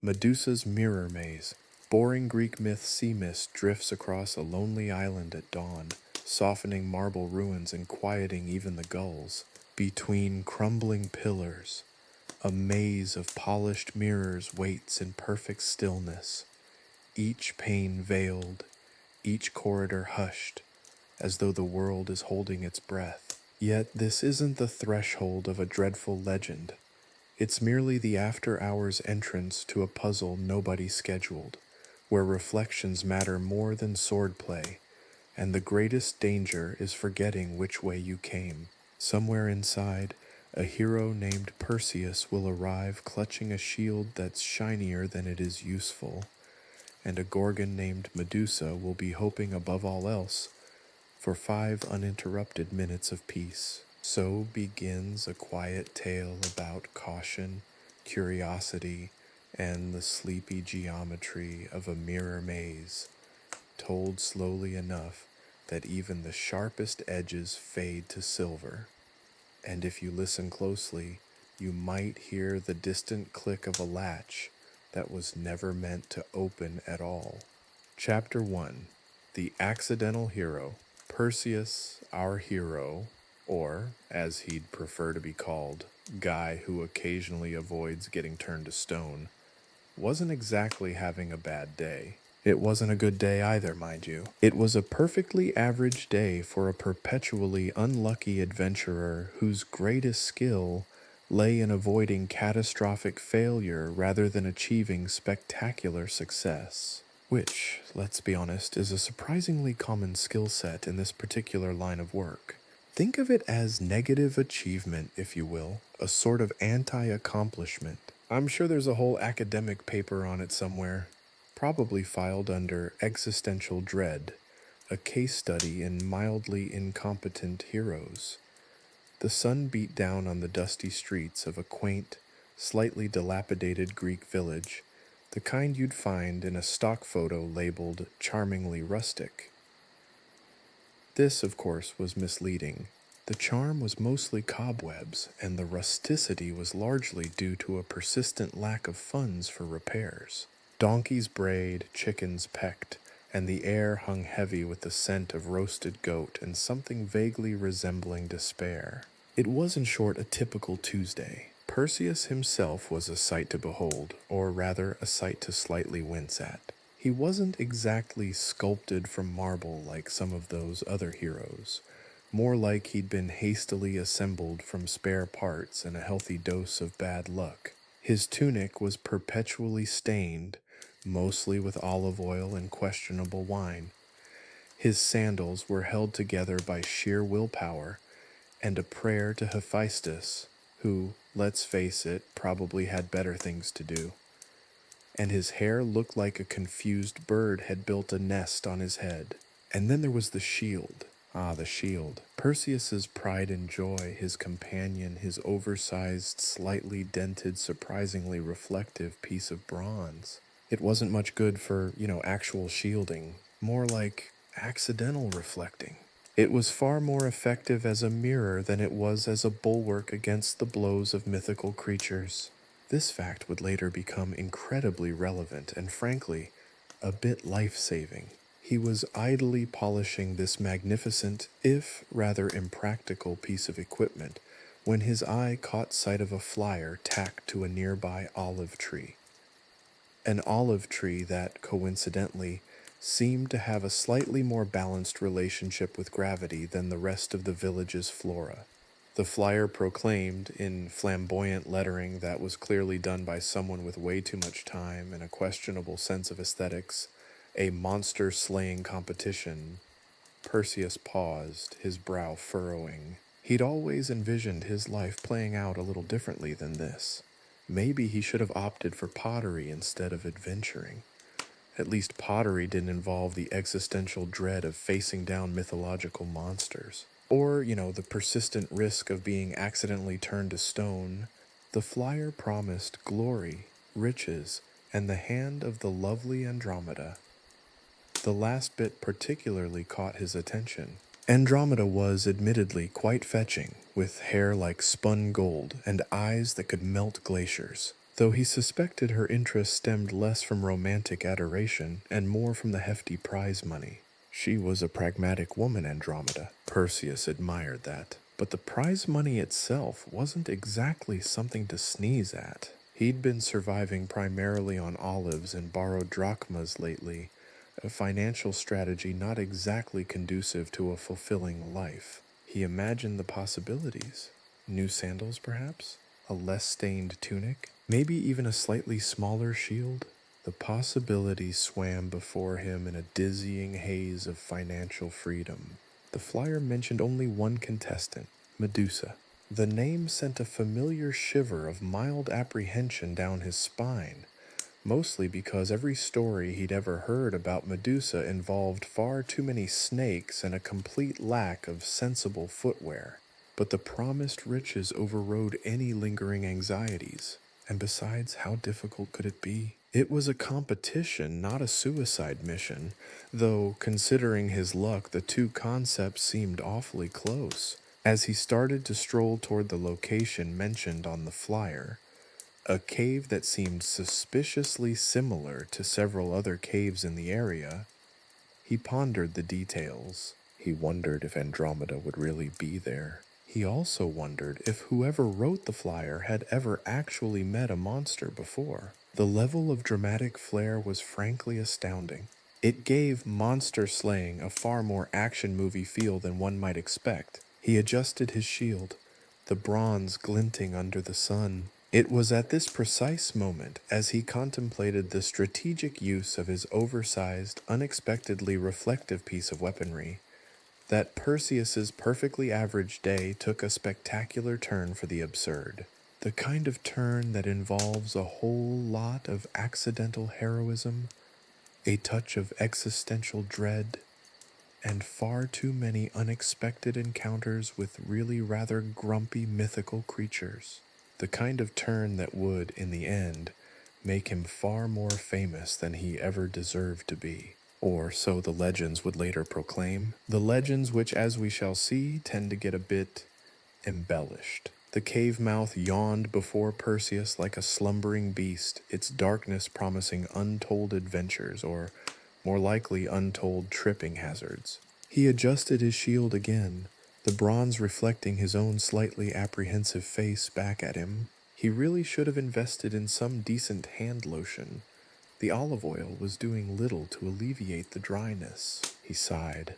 Medusa's mirror maze. Boring Greek myth sea mist drifts across a lonely island at dawn, softening marble ruins and quieting even the gulls. Between crumbling pillars, a maze of polished mirrors waits in perfect stillness, each pane veiled, each corridor hushed, as though the world is holding its breath. Yet this isn't the threshold of a dreadful legend. It's merely the after-hours entrance to a puzzle nobody scheduled, where reflections matter more than swordplay, and the greatest danger is forgetting which way you came. Somewhere inside, a hero named Perseus will arrive clutching a shield that's shinier than it is useful, and a Gorgon named Medusa will be hoping above all else for 5 uninterrupted minutes of peace. So begins a quiet tale about caution, curiosity, and the sleepy geometry of a mirror maze, told slowly enough that even the sharpest edges fade to silver. And if you listen closely, you might hear the distant click of a latch that was never meant to open at all. Chapter 1. The Accidental Hero. Perseus, our hero, or, as he'd prefer to be called, guy who occasionally avoids getting turned to stone, wasn't exactly having a bad day. It wasn't a good day either, mind you. It was a perfectly average day for a perpetually unlucky adventurer whose greatest skill lay in avoiding catastrophic failure rather than achieving spectacular success. Which, let's be honest, is a surprisingly common skill set in this particular line of work. Think of it as negative achievement, if you will, a sort of anti-accomplishment. I'm sure there's a whole academic paper on it somewhere, probably filed under existential dread, a case study in mildly incompetent heroes. The sun beat down on the dusty streets of a quaint, slightly dilapidated Greek village, the kind you'd find in a stock photo labeled charmingly rustic. This, of course, was misleading. The charm was mostly cobwebs, and the rusticity was largely due to a persistent lack of funds for repairs. Donkeys brayed, chickens pecked, and the air hung heavy with the scent of roasted goat and something vaguely resembling despair. It was, in short, a typical Tuesday. Perseus himself was a sight to behold, or rather a sight to slightly wince at. He wasn't exactly sculpted from marble like some of those other heroes, more like he'd been hastily assembled from spare parts and a healthy dose of bad luck. His tunic was perpetually stained, mostly with olive oil and questionable wine. His sandals were held together by sheer willpower and a prayer to Hephaestus, who, let's face it, probably had better things to do. And his hair looked like a confused bird had built a nest on his head. And then there was the shield. The shield. Perseus's pride and joy, his companion, his oversized, slightly dented, surprisingly reflective piece of bronze. It wasn't much good for, actual shielding. More like accidental reflecting. It was far more effective as a mirror than it was as a bulwark against the blows of mythical creatures. This fact would later become incredibly relevant and, frankly, a bit life-saving. He was idly polishing this magnificent, if rather impractical piece of equipment when his eye caught sight of a flyer tacked to a nearby olive tree. An olive tree that, coincidentally, seemed to have a slightly more balanced relationship with gravity than the rest of the village's flora. The flyer proclaimed, in flamboyant lettering that was clearly done by someone with way too much time and a questionable sense of aesthetics, a monster-slaying competition. Perseus paused, his brow furrowing. He'd always envisioned his life playing out a little differently than this. Maybe he should have opted for pottery instead of adventuring. At least pottery didn't involve the existential dread of facing down mythological monsters. Or, the persistent risk of being accidentally turned to stone. The flyer promised glory, riches, and the hand of the lovely Andromeda. The last bit particularly caught his attention. Andromeda was admittedly quite fetching, with hair like spun gold and eyes that could melt glaciers. though he suspected her interest stemmed less from romantic adoration and more from the hefty prize money. She was a pragmatic woman, Andromeda. Perseus admired that. But the prize money itself wasn't exactly something to sneeze at. He'd been surviving primarily on olives and borrowed drachmas lately, a financial strategy not exactly conducive to a fulfilling life. He imagined the possibilities. New sandals, perhaps? A less stained tunic? Maybe even a slightly smaller shield? The possibilities swam before him in a dizzying haze of financial freedom. The flyer mentioned only one contestant, Medusa. The name sent a familiar shiver of mild apprehension down his spine, mostly because every story he'd ever heard about Medusa involved far too many snakes and a complete lack of sensible footwear. But the promised riches overrode any lingering anxieties. And besides, how difficult could it be? It was a competition, not a suicide mission, though, considering his luck, the two concepts seemed awfully close. As he started to stroll toward the location mentioned on the flyer, a cave that seemed suspiciously similar to several other caves in the area, he pondered the details. He wondered if Andromeda would really be there. He also wondered if whoever wrote the flyer had ever actually met a monster before. The level of dramatic flair was frankly astounding. It gave monster slaying a far more action movie feel than one might expect. He adjusted his shield, the bronze glinting under the sun. It was at this precise moment, as he contemplated the strategic use of his oversized, unexpectedly reflective piece of weaponry, that Perseus's perfectly average day took a spectacular turn for the absurd. The kind of turn that involves a whole lot of accidental heroism, a touch of existential dread, and far too many unexpected encounters with really rather grumpy mythical creatures. The kind of turn that would, in the end, make him far more famous than he ever deserved to be. Or so the legends would later proclaim. The legends which, as we shall see, tend to get a bit embellished. The cave mouth yawned before Perseus like a slumbering beast, its darkness promising untold adventures, or more likely untold tripping hazards. He adjusted his shield again, the bronze reflecting his own slightly apprehensive face back at him. He really should have invested in some decent hand lotion. The olive oil was doing little to alleviate the dryness. He sighed,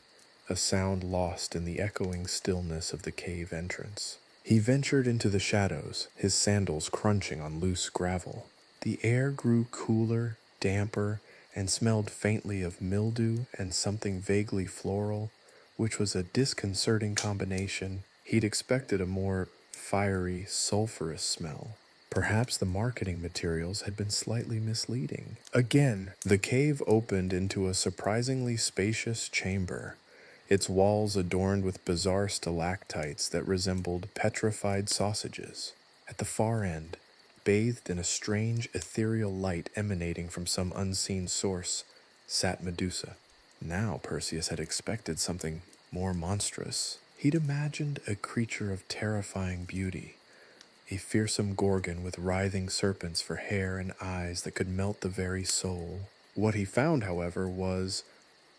a sound lost in the echoing stillness of the cave entrance. He ventured into the shadows, his sandals crunching on loose gravel. The air grew cooler, damper, and smelled faintly of mildew and something vaguely floral, which was a disconcerting combination. He'd expected a more fiery, sulphurous smell. Perhaps the marketing materials had been slightly misleading. Again, the cave opened into a surprisingly spacious chamber, its walls adorned with bizarre stalactites that resembled petrified sausages. At the far end, bathed in a strange ethereal light emanating from some unseen source, sat Medusa. Now Perseus had expected something more monstrous. He'd imagined a creature of terrifying beauty, a fearsome Gorgon with writhing serpents for hair and eyes that could melt the very soul. What he found, however, was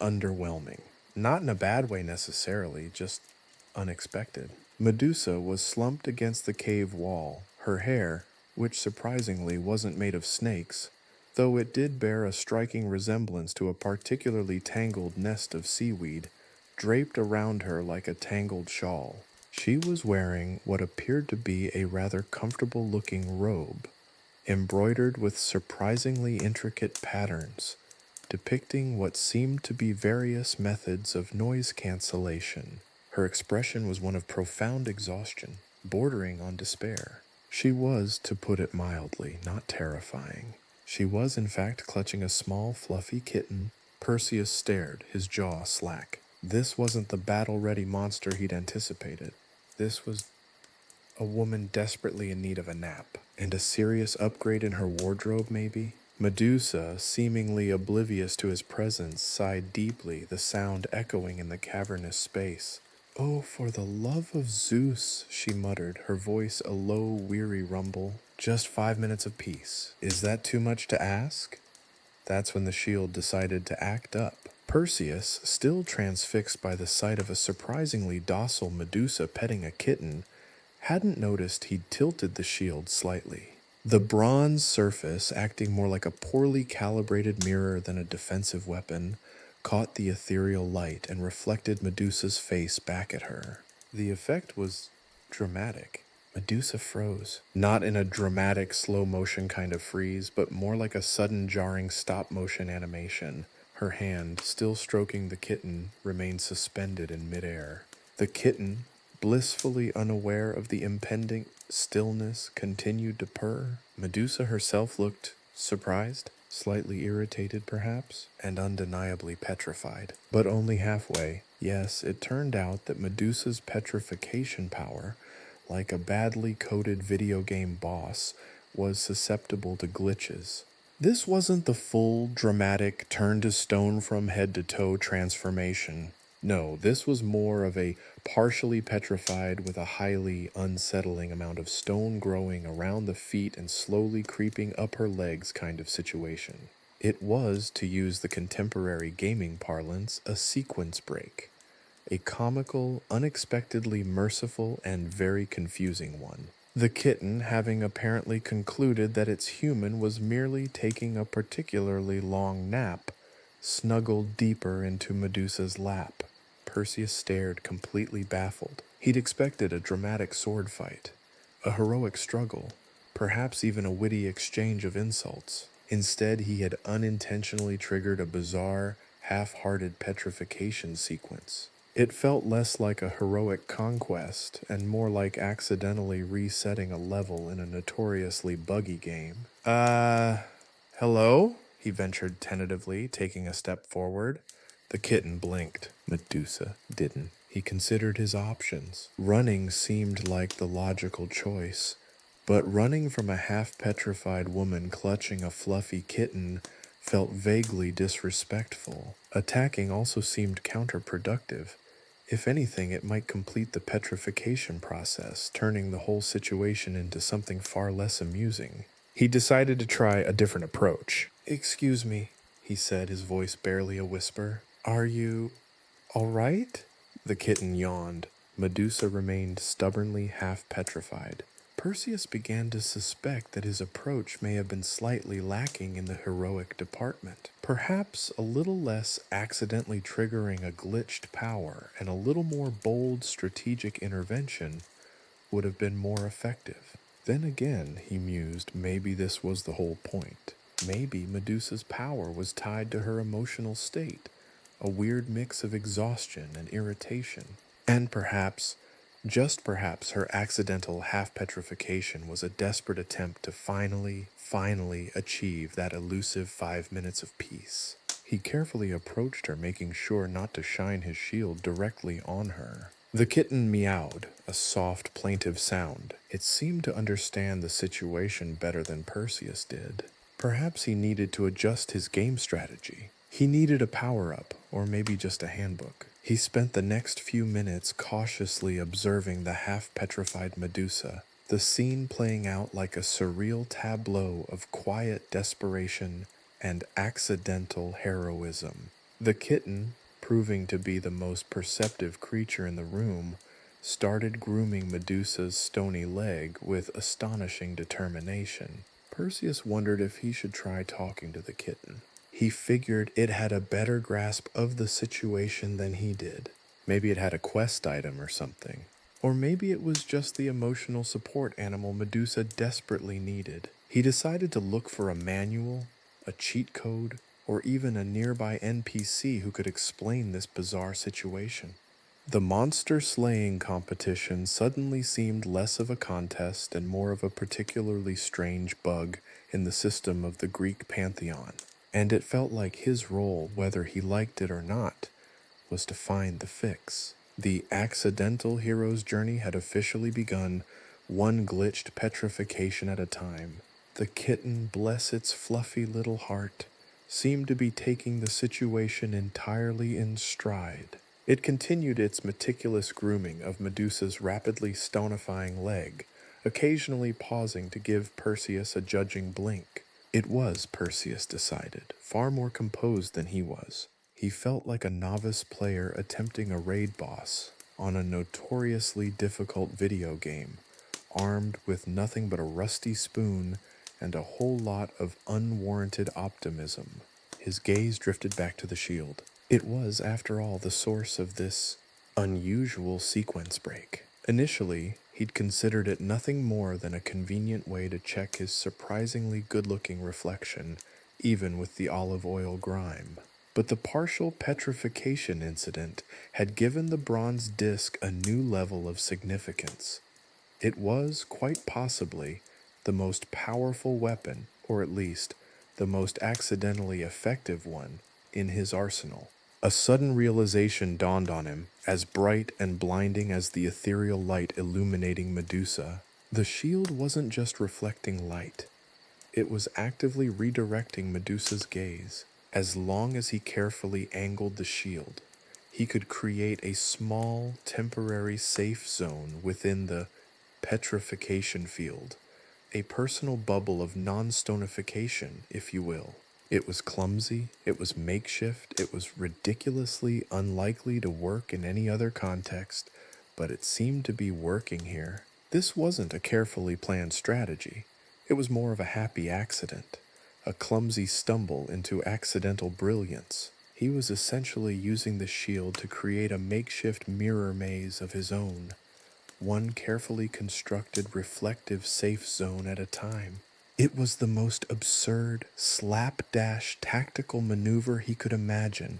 underwhelming. Not in a bad way necessarily, just unexpected. Medusa was slumped against the cave wall, her hair, which surprisingly wasn't made of snakes, though it did bear a striking resemblance to a particularly tangled nest of seaweed, draped around her like a tangled shawl. She was wearing what appeared to be a rather comfortable-looking robe, embroidered with surprisingly intricate patterns, depicting what seemed to be various methods of noise cancellation. Her expression was one of profound exhaustion, bordering on despair. She was, to put it mildly, not terrifying. She was, in fact, clutching a small, fluffy kitten. Perseus stared, his jaw slack. This wasn't the battle-ready monster he'd anticipated. This was a woman desperately in need of a nap, and a serious upgrade in her wardrobe, maybe? Medusa, seemingly oblivious to his presence, sighed deeply, the sound echoing in the cavernous space. "Oh, for the love of Zeus," she muttered, her voice a low, weary rumble. Just 5 minutes of peace. Is that too much to ask? That's when the shield decided to act up. Perseus, still transfixed by the sight of a surprisingly docile Medusa petting a kitten, hadn't noticed he'd tilted the shield slightly. The bronze surface, acting more like a poorly calibrated mirror than a defensive weapon, caught the ethereal light and reflected Medusa's face back at her. The effect was dramatic. Medusa froze. Not in a dramatic slow motion kind of freeze, but more like a sudden jarring stop motion animation. Her hand, still stroking the kitten, remained suspended in midair. The kitten, blissfully unaware of the impending stillness, continued to purr. Medusa herself looked surprised, slightly irritated perhaps, and undeniably petrified. But only halfway. Yes, it turned out that Medusa's petrification power, like a badly coded video game boss, was susceptible to glitches. This wasn't the full, dramatic, turn to stone from head to toe transformation. No, this was more of a partially petrified with a highly unsettling amount of stone growing around the feet and slowly creeping up her legs kind of situation. It was, to use the contemporary gaming parlance, a sequence break. A comical, unexpectedly merciful, and very confusing one. The kitten, having apparently concluded that its human was merely taking a particularly long nap, snuggled deeper into Medusa's lap. Perseus stared, completely baffled. He'd expected a dramatic sword fight, a heroic struggle, perhaps even a witty exchange of insults. Instead, he had unintentionally triggered a bizarre, half-hearted petrification sequence. It felt less like a heroic conquest and more like accidentally resetting a level in a notoriously buggy game. Hello? He ventured tentatively, taking a step forward. The kitten blinked. Medusa didn't. He considered his options. Running seemed like the logical choice, but running from a half-petrified woman clutching a fluffy kitten felt vaguely disrespectful. Attacking also seemed counterproductive. If anything, it might complete the petrification process, turning the whole situation into something far less amusing. He decided to try a different approach. "Excuse me," he said, his voice barely a whisper. "Are you all right?" The kitten yawned. Medusa remained stubbornly half-petrified. Perseus began to suspect that his approach may have been slightly lacking in the heroic department. Perhaps a little less accidentally triggering a glitched power and a little more bold strategic intervention would have been more effective. Then again, he mused, maybe this was the whole point. Maybe Medusa's power was tied to her emotional state, a weird mix of exhaustion and irritation. And perhaps, just perhaps, her accidental half-petrification was a desperate attempt to finally achieve that elusive 5 minutes of peace. He carefully approached her, making sure not to shine his shield directly on her. The kitten meowed, a soft, plaintive sound. It seemed to understand the situation better than Perseus did. Perhaps he needed to adjust his game strategy. He needed a power-up, or maybe just a handbook. He spent the next few minutes cautiously observing the half-petrified Medusa, the scene playing out like a surreal tableau of quiet desperation and accidental heroism. The kitten, proving to be the most perceptive creature in the room, started grooming Medusa's stony leg with astonishing determination. Perseus wondered if he should try talking to the kitten. He figured it had a better grasp of the situation than he did. Maybe it had a quest item or something. Or maybe it was just the emotional support animal Medusa desperately needed. He decided to look for a manual, a cheat code, or even a nearby NPC who could explain this bizarre situation. The monster slaying competition suddenly seemed less of a contest and more of a particularly strange bug in the system of the Greek pantheon. And it felt like his role, whether he liked it or not, was to find the fix. The accidental hero's journey had officially begun, one glitched petrification at a time. The kitten, bless its fluffy little heart, seemed to be taking the situation entirely in stride. It continued its meticulous grooming of Medusa's rapidly stonifying leg, occasionally pausing to give Perseus a judging blink. It was, Perseus decided, far more composed than he was. He felt like a novice player attempting a raid boss on a notoriously difficult video game, armed with nothing but a rusty spoon and a whole lot of unwarranted optimism. His gaze drifted back to the shield. It was, after all, the source of this unusual sequence break. Initially, he'd considered it nothing more than a convenient way to check his surprisingly good-looking reflection, even with the olive oil grime. But the partial petrification incident had given the bronze disc a new level of significance. It was, quite possibly, the most powerful weapon, or at least, the most accidentally effective one, in his arsenal. A sudden realization dawned on him, as bright and blinding as the ethereal light illuminating Medusa. The shield wasn't just reflecting light. It was actively redirecting Medusa's gaze. As long as he carefully angled the shield, he could create a small, temporary safe zone within the petrification field, a personal bubble of non-stonification, if you will. It was clumsy, it was makeshift, it was ridiculously unlikely to work in any other context, but it seemed to be working here. This wasn't a carefully planned strategy. It was more of a happy accident, a clumsy stumble into accidental brilliance. He was essentially using the shield to create a makeshift mirror maze of his own, one carefully constructed reflective safe zone at a time. It was the most absurd, slapdash tactical maneuver he could imagine,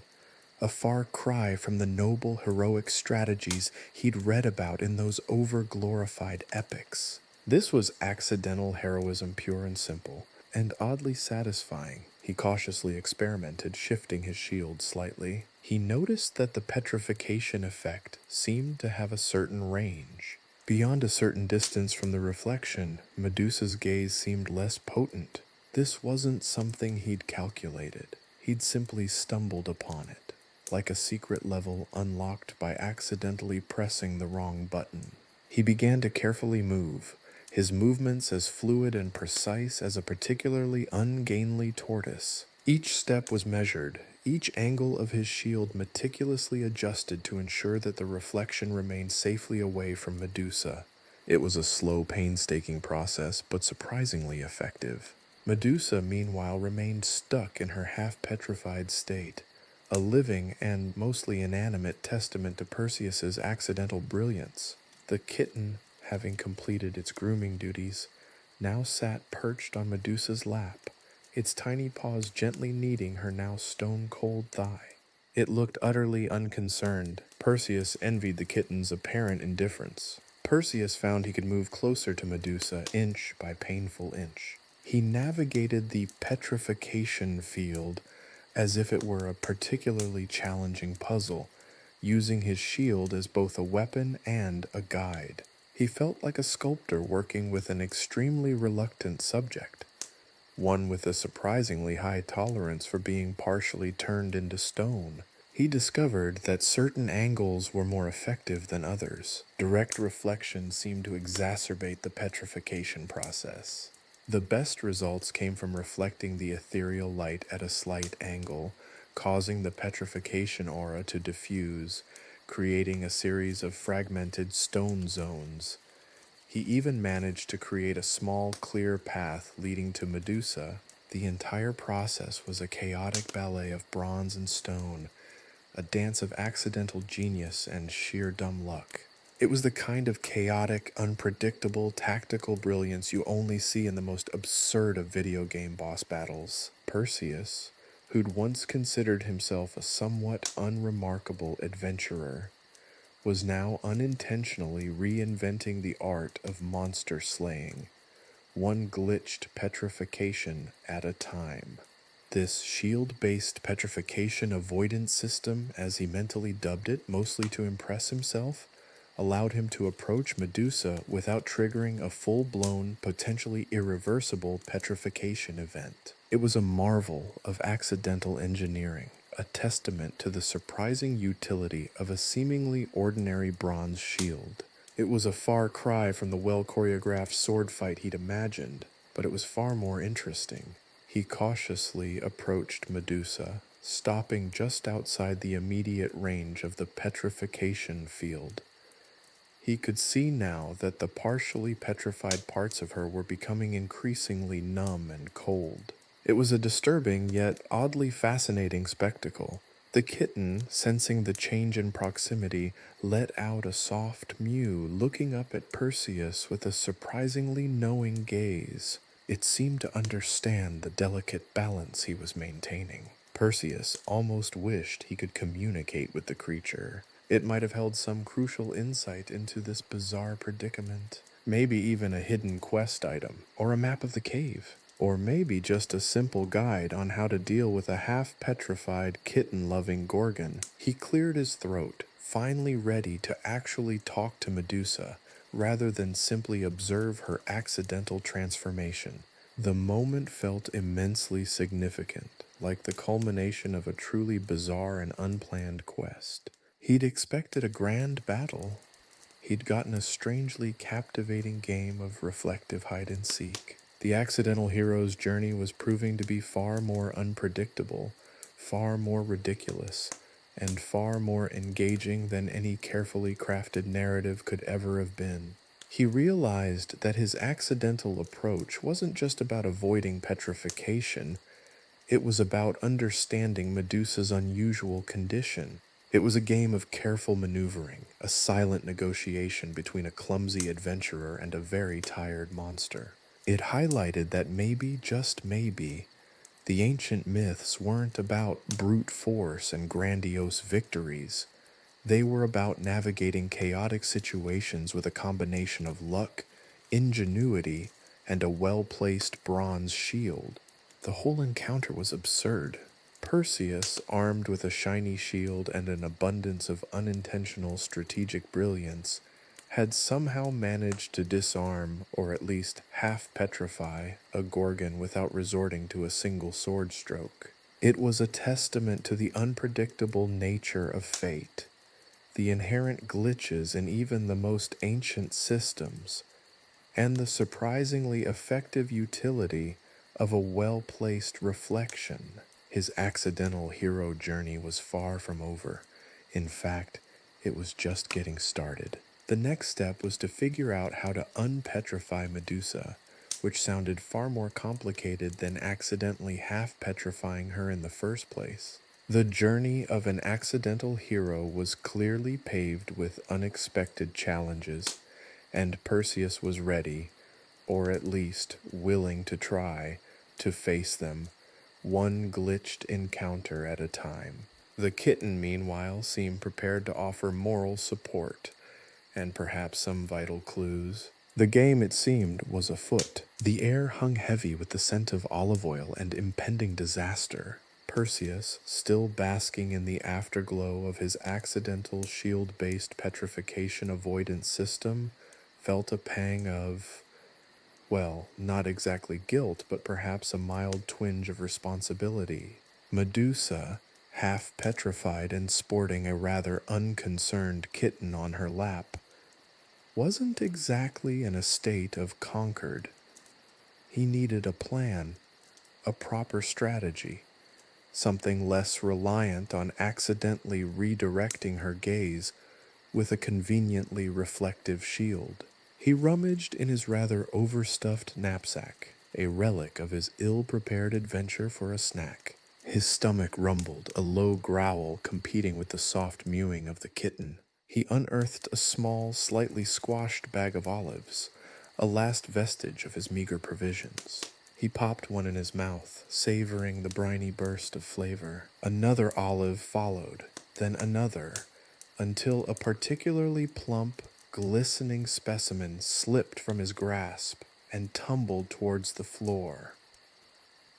a far cry from the noble heroic strategies he'd read about in those over-glorified epics. This was accidental heroism pure and simple, and oddly satisfying. He cautiously experimented, shifting his shield slightly. He noticed that the petrification effect seemed to have a certain range. Beyond a certain distance from the reflection, Medusa's gaze seemed less potent. This wasn't something he'd calculated. He'd simply stumbled upon it, like a secret level unlocked by accidentally pressing the wrong button. He began to carefully move, his movements as fluid and precise as a particularly ungainly tortoise. Each step was measured, each angle of his shield meticulously adjusted to ensure that the reflection remained safely away from Medusa. It was a slow, painstaking process, but surprisingly effective. Medusa, meanwhile, remained stuck in her half-petrified state, a living and mostly inanimate testament to Perseus's accidental brilliance. The kitten, having completed its grooming duties, now sat perched on Medusa's lap, its tiny paws gently kneading her now stone-cold thigh. It looked utterly unconcerned. Perseus envied the kitten's apparent indifference. Perseus found he could move closer to Medusa inch by painful inch. He navigated the petrification field as if it were a particularly challenging puzzle, using his shield as both a weapon and a guide. He felt like a sculptor working with an extremely reluctant subject, one with a surprisingly high tolerance for being partially turned into stone. He discovered that certain angles were more effective than others. Direct reflection seemed to exacerbate the petrification process. The best results came from reflecting the ethereal light at a slight angle, causing the petrification aura to diffuse, creating a series of fragmented stone zones. He even managed to create a small, clear path leading to Medusa. The entire process was a chaotic ballet of bronze and stone, a dance of accidental genius and sheer dumb luck. It was the kind of chaotic, unpredictable, tactical brilliance you only see in the most absurd of video game boss battles. Perseus, who'd once considered himself a somewhat unremarkable adventurer, was now unintentionally reinventing the art of monster slaying, one glitched petrification at a time. This shield-based petrification avoidance system, as he mentally dubbed it, mostly to impress himself, allowed him to approach Medusa without triggering a full-blown, potentially irreversible petrification event. It was a marvel of accidental engineering, a testament to the surprising utility of a seemingly ordinary bronze shield. It was a far cry from the well-choreographed sword fight he'd imagined, but it was far more interesting. He cautiously approached Medusa, stopping just outside the immediate range of the petrification field. He could see now that the partially petrified parts of her were becoming increasingly numb and cold. It was a disturbing yet oddly fascinating spectacle. The kitten, sensing the change in proximity, let out a soft mew, looking up at Perseus with a surprisingly knowing gaze. It seemed to understand the delicate balance he was maintaining. Perseus almost wished he could communicate with the creature. It might have held some crucial insight into this bizarre predicament. Maybe even a hidden quest item, or a map of the cave. Or maybe just a simple guide on how to deal with a half-petrified, kitten-loving Gorgon. He cleared his throat, finally ready to actually talk to Medusa, rather than simply observe her accidental transformation. The moment felt immensely significant, like the culmination of a truly bizarre and unplanned quest. He'd expected a grand battle. He'd gotten a strangely captivating game of reflective hide-and-seek. The accidental hero's journey was proving to be far more unpredictable, far more ridiculous, and far more engaging than any carefully crafted narrative could ever have been. He realized that his accidental approach wasn't just about avoiding petrification, it was about understanding Medusa's unusual condition. It was a game of careful maneuvering, a silent negotiation between a clumsy adventurer and a very tired monster. It highlighted that maybe, just maybe, the ancient myths weren't about brute force and grandiose victories. They were about navigating chaotic situations with a combination of luck, ingenuity, and a well-placed bronze shield. The whole encounter was absurd. Perseus, armed with a shiny shield and an abundance of unintentional strategic brilliance, had somehow managed to disarm, or at least half-petrify, a Gorgon without resorting to a single sword stroke. It was a testament to the unpredictable nature of fate, the inherent glitches in even the most ancient systems, and the surprisingly effective utility of a well-placed reflection. His accidental hero journey was far from over. In fact, it was just getting started. The next step was to figure out how to unpetrify Medusa, which sounded far more complicated than accidentally half-petrifying her in the first place. The journey of an accidental hero was clearly paved with unexpected challenges, and Perseus was ready, or at least willing to try, to face them, one glitched encounter at a time. The kitten, meanwhile, seemed prepared to offer moral support, and perhaps some vital clues. The game, it seemed, was afoot. The air hung heavy with the scent of olive oil and impending disaster. Perseus, still basking in the afterglow of his accidental shield-based petrification avoidance system, felt a pang of, well, not exactly guilt, but perhaps a mild twinge of responsibility. Medusa, half petrified and sporting a rather unconcerned kitten on her lap, wasn't exactly in a state of conquered. He needed a plan, a proper strategy, something less reliant on accidentally redirecting her gaze with a conveniently reflective shield. He rummaged in his rather overstuffed knapsack, a relic of his ill-prepared adventure for a snack. His stomach rumbled, a low growl competing with the soft mewing of the kitten. He unearthed a small, slightly squashed bag of olives, a last vestige of his meager provisions. He popped one in his mouth, savoring the briny burst of flavor. Another olive followed, then another, until a particularly plump, glistening specimen slipped from his grasp and tumbled towards the floor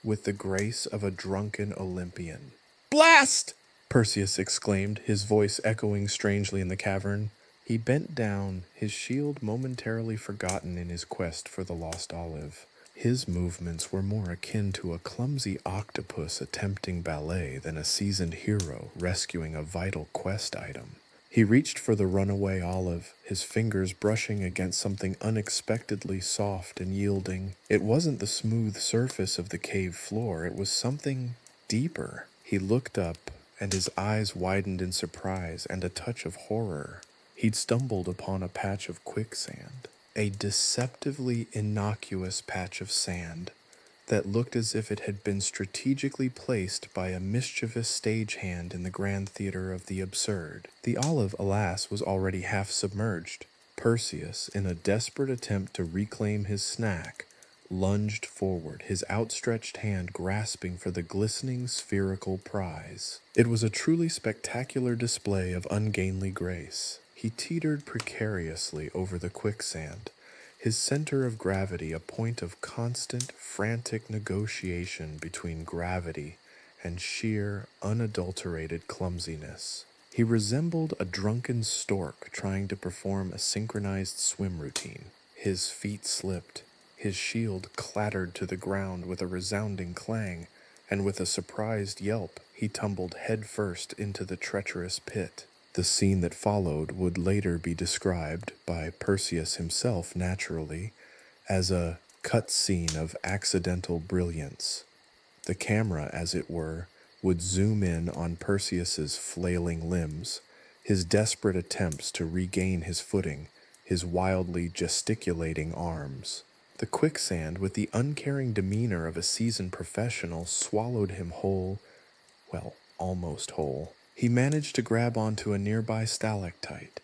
with the grace of a drunken Olympian. "Blast!" Perseus exclaimed, his voice echoing strangely in the cavern. He bent down, his shield momentarily forgotten in his quest for the lost olive. His movements were more akin to a clumsy octopus attempting ballet than a seasoned hero rescuing a vital quest item. He reached for the runaway olive, his fingers brushing against something unexpectedly soft and yielding. It wasn't the smooth surface of the cave floor, it was something deeper. He looked up, and his eyes widened in surprise and a touch of horror. He'd stumbled upon a patch of quicksand, a deceptively innocuous patch of sand that looked as if it had been strategically placed by a mischievous stagehand in the grand theater of the absurd. The olive, alas, was already half submerged. Perseus, in a desperate attempt to reclaim his snack, lunged forward, his outstretched hand grasping for the glistening spherical prize. It was a truly spectacular display of ungainly grace. He teetered precariously over the quicksand, his center of gravity a point of constant, frantic negotiation between gravity and sheer, unadulterated clumsiness. He resembled a drunken stork trying to perform a synchronized swim routine. His feet slipped, his shield clattered to the ground with a resounding clang, and with a surprised yelp, he tumbled headfirst into the treacherous pit. The scene that followed would later be described, by Perseus himself naturally, as a cut scene of accidental brilliance. The camera, as it were, would zoom in on Perseus's flailing limbs, his desperate attempts to regain his footing, his wildly gesticulating arms. The quicksand, with the uncaring demeanor of a seasoned professional, swallowed him whole, well, almost whole. He managed to grab onto a nearby stalactite,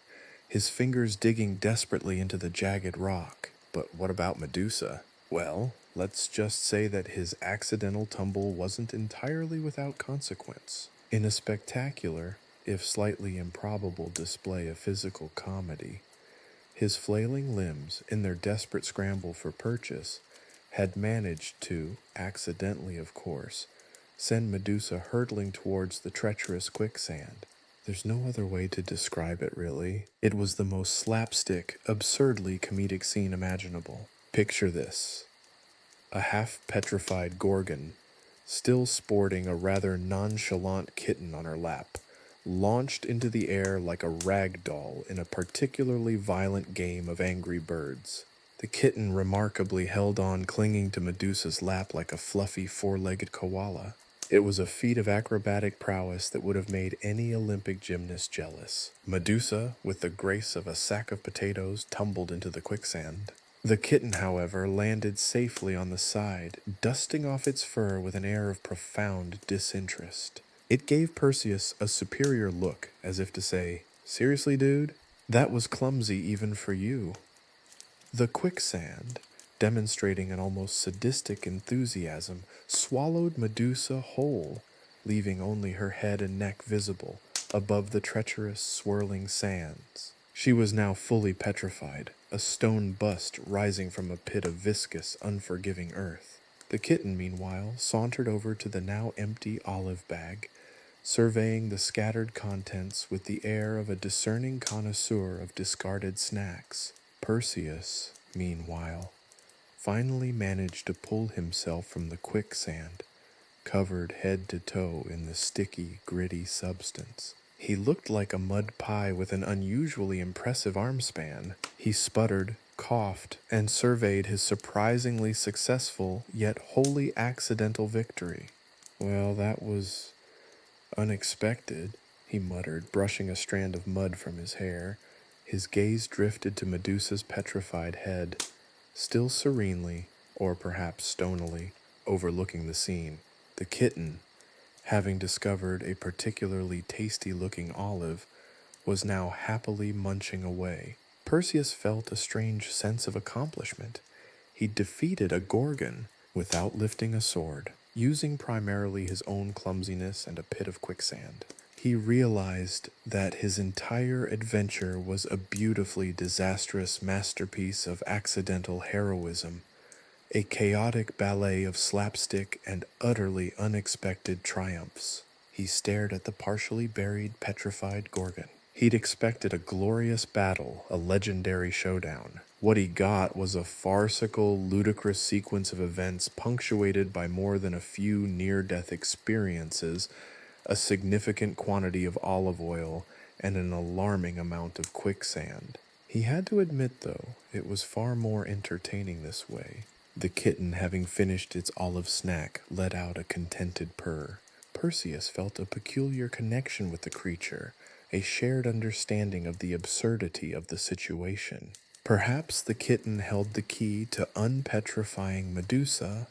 his fingers digging desperately into the jagged rock. But what about Medusa? Well, let's just say that his accidental tumble wasn't entirely without consequence. In a spectacular, if slightly improbable display of physical comedy, his flailing limbs, in their desperate scramble for purchase, had managed to, accidentally of course, send Medusa hurtling towards the treacherous quicksand. There's no other way to describe it, really. It was the most slapstick, absurdly comedic scene imaginable. Picture this: a half-petrified Gorgon, still sporting a rather nonchalant kitten on her lap, launched into the air like a rag doll in a particularly violent game of Angry Birds. The kitten remarkably held on, clinging to Medusa's lap like a fluffy four-legged koala. It was a feat of acrobatic prowess that would have made any Olympic gymnast jealous. Medusa, with the grace of a sack of potatoes, tumbled into the quicksand. The kitten, however, landed safely on the side, dusting off its fur with an air of profound disinterest. It gave Perseus a superior look, as if to say, "Seriously, dude? That was clumsy even for you." The quicksand, demonstrating an almost sadistic enthusiasm, swallowed Medusa whole, leaving only her head and neck visible above the treacherous, swirling sands. She was now fully petrified, a stone bust rising from a pit of viscous, unforgiving earth. The kitten, meanwhile, sauntered over to the now empty olive bag, surveying the scattered contents with the air of a discerning connoisseur of discarded snacks. Perseus, meanwhile, finally managed to pull himself from the quicksand, covered head to toe in the sticky, gritty substance. He looked like a mud pie with an unusually impressive arm span. He sputtered, coughed, and surveyed his surprisingly successful, yet wholly accidental victory. "Well, that was unexpected," he muttered, brushing a strand of mud from his hair. His gaze drifted to Medusa's petrified head, still serenely, or perhaps stonily, overlooking the scene. The kitten, having discovered a particularly tasty-looking olive, was now happily munching away. Perseus felt a strange sense of accomplishment. He defeated a Gorgon without lifting a sword, using primarily his own clumsiness and a pit of quicksand. He realized that his entire adventure was a beautifully disastrous masterpiece of accidental heroism, a chaotic ballet of slapstick and utterly unexpected triumphs. He stared at the partially buried, petrified Gorgon. He'd expected a glorious battle, a legendary showdown. What he got was a farcical, ludicrous sequence of events punctuated by more than a few near-death experiences, a significant quantity of olive oil, and an alarming amount of quicksand. He had to admit, though, it was far more entertaining this way. The kitten, having finished its olive snack, let out a contented purr. Perseus felt a peculiar connection with the creature, a shared understanding of the absurdity of the situation. Perhaps the kitten held the key to unpetrifying Medusa,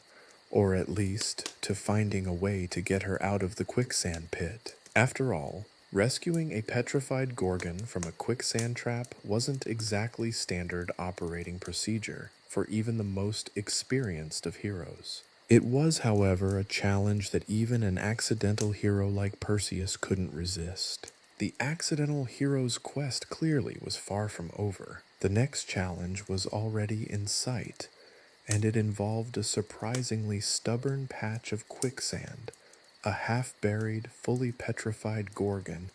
or at least to finding a way to get her out of the quicksand pit. After all, rescuing a petrified Gorgon from a quicksand trap wasn't exactly standard operating procedure for even the most experienced of heroes. It was, however, a challenge that even an accidental hero like Perseus couldn't resist. The accidental hero's quest clearly was far from over. The next challenge was already in sight, and it involved a surprisingly stubborn patch of quicksand, a half-buried, fully petrified Gorgon,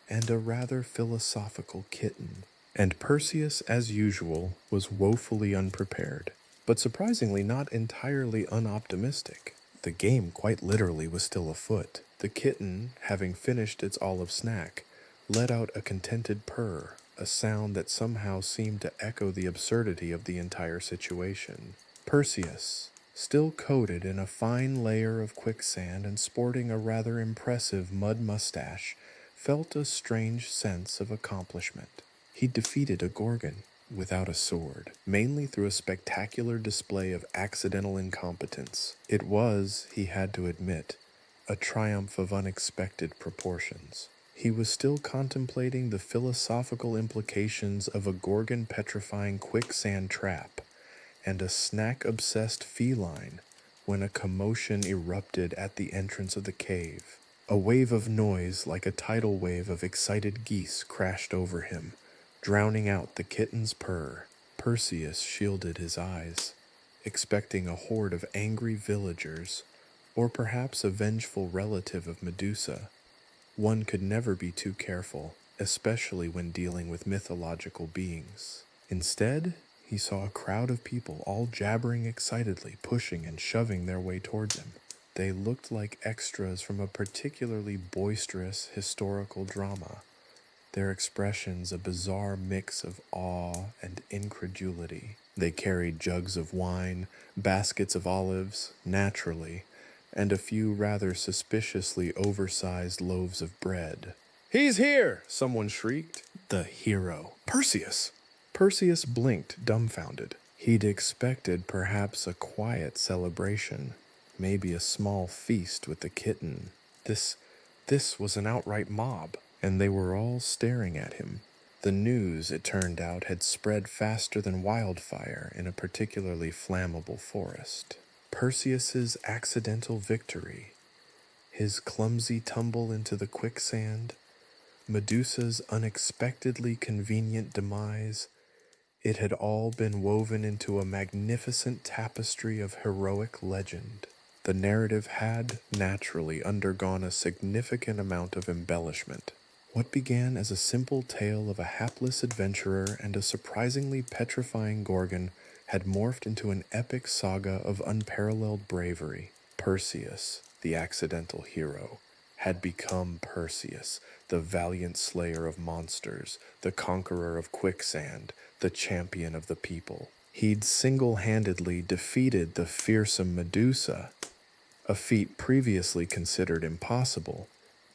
and a rather philosophical kitten. And Perseus, as usual, was woefully unprepared, but surprisingly not entirely unoptimistic. The game quite literally was still afoot. The kitten, having finished its olive snack, let out a contented purr, a sound that somehow seemed to echo the absurdity of the entire situation. Perseus, still coated in a fine layer of quicksand and sporting a rather impressive mud mustache, felt a strange sense of accomplishment. He defeated a Gorgon without a sword, mainly through a spectacular display of accidental incompetence. It was, he had to admit, a triumph of unexpected proportions. He was still contemplating the philosophical implications of a Gorgon petrifying quicksand trap and a snack-obsessed feline when a commotion erupted at the entrance of the cave. A wave of noise like a tidal wave of excited geese crashed over him, drowning out the kitten's purr. Perseus shielded his eyes, expecting a horde of angry villagers, or perhaps a vengeful relative of Medusa. One could never be too careful, especially when dealing with mythological beings. Instead, he saw a crowd of people all jabbering excitedly, pushing and shoving their way towards him. They looked like extras from a particularly boisterous historical drama, their expressions a bizarre mix of awe and incredulity. They carried jugs of wine, baskets of olives, naturally, and a few rather suspiciously oversized loaves of bread. "He's here!" someone shrieked. The hero. Perseus! Perseus blinked, dumbfounded. He'd expected perhaps a quiet celebration, maybe a small feast with the kitten. This was an outright mob, and they were all staring at him. The news, it turned out, had spread faster than wildfire in a particularly flammable forest. Perseus's accidental victory, his clumsy tumble into the quicksand, Medusa's unexpectedly convenient demise, it had all been woven into a magnificent tapestry of heroic legend. The narrative had, naturally, undergone a significant amount of embellishment. What began as a simple tale of a hapless adventurer and a surprisingly petrifying Gorgon had morphed into an epic saga of unparalleled bravery. Perseus, the accidental hero, had become Perseus, the valiant slayer of monsters, the conqueror of quicksand, the champion of the people. He'd single-handedly defeated the fearsome Medusa, a feat previously considered impossible,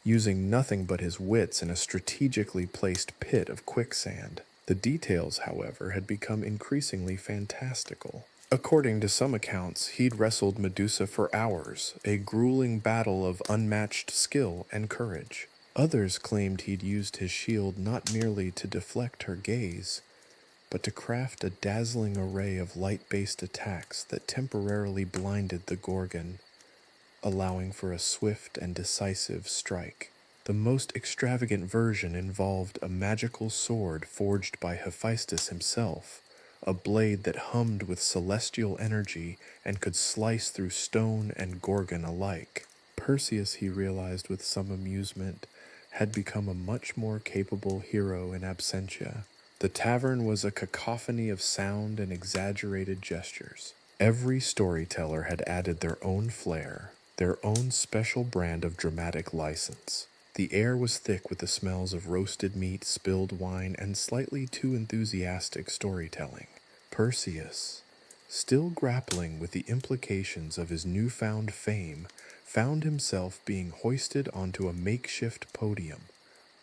using nothing but his wits in a strategically placed pit of quicksand. The details, however, had become increasingly fantastical. According to some accounts, he'd wrestled Medusa for hours, a grueling battle of unmatched skill and courage. Others claimed he'd used his shield not merely to deflect her gaze, but to craft a dazzling array of light-based attacks that temporarily blinded the Gorgon, allowing for a swift and decisive strike. The most extravagant version involved a magical sword forged by Hephaestus himself, a blade that hummed with celestial energy and could slice through stone and Gorgon alike. Perseus, he realized with some amusement, had become a much more capable hero in absentia. The tavern was a cacophony of sound and exaggerated gestures. Every storyteller had added their own flair, their own special brand of dramatic license. The air was thick with the smells of roasted meat, spilled wine, and slightly too enthusiastic storytelling. Perseus, still grappling with the implications of his newfound fame, found himself being hoisted onto a makeshift podium,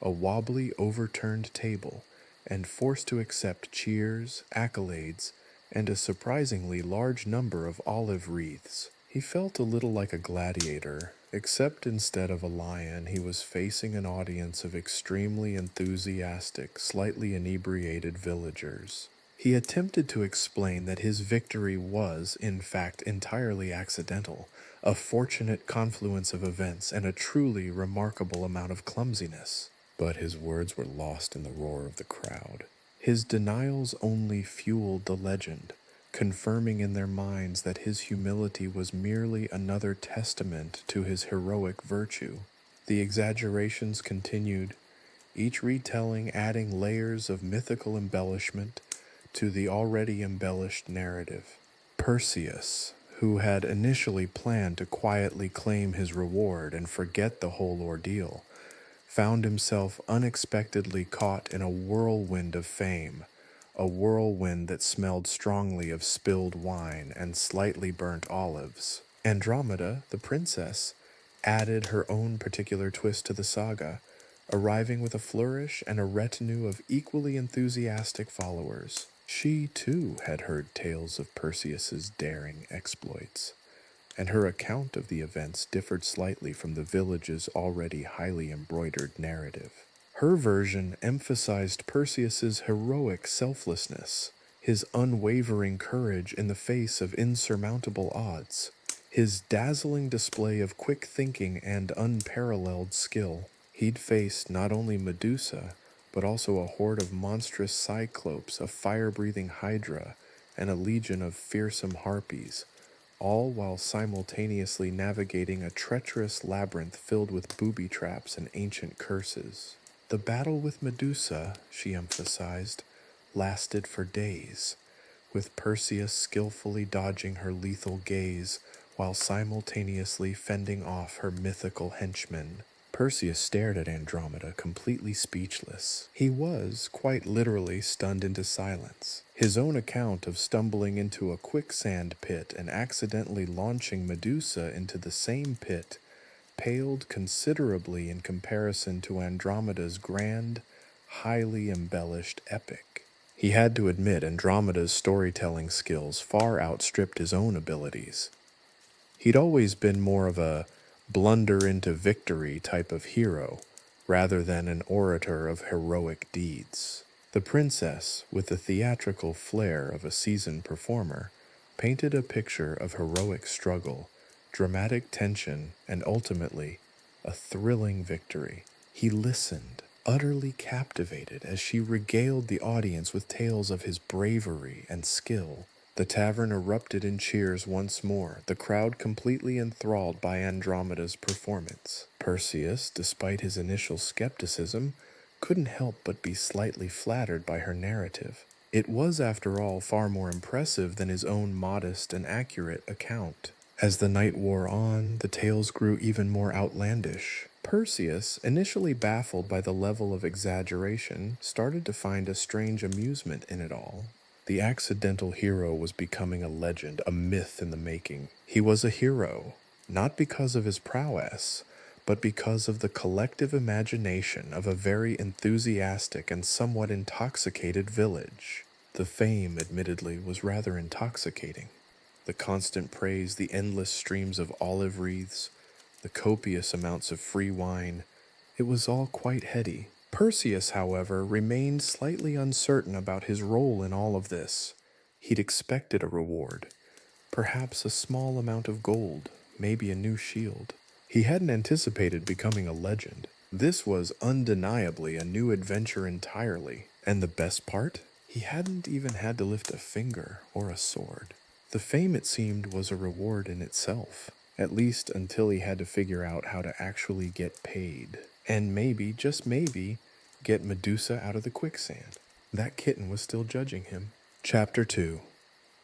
a wobbly, overturned table, and forced to accept cheers, accolades, and a surprisingly large number of olive wreaths. He felt a little like a gladiator, except instead of a lion, he was facing an audience of extremely enthusiastic, slightly inebriated villagers. He attempted to explain that his victory was, in fact, entirely accidental, a fortunate confluence of events, and a truly remarkable amount of clumsiness. But his words were lost in the roar of the crowd. His denials only fueled the legend, confirming in their minds that his humility was merely another testament to his heroic virtue. The exaggerations continued, each retelling adding layers of mythical embellishment to the already embellished narrative. Perseus, who had initially planned to quietly claim his reward and forget the whole ordeal, found himself unexpectedly caught in a whirlwind of fame, a whirlwind that smelled strongly of spilled wine and slightly burnt olives. Andromeda, the princess, added her own particular twist to the saga, arriving with a flourish and a retinue of equally enthusiastic followers. She, too, had heard tales of Perseus's daring exploits, and her account of the events differed slightly from the village's already highly embroidered narrative. Her version emphasized Perseus's heroic selflessness, his unwavering courage in the face of insurmountable odds, his dazzling display of quick thinking and unparalleled skill. He'd faced not only Medusa, but also a horde of monstrous cyclopes, a fire-breathing hydra, and a legion of fearsome harpies, all while simultaneously navigating a treacherous labyrinth filled with booby traps and ancient curses. The battle with Medusa, she emphasized, lasted for days, with Perseus skillfully dodging her lethal gaze while simultaneously fending off her mythical henchmen. Perseus stared at Andromeda, completely speechless. He was, quite literally, stunned into silence. His own account of stumbling into a quicksand pit and accidentally launching Medusa into the same pit paled considerably in comparison to Andromeda's grand, highly embellished epic. He had to admit Andromeda's storytelling skills far outstripped his own abilities. He'd always been more of a blunder into victory type of hero, rather than an orator of heroic deeds. The princess, with the theatrical flair of a seasoned performer, painted a picture of heroic struggle, dramatic tension, and ultimately, a thrilling victory. He listened, utterly captivated, as she regaled the audience with tales of his bravery and skill. The tavern erupted in cheers once more, the crowd completely enthralled by Andromeda's performance. Perseus, despite his initial skepticism, couldn't help but be slightly flattered by her narrative. It was, after all, far more impressive than his own modest and accurate account. As the night wore on, the tales grew even more outlandish. Perseus, initially baffled by the level of exaggeration, started to find a strange amusement in it all. The accidental hero was becoming a legend, a myth in the making. He was a hero, not because of his prowess, but because of the collective imagination of a very enthusiastic and somewhat intoxicated village. The fame, admittedly, was rather intoxicating. The constant praise, the endless streams of olive wreaths, the copious amounts of free wine, it was all quite heady. Perseus, however, remained slightly uncertain about his role in all of this. He'd expected a reward, perhaps a small amount of gold, maybe a new shield. He hadn't anticipated becoming a legend. This was undeniably a new adventure entirely, and the best part? He hadn't even had to lift a finger or a sword. The fame, it seemed, was a reward in itself, at least until he had to figure out how to actually get paid. And maybe, just maybe, get Medusa out of the quicksand. That kitten was still judging him. Chapter 2.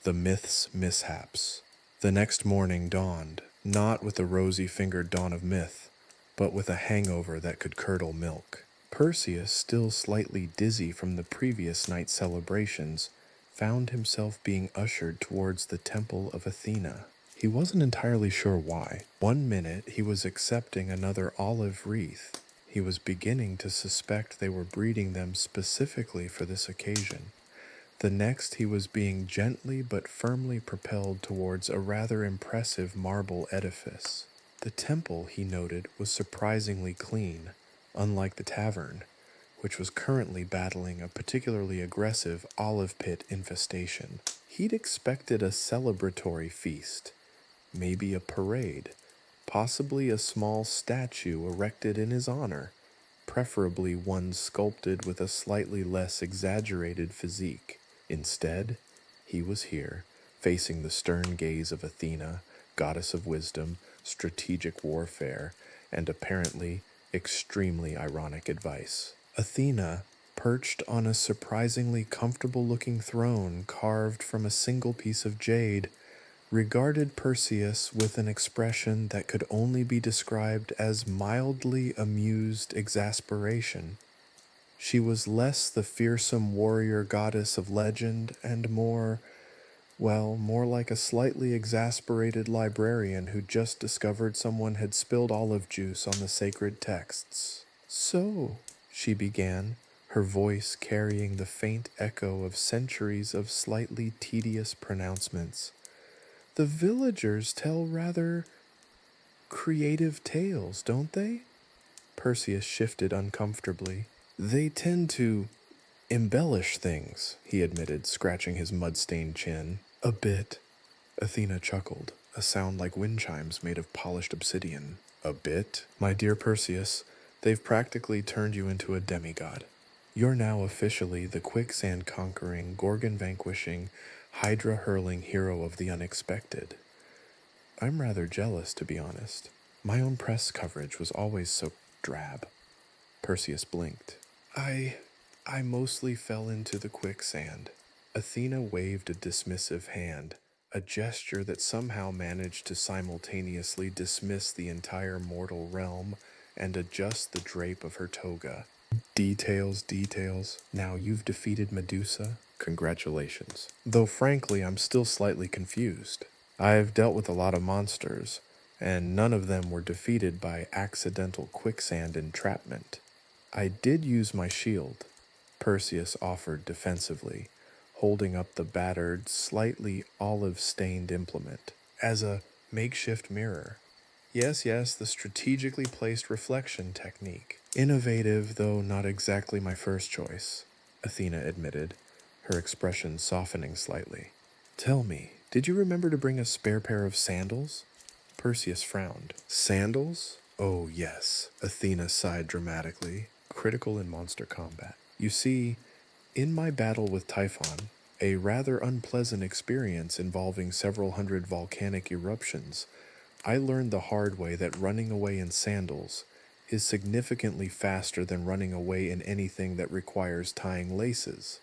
The Myth's Mishaps. The next morning dawned, not with the rosy-fingered dawn of myth, but with a hangover that could curdle milk. Perseus, still slightly dizzy from the previous night's celebrations, found himself being ushered towards the temple of Athena. He wasn't entirely sure why. One minute he was accepting another olive wreath. He was beginning to suspect they were breeding them specifically for this occasion. The next he was being gently but firmly propelled towards a rather impressive marble edifice. The temple, he noted, was surprisingly clean, unlike the tavern, which was currently battling a particularly aggressive olive pit infestation. He'd expected a celebratory feast, maybe a parade, possibly a small statue erected in his honor, preferably one sculpted with a slightly less exaggerated physique. Instead, he was here, facing the stern gaze of Athena, goddess of wisdom, strategic warfare, and apparently extremely ironic advice. Athena, perched on a surprisingly comfortable-looking throne carved from a single piece of jade, regarded Perseus with an expression that could only be described as mildly amused exasperation. She was less the fearsome warrior goddess of legend and more like a slightly exasperated librarian who just discovered someone had spilled olive juice on the sacred texts. "So," she began, her voice carrying the faint echo of centuries of slightly tedious pronouncements, "the villagers tell rather creative tales, don't they?" Perseus shifted uncomfortably. "They tend to embellish things," he admitted, scratching his mud-stained chin. "A bit." Athena chuckled, a sound like wind chimes made of polished obsidian. "A bit? My dear Perseus, they've practically turned you into a demigod. You're now officially the quicksand-conquering, Gorgon-vanquishing, Hydra-hurling hero of the unexpected. I'm rather jealous, to be honest. My own press coverage was always so drab." Perseus blinked. I mostly fell into the quicksand." Athena waved a dismissive hand, a gesture that somehow managed to simultaneously dismiss the entire mortal realm and adjust the drape of her toga. Details. Now you've defeated Medusa. Congratulations. Though frankly, I'm still slightly confused. I've dealt with a lot of monsters, and none of them were defeated by accidental quicksand entrapment. I did use my shield," Perseus offered defensively, holding up the battered, slightly olive-stained implement, "as a makeshift mirror. Yes, the strategically placed reflection technique. Innovative, though not exactly my first choice," Athena admitted, her expression softening slightly. "Tell me, did you remember to bring a spare pair of sandals?" Perseus frowned. "Sandals? Oh, yes," Athena sighed dramatically. "Critical in monster combat. You see, in my battle with Typhon, a rather unpleasant experience involving several hundred volcanic eruptions, I learned the hard way that running away in sandals is significantly faster than running away in anything that requires tying laces."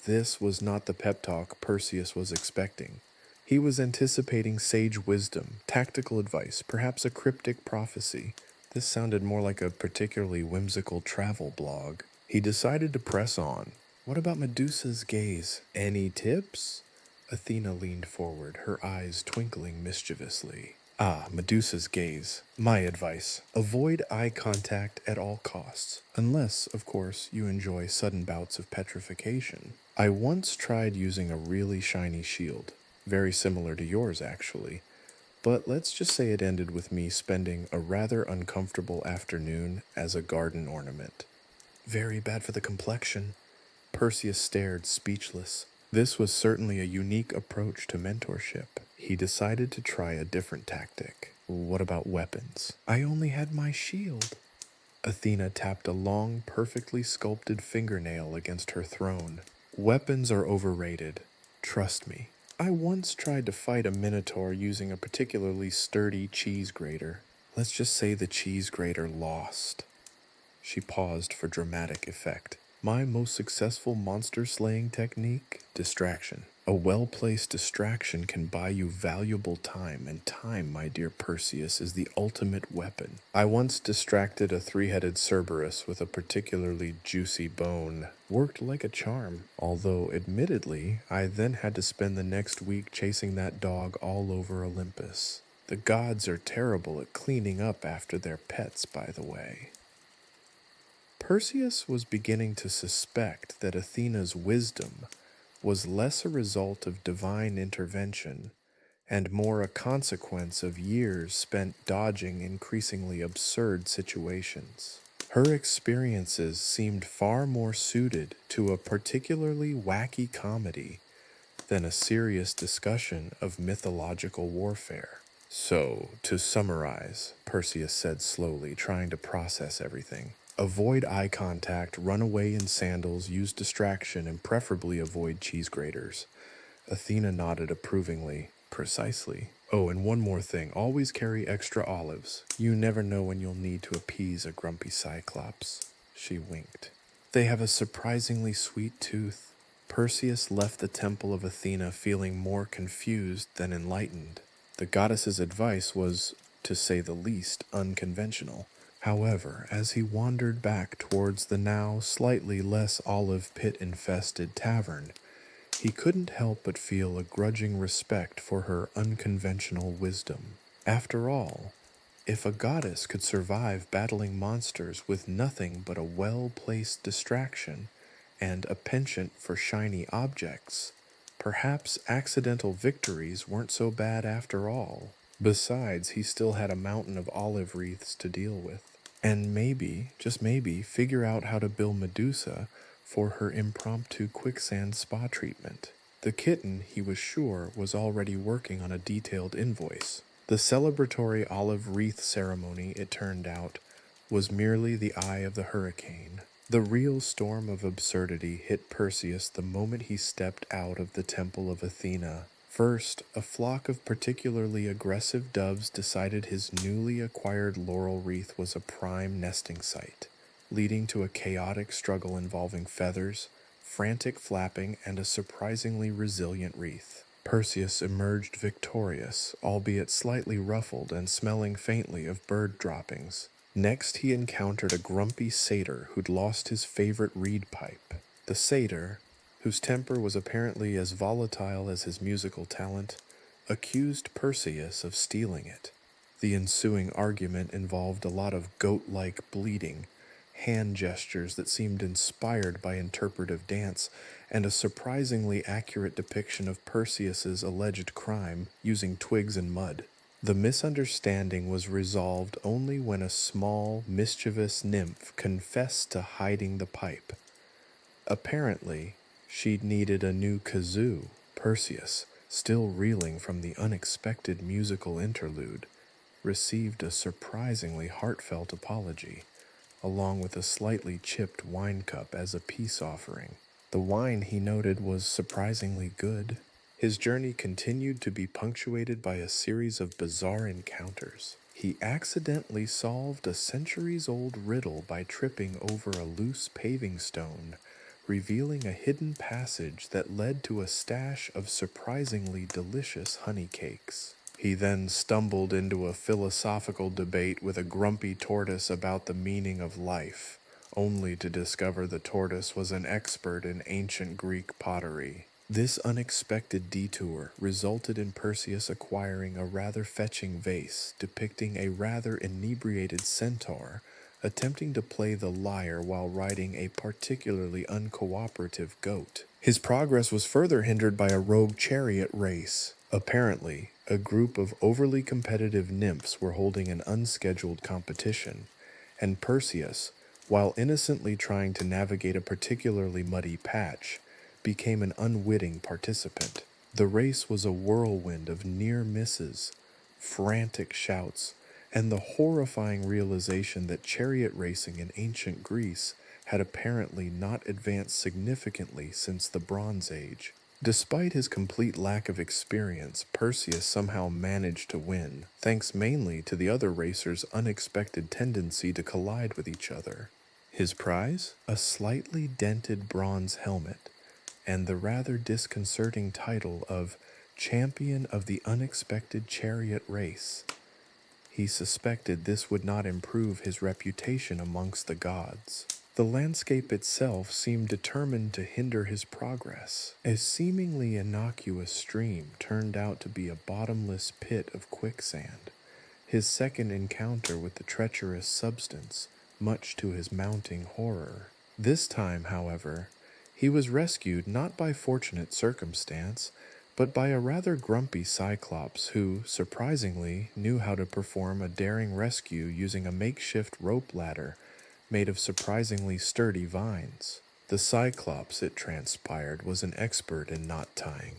This was not the pep talk Perseus was expecting. He was anticipating sage wisdom, tactical advice, perhaps a cryptic prophecy. This sounded more like a particularly whimsical travel blog. He decided to press on. "What about Medusa's gaze? Any tips?" Athena leaned forward, her eyes twinkling mischievously. Medusa's gaze. My advice: avoid eye contact at all costs. Unless, of course, you enjoy sudden bouts of petrification. I once tried using a really shiny shield. Very similar to yours, actually. But let's just say it ended with me spending a rather uncomfortable afternoon as a garden ornament. Very bad for the complexion. Perseus stared, speechless. This was certainly a unique approach to mentorship. He decided to try a different tactic. "What about weapons?" "I only had my shield." Athena tapped a long, perfectly sculpted fingernail against her throne. "Weapons are overrated. Trust me. I once tried to fight a minotaur using a particularly sturdy cheese grater. Let's just say the cheese grater lost." She paused for dramatic effect. "My most successful monster-slaying technique? Distraction. A well-placed distraction can buy you valuable time, and time, my dear Perseus, is the ultimate weapon. I once distracted a three-headed Cerberus with a particularly juicy bone. Worked like a charm, although admittedly, I then had to spend the next week chasing that dog all over Olympus. The gods are terrible at cleaning up after their pets, by the way. Perseus was beginning to suspect that Athena's wisdom was less a result of divine intervention and more a consequence of years spent dodging increasingly absurd situations. Her experiences seemed far more suited to a particularly wacky comedy than a serious discussion of mythological warfare. So, to summarize, Perseus said slowly, trying to process everything. Avoid eye contact, run away in sandals, use distraction, and preferably avoid cheese graters. Athena nodded approvingly. Precisely. Oh, and one more thing. Always carry extra olives. You never know when you'll need to appease a grumpy cyclops. She winked. They have a surprisingly sweet tooth. Perseus left the temple of Athena feeling more confused than enlightened. The goddess's advice was, to say the least, unconventional. However, as he wandered back towards the now slightly less olive pit-infested tavern, he couldn't help but feel a grudging respect for her unconventional wisdom. After all, if a goddess could survive battling monsters with nothing but a well-placed distraction and a penchant for shiny objects, perhaps accidental victories weren't so bad after all. Besides, he still had a mountain of olive wreaths to deal with. And maybe, just maybe, figure out how to bill Medusa for her impromptu quicksand spa treatment. The kitten, he was sure, was already working on a detailed invoice. The celebratory olive wreath ceremony, it turned out, was merely the eye of the hurricane. The real storm of absurdity hit Perseus the moment he stepped out of the temple of Athena. First, a flock of particularly aggressive doves decided his newly acquired laurel wreath was a prime nesting site, leading to a chaotic struggle involving feathers, frantic flapping, and a surprisingly resilient wreath. Perseus emerged victorious, albeit slightly ruffled and smelling faintly of bird droppings. Next, he encountered a grumpy satyr who'd lost his favorite reed pipe. The satyr, whose temper was apparently as volatile as his musical talent, accused Perseus of stealing it. The ensuing argument involved a lot of goat-like bleating, hand gestures that seemed inspired by interpretive dance, and a surprisingly accurate depiction of Perseus's alleged crime using twigs and mud. The misunderstanding was resolved only when a small, mischievous nymph confessed to hiding the pipe. Apparently, she'd needed a new kazoo. Perseus, still reeling from the unexpected musical interlude, received a surprisingly heartfelt apology, along with a slightly chipped wine cup as a peace offering. The wine, he noted, was surprisingly good. His journey continued to be punctuated by a series of bizarre encounters. He accidentally solved a centuries-old riddle by tripping over a loose paving stone, revealing a hidden passage that led to a stash of surprisingly delicious honey cakes. He then stumbled into a philosophical debate with a grumpy tortoise about the meaning of life, only to discover the tortoise was an expert in ancient Greek pottery. This unexpected detour resulted in Perseus acquiring a rather fetching vase depicting a rather inebriated centaur attempting to play the lyre while riding a particularly uncooperative goat. His progress was further hindered by a rogue chariot race. Apparently, a group of overly competitive nymphs were holding an unscheduled competition, and Perseus, while innocently trying to navigate a particularly muddy patch, became an unwitting participant. The race was a whirlwind of near misses, frantic shouts, and the horrifying realization that chariot racing in ancient Greece had apparently not advanced significantly since the Bronze Age. Despite his complete lack of experience, Perseus somehow managed to win, thanks mainly to the other racers' unexpected tendency to collide with each other. His prize? A slightly dented bronze helmet, and the rather disconcerting title of Champion of the Unexpected Chariot Race. He suspected this would not improve his reputation amongst the gods. The landscape itself seemed determined to hinder his progress. A seemingly innocuous stream turned out to be a bottomless pit of quicksand, his second encounter with the treacherous substance, much to his mounting horror. This time, however, he was rescued not by fortunate circumstance, but by a rather grumpy Cyclops who, surprisingly, knew how to perform a daring rescue using a makeshift rope ladder made of surprisingly sturdy vines. The Cyclops, it transpired, was an expert in knot tying,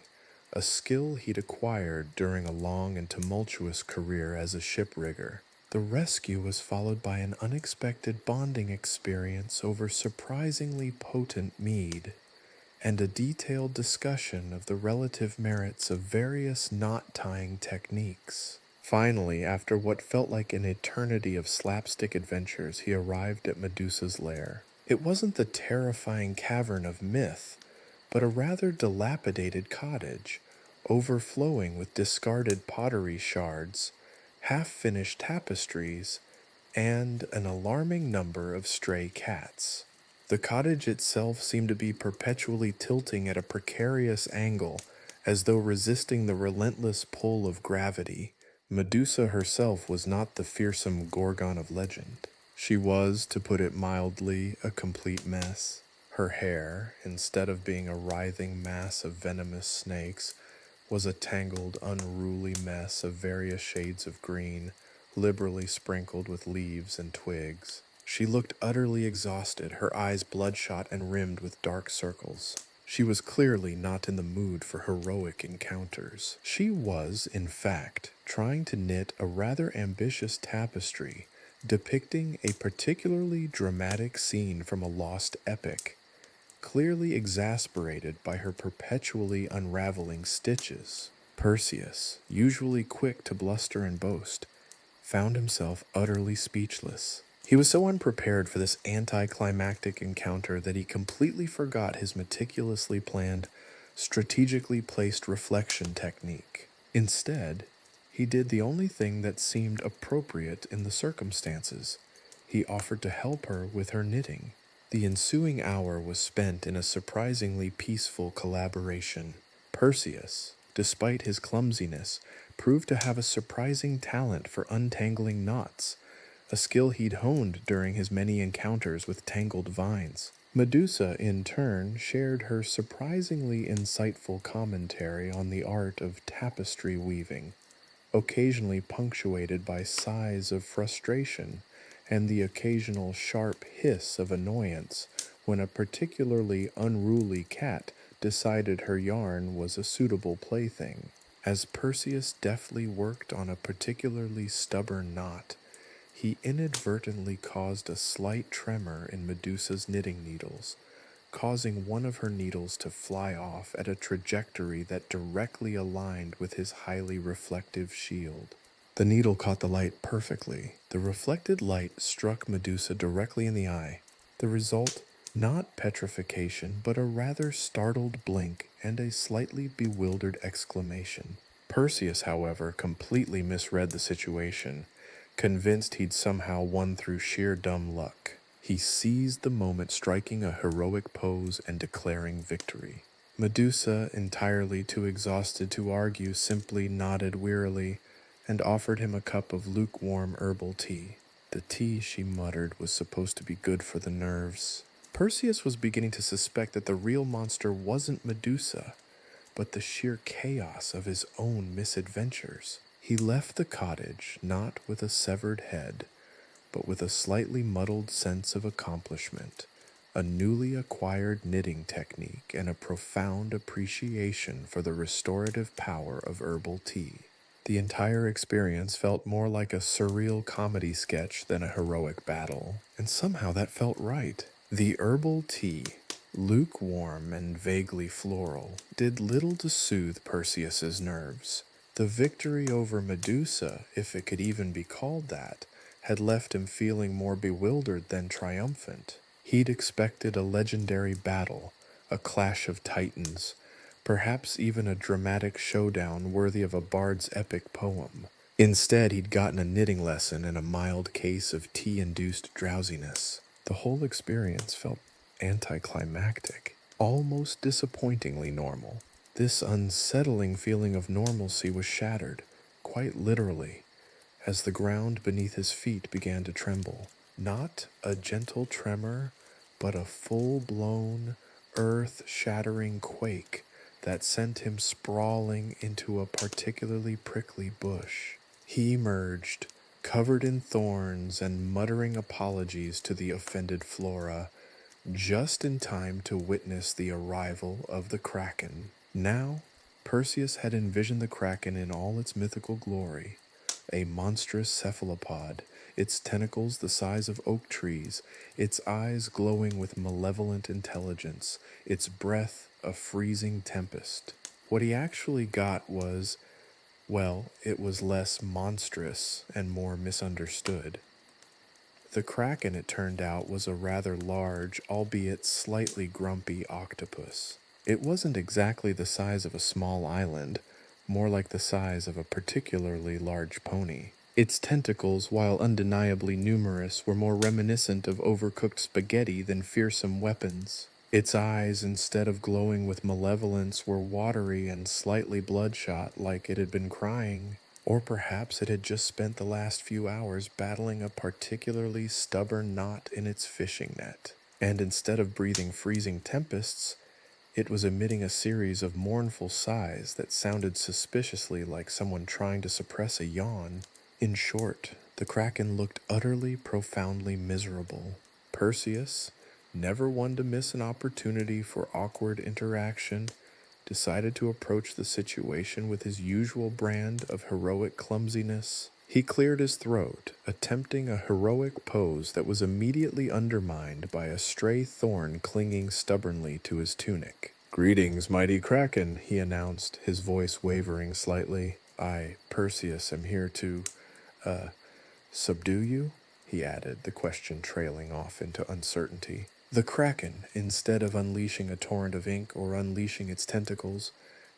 a skill he'd acquired during a long and tumultuous career as a shiprigger. The rescue was followed by an unexpected bonding experience over surprisingly potent mead, and a detailed discussion of the relative merits of various knot-tying techniques. Finally, after what felt like an eternity of slapstick adventures, he arrived at Medusa's lair. It wasn't the terrifying cavern of myth, but a rather dilapidated cottage, overflowing with discarded pottery shards, half-finished tapestries, and an alarming number of stray cats. The cottage itself seemed to be perpetually tilting at a precarious angle, as though resisting the relentless pull of gravity. Medusa herself was not the fearsome Gorgon of legend. She was, to put it mildly, a complete mess. Her hair, instead of being a writhing mass of venomous snakes, was a tangled, unruly mess of various shades of green, liberally sprinkled with leaves and twigs. She looked utterly exhausted, her eyes bloodshot and rimmed with dark circles. She was clearly not in the mood for heroic encounters. She was, in fact, trying to knit a rather ambitious tapestry depicting a particularly dramatic scene from a lost epic, clearly exasperated by her perpetually unraveling stitches. Perseus, usually quick to bluster and boast, found himself utterly speechless. He was so unprepared for this anticlimactic encounter that he completely forgot his meticulously planned, strategically placed reflection technique. Instead, he did the only thing that seemed appropriate in the circumstances. He offered to help her with her knitting. The ensuing hour was spent in a surprisingly peaceful collaboration. Perseus, despite his clumsiness, proved to have a surprising talent for untangling knots, a skill he'd honed during his many encounters with tangled vines. Medusa, in turn, shared her surprisingly insightful commentary on the art of tapestry weaving, occasionally punctuated by sighs of frustration and the occasional sharp hiss of annoyance when a particularly unruly cat decided her yarn was a suitable plaything. As Perseus deftly worked on a particularly stubborn knot, he inadvertently caused a slight tremor in Medusa's knitting needles, causing one of her needles to fly off at a trajectory that directly aligned with his highly reflective shield. The needle caught the light perfectly. The reflected light struck Medusa directly in the eye. The result, not petrification, but a rather startled blink and a slightly bewildered exclamation. Perseus, however, completely misread the situation, convinced he'd somehow won through sheer dumb luck. He seized the moment, striking a heroic pose and declaring victory. Medusa, entirely too exhausted to argue, simply nodded wearily and offered him a cup of lukewarm herbal tea. The tea, she muttered, was supposed to be good for the nerves. Perseus was beginning to suspect that the real monster wasn't Medusa, but the sheer chaos of his own misadventures. He left the cottage not with a severed head, but with a slightly muddled sense of accomplishment, a newly acquired knitting technique, and a profound appreciation for the restorative power of herbal tea. The entire experience felt more like a surreal comedy sketch than a heroic battle, and somehow that felt right. The herbal tea, lukewarm and vaguely floral, did little to soothe Perseus's nerves. The victory over Medusa, if it could even be called that, had left him feeling more bewildered than triumphant. He'd expected a legendary battle, a clash of titans, perhaps even a dramatic showdown worthy of a bard's epic poem. Instead, he'd gotten a knitting lesson and a mild case of tea-induced drowsiness. The whole experience felt anticlimactic, almost disappointingly normal. This unsettling feeling of normalcy was shattered, quite literally, as the ground beneath his feet began to tremble. Not a gentle tremor, but a full-blown, earth-shattering quake that sent him sprawling into a particularly prickly bush. He emerged, covered in thorns and muttering apologies to the offended flora, just in time to witness the arrival of the Kraken. Now, Perseus had envisioned the Kraken in all its mythical glory, a monstrous cephalopod, its tentacles the size of oak trees, its eyes glowing with malevolent intelligence, its breath a freezing tempest. What he actually got was, well, it was less monstrous and more misunderstood. The Kraken, it turned out, was a rather large, albeit slightly grumpy octopus. It wasn't exactly the size of a small island, more like the size of a particularly large pony. Its tentacles, while undeniably numerous, were more reminiscent of overcooked spaghetti than fearsome weapons. Its eyes, instead of glowing with malevolence, were watery and slightly bloodshot, like it had been crying. Or perhaps it had just spent the last few hours battling a particularly stubborn knot in its fishing net. And instead of breathing freezing tempests, it was emitting a series of mournful sighs that sounded suspiciously like someone trying to suppress a yawn. In short, the Kraken looked utterly, profoundly miserable. Perseus, never one to miss an opportunity for awkward interaction, decided to approach the situation with his usual brand of heroic clumsiness. He cleared his throat, attempting a heroic pose that was immediately undermined by a stray thorn clinging stubbornly to his tunic. "Greetings, mighty Kraken," he announced, his voice wavering slightly. "I, Perseus, am here to, subdue you?" he added, the question trailing off into uncertainty. The Kraken, instead of unleashing a torrent of ink or unleashing its tentacles,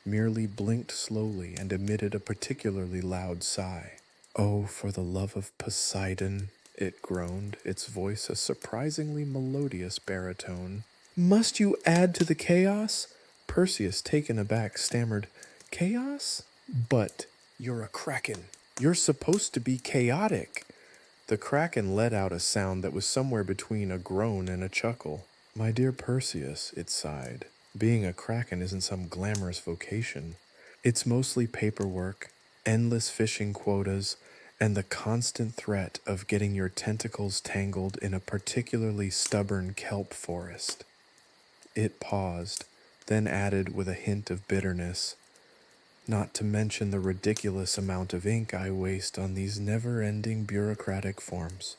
merely blinked slowly and emitted a particularly loud sigh. "Oh, for the love of Poseidon," it groaned, its voice a surprisingly melodious baritone. "Must you add to the chaos?" Perseus, taken aback, stammered, "Chaos? But you're a Kraken. You're supposed to be chaotic." The Kraken let out a sound that was somewhere between a groan and a chuckle. "My dear Perseus," it sighed, "being a Kraken isn't some glamorous vocation. It's mostly paperwork, endless fishing quotas, and the constant threat of getting your tentacles tangled in a particularly stubborn kelp forest." It paused, then added with a hint of bitterness, "Not to mention the ridiculous amount of ink I waste on these never-ending bureaucratic forms."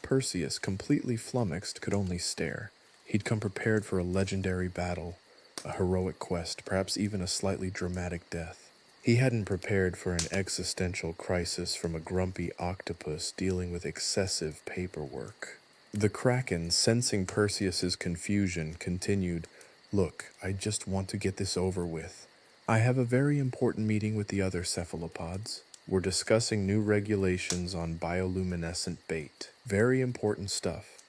Perseus, completely flummoxed, could only stare. He'd come prepared for a legendary battle, a heroic quest, perhaps even a slightly dramatic death. He hadn't prepared for an existential crisis from a grumpy octopus dealing with excessive paperwork. The Kraken, sensing Perseus's confusion, continued, "Look, I just want to get this over with. I have a very important meeting with the other cephalopods. We're discussing new regulations on bioluminescent bait. Very important stuff."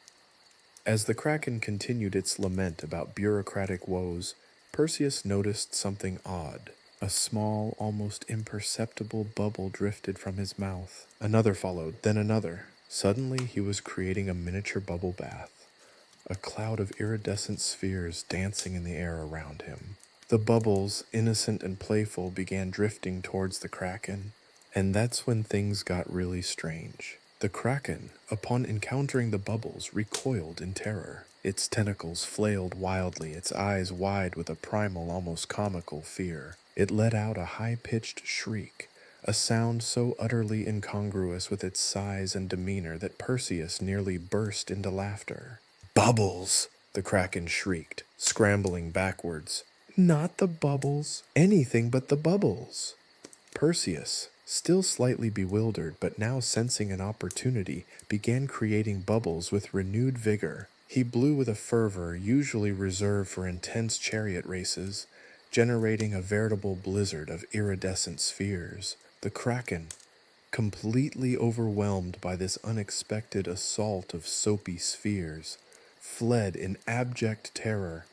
As the Kraken continued its lament about bureaucratic woes, Perseus noticed something odd. A small, almost imperceptible bubble drifted from his mouth. Another followed, then another. Suddenly, he was creating a miniature bubble bath, a cloud of iridescent spheres dancing in the air around him. The bubbles, innocent and playful, began drifting towards the Kraken, and that's when things got really strange. The Kraken, upon encountering the bubbles, recoiled in terror. Its tentacles flailed wildly, its eyes wide with a primal, almost comical fear. It let out a high-pitched shriek, a sound so utterly incongruous with its size and demeanor that Perseus nearly burst into laughter. "Bubbles!" the Kraken shrieked, scrambling backwards. "Not the bubbles. Anything but the bubbles." Perseus, still slightly bewildered but now sensing an opportunity, began creating bubbles with renewed vigor. He blew with a fervor usually reserved for intense chariot races, generating a veritable blizzard of iridescent spheres. The kraken, completely overwhelmed by this unexpected assault of soapy spheres, fled in abject terror,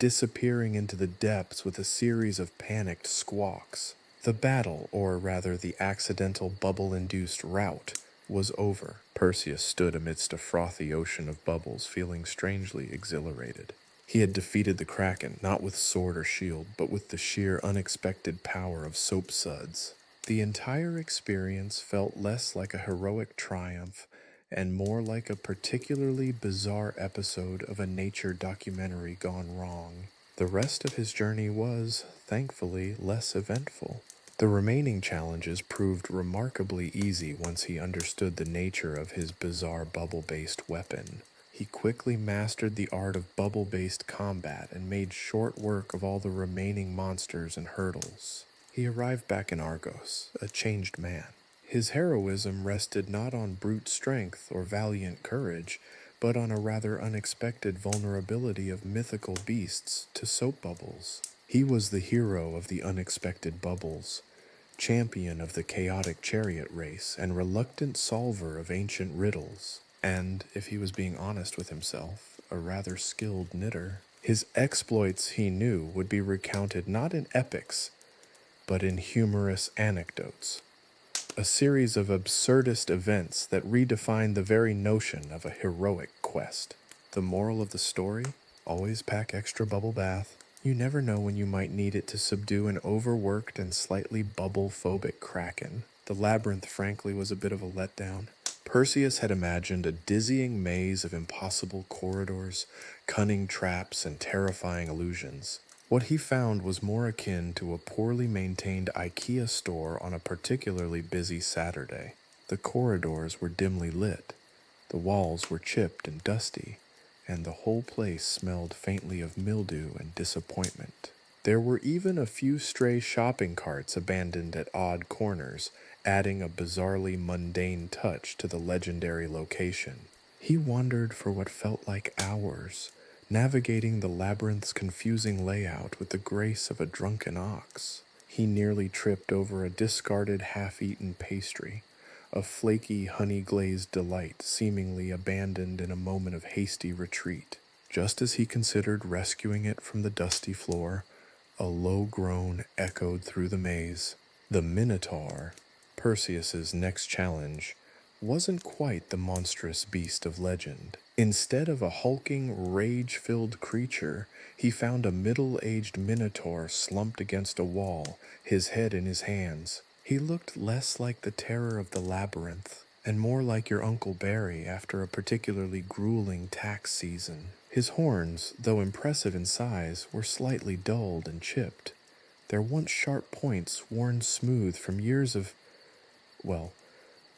disappearing into the depths with a series of panicked squawks. The battle, or rather the accidental bubble-induced rout, was over. Perseus stood amidst a frothy ocean of bubbles, feeling strangely exhilarated. He had defeated the kraken, not with sword or shield, but with the sheer unexpected power of soap suds. The entire experience felt less like a heroic triumph and more like a particularly bizarre episode of a nature documentary gone wrong. The rest of his journey was, thankfully, less eventful. The remaining challenges proved remarkably easy once he understood the nature of his bizarre bubble-based weapon. He quickly mastered the art of bubble-based combat and made short work of all the remaining monsters and hurdles. He arrived back in Argos, a changed man. His heroism rested not on brute strength or valiant courage, but on a rather unexpected vulnerability of mythical beasts to soap bubbles. He was the hero of the unexpected bubbles, champion of the chaotic chariot race, and reluctant solver of ancient riddles. And, if he was being honest with himself, a rather skilled knitter. His exploits, he knew, would be recounted not in epics, but in humorous anecdotes. A series of absurdist events that redefined the very notion of a heroic quest. The moral of the story? Always pack extra bubble bath. You never know when you might need it to subdue an overworked and slightly bubble-phobic kraken. The labyrinth, frankly, was a bit of a letdown. Perseus had imagined a dizzying maze of impossible corridors, cunning traps, and terrifying illusions. What he found was more akin to a poorly maintained IKEA store on a particularly busy Saturday. The corridors were dimly lit, the walls were chipped and dusty, and the whole place smelled faintly of mildew and disappointment. There were even a few stray shopping carts abandoned at odd corners, adding a bizarrely mundane touch to the legendary location. He wandered for what felt like hours, navigating the labyrinth's confusing layout with the grace of a drunken ox. He nearly tripped over a discarded half-eaten pastry, a flaky honey-glazed delight seemingly abandoned in a moment of hasty retreat. Just as he considered rescuing it from the dusty floor, a low groan echoed through the maze. The Minotaur, Perseus's next challenge, wasn't quite the monstrous beast of legend. Instead of a hulking, rage-filled creature, he found a middle-aged minotaur slumped against a wall, his head in his hands. He looked less like the terror of the labyrinth, and more like your Uncle Barry after a particularly grueling tax season. His horns, though impressive in size, were slightly dulled and chipped, their once sharp points worn smooth from years of, well,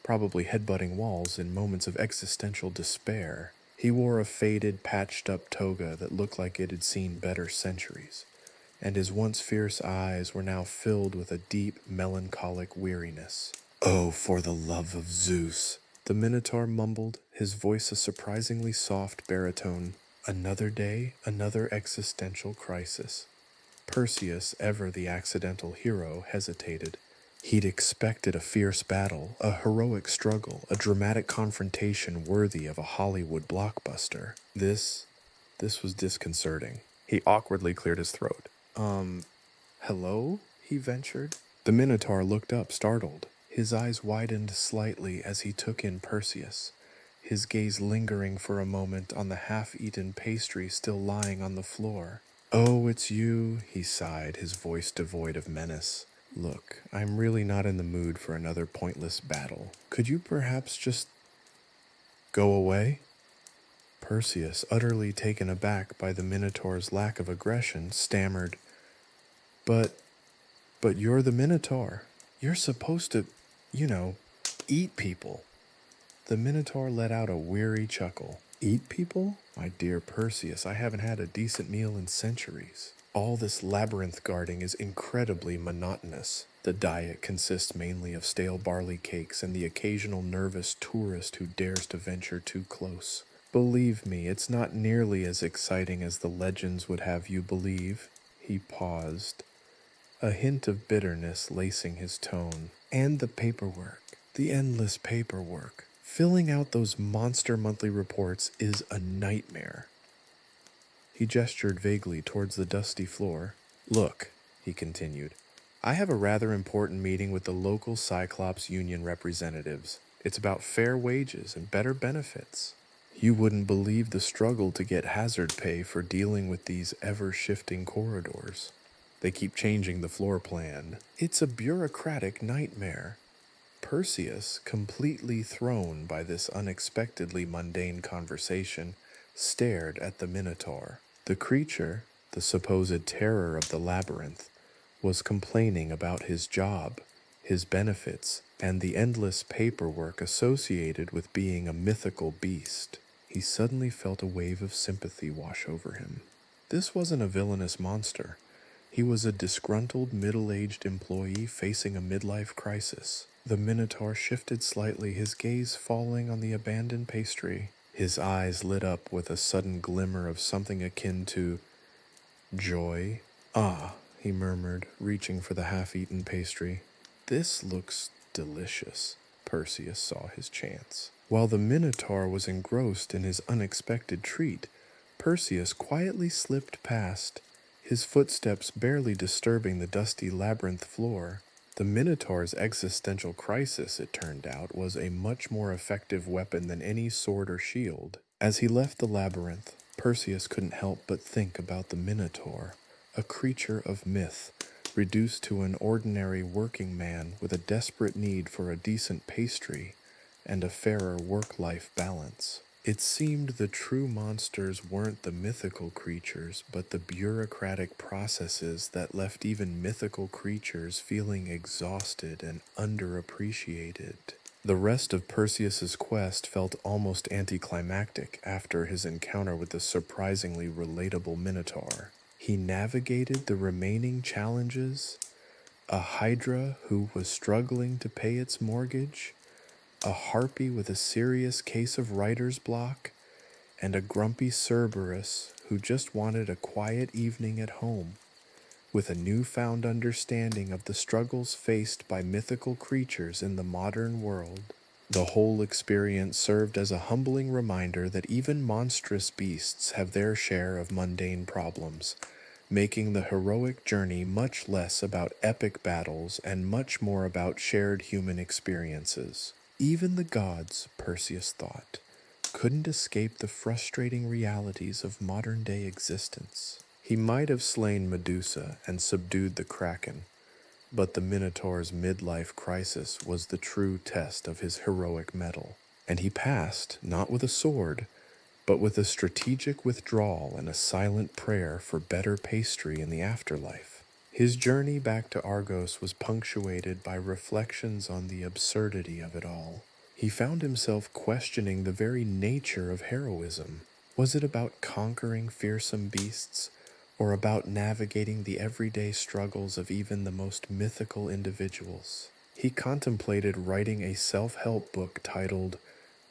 probably headbutting walls in moments of existential despair. He wore a faded, patched-up toga that looked like it had seen better centuries, and his once fierce eyes were now filled with a deep, melancholic weariness. "Oh, for the love of Zeus," the Minotaur mumbled, his voice a surprisingly soft baritone. Another day, another existential crisis. Perseus, ever the accidental hero, hesitated. He'd expected a fierce battle, a heroic struggle, a dramatic confrontation worthy of a Hollywood blockbuster. This was disconcerting. He awkwardly cleared his throat. Hello?" he ventured. The Minotaur looked up, startled. His eyes widened slightly as he took in Perseus, his gaze lingering for a moment on the half-eaten pastry still lying on the floor. "Oh, it's you," he sighed, his voice devoid of menace. "Look, I'm really not in the mood for another pointless battle. Could you perhaps just go away?" Perseus, utterly taken aback by the Minotaur's lack of aggression, stammered, But you're the Minotaur. You're supposed to, eat people." The Minotaur let out a weary chuckle. "Eat people? My dear Perseus, I haven't had a decent meal in centuries. All this labyrinth guarding is incredibly monotonous. The diet consists mainly of stale barley cakes and the occasional nervous tourist who dares to venture too close. Believe me, it's not nearly as exciting as the legends would have you believe. He paused, a hint of bitterness lacing his tone. And the paperwork, the endless paperwork. Filling out those monster monthly reports is a nightmare. He gestured vaguely towards the dusty floor. Look, he continued, I have a rather important meeting with the local Cyclops Union representatives. It's about fair wages and better benefits. You wouldn't believe the struggle to get hazard pay for dealing with these ever-shifting corridors. They keep changing the floor plan. It's a bureaucratic nightmare. Perseus, completely thrown by this unexpectedly mundane conversation, stared at the Minotaur. The creature, the supposed terror of the labyrinth, was complaining about his job, his benefits, and the endless paperwork associated with being a mythical beast. He suddenly felt a wave of sympathy wash over him. This wasn't a villainous monster. He was a disgruntled, middle-aged employee facing a midlife crisis. The Minotaur shifted slightly, his gaze falling on the abandoned pastry. His eyes lit up with a sudden glimmer of something akin to joy. Ah, he murmured, reaching for the half-eaten pastry. This looks delicious. Perseus saw his chance. While the Minotaur was engrossed in his unexpected treat, Perseus quietly slipped past, his footsteps barely disturbing the dusty labyrinth floor. The Minotaur's existential crisis, it turned out, was a much more effective weapon than any sword or shield. As he left the labyrinth, Perseus couldn't help but think about the Minotaur, a creature of myth, reduced to an ordinary working man with a desperate need for a decent pastry and a fairer work-life balance. It seemed the true monsters weren't the mythical creatures, but the bureaucratic processes that left even mythical creatures feeling exhausted and underappreciated. The rest of Perseus's quest felt almost anticlimactic after his encounter with the surprisingly relatable Minotaur. He navigated the remaining challenges, a Hydra who was struggling to pay its mortgage, a harpy with a serious case of writer's block, and a grumpy Cerberus who just wanted a quiet evening at home. With a newfound understanding of the struggles faced by mythical creatures in the modern world, the whole experience served as a humbling reminder that even monstrous beasts have their share of mundane problems, making the heroic journey much less about epic battles and much more about shared human experiences. Even the gods, Perseus thought, couldn't escape the frustrating realities of modern-day existence. He might have slain Medusa and subdued the Kraken, but the Minotaur's midlife crisis was the true test of his heroic mettle, and he passed, not with a sword, but with a strategic withdrawal and a silent prayer for better pastry in the afterlife. His journey back to Argos was punctuated by reflections on the absurdity of it all. He found himself questioning the very nature of heroism. Was it about conquering fearsome beasts, or about navigating the everyday struggles of even the most mythical individuals? He contemplated writing a self-help book titled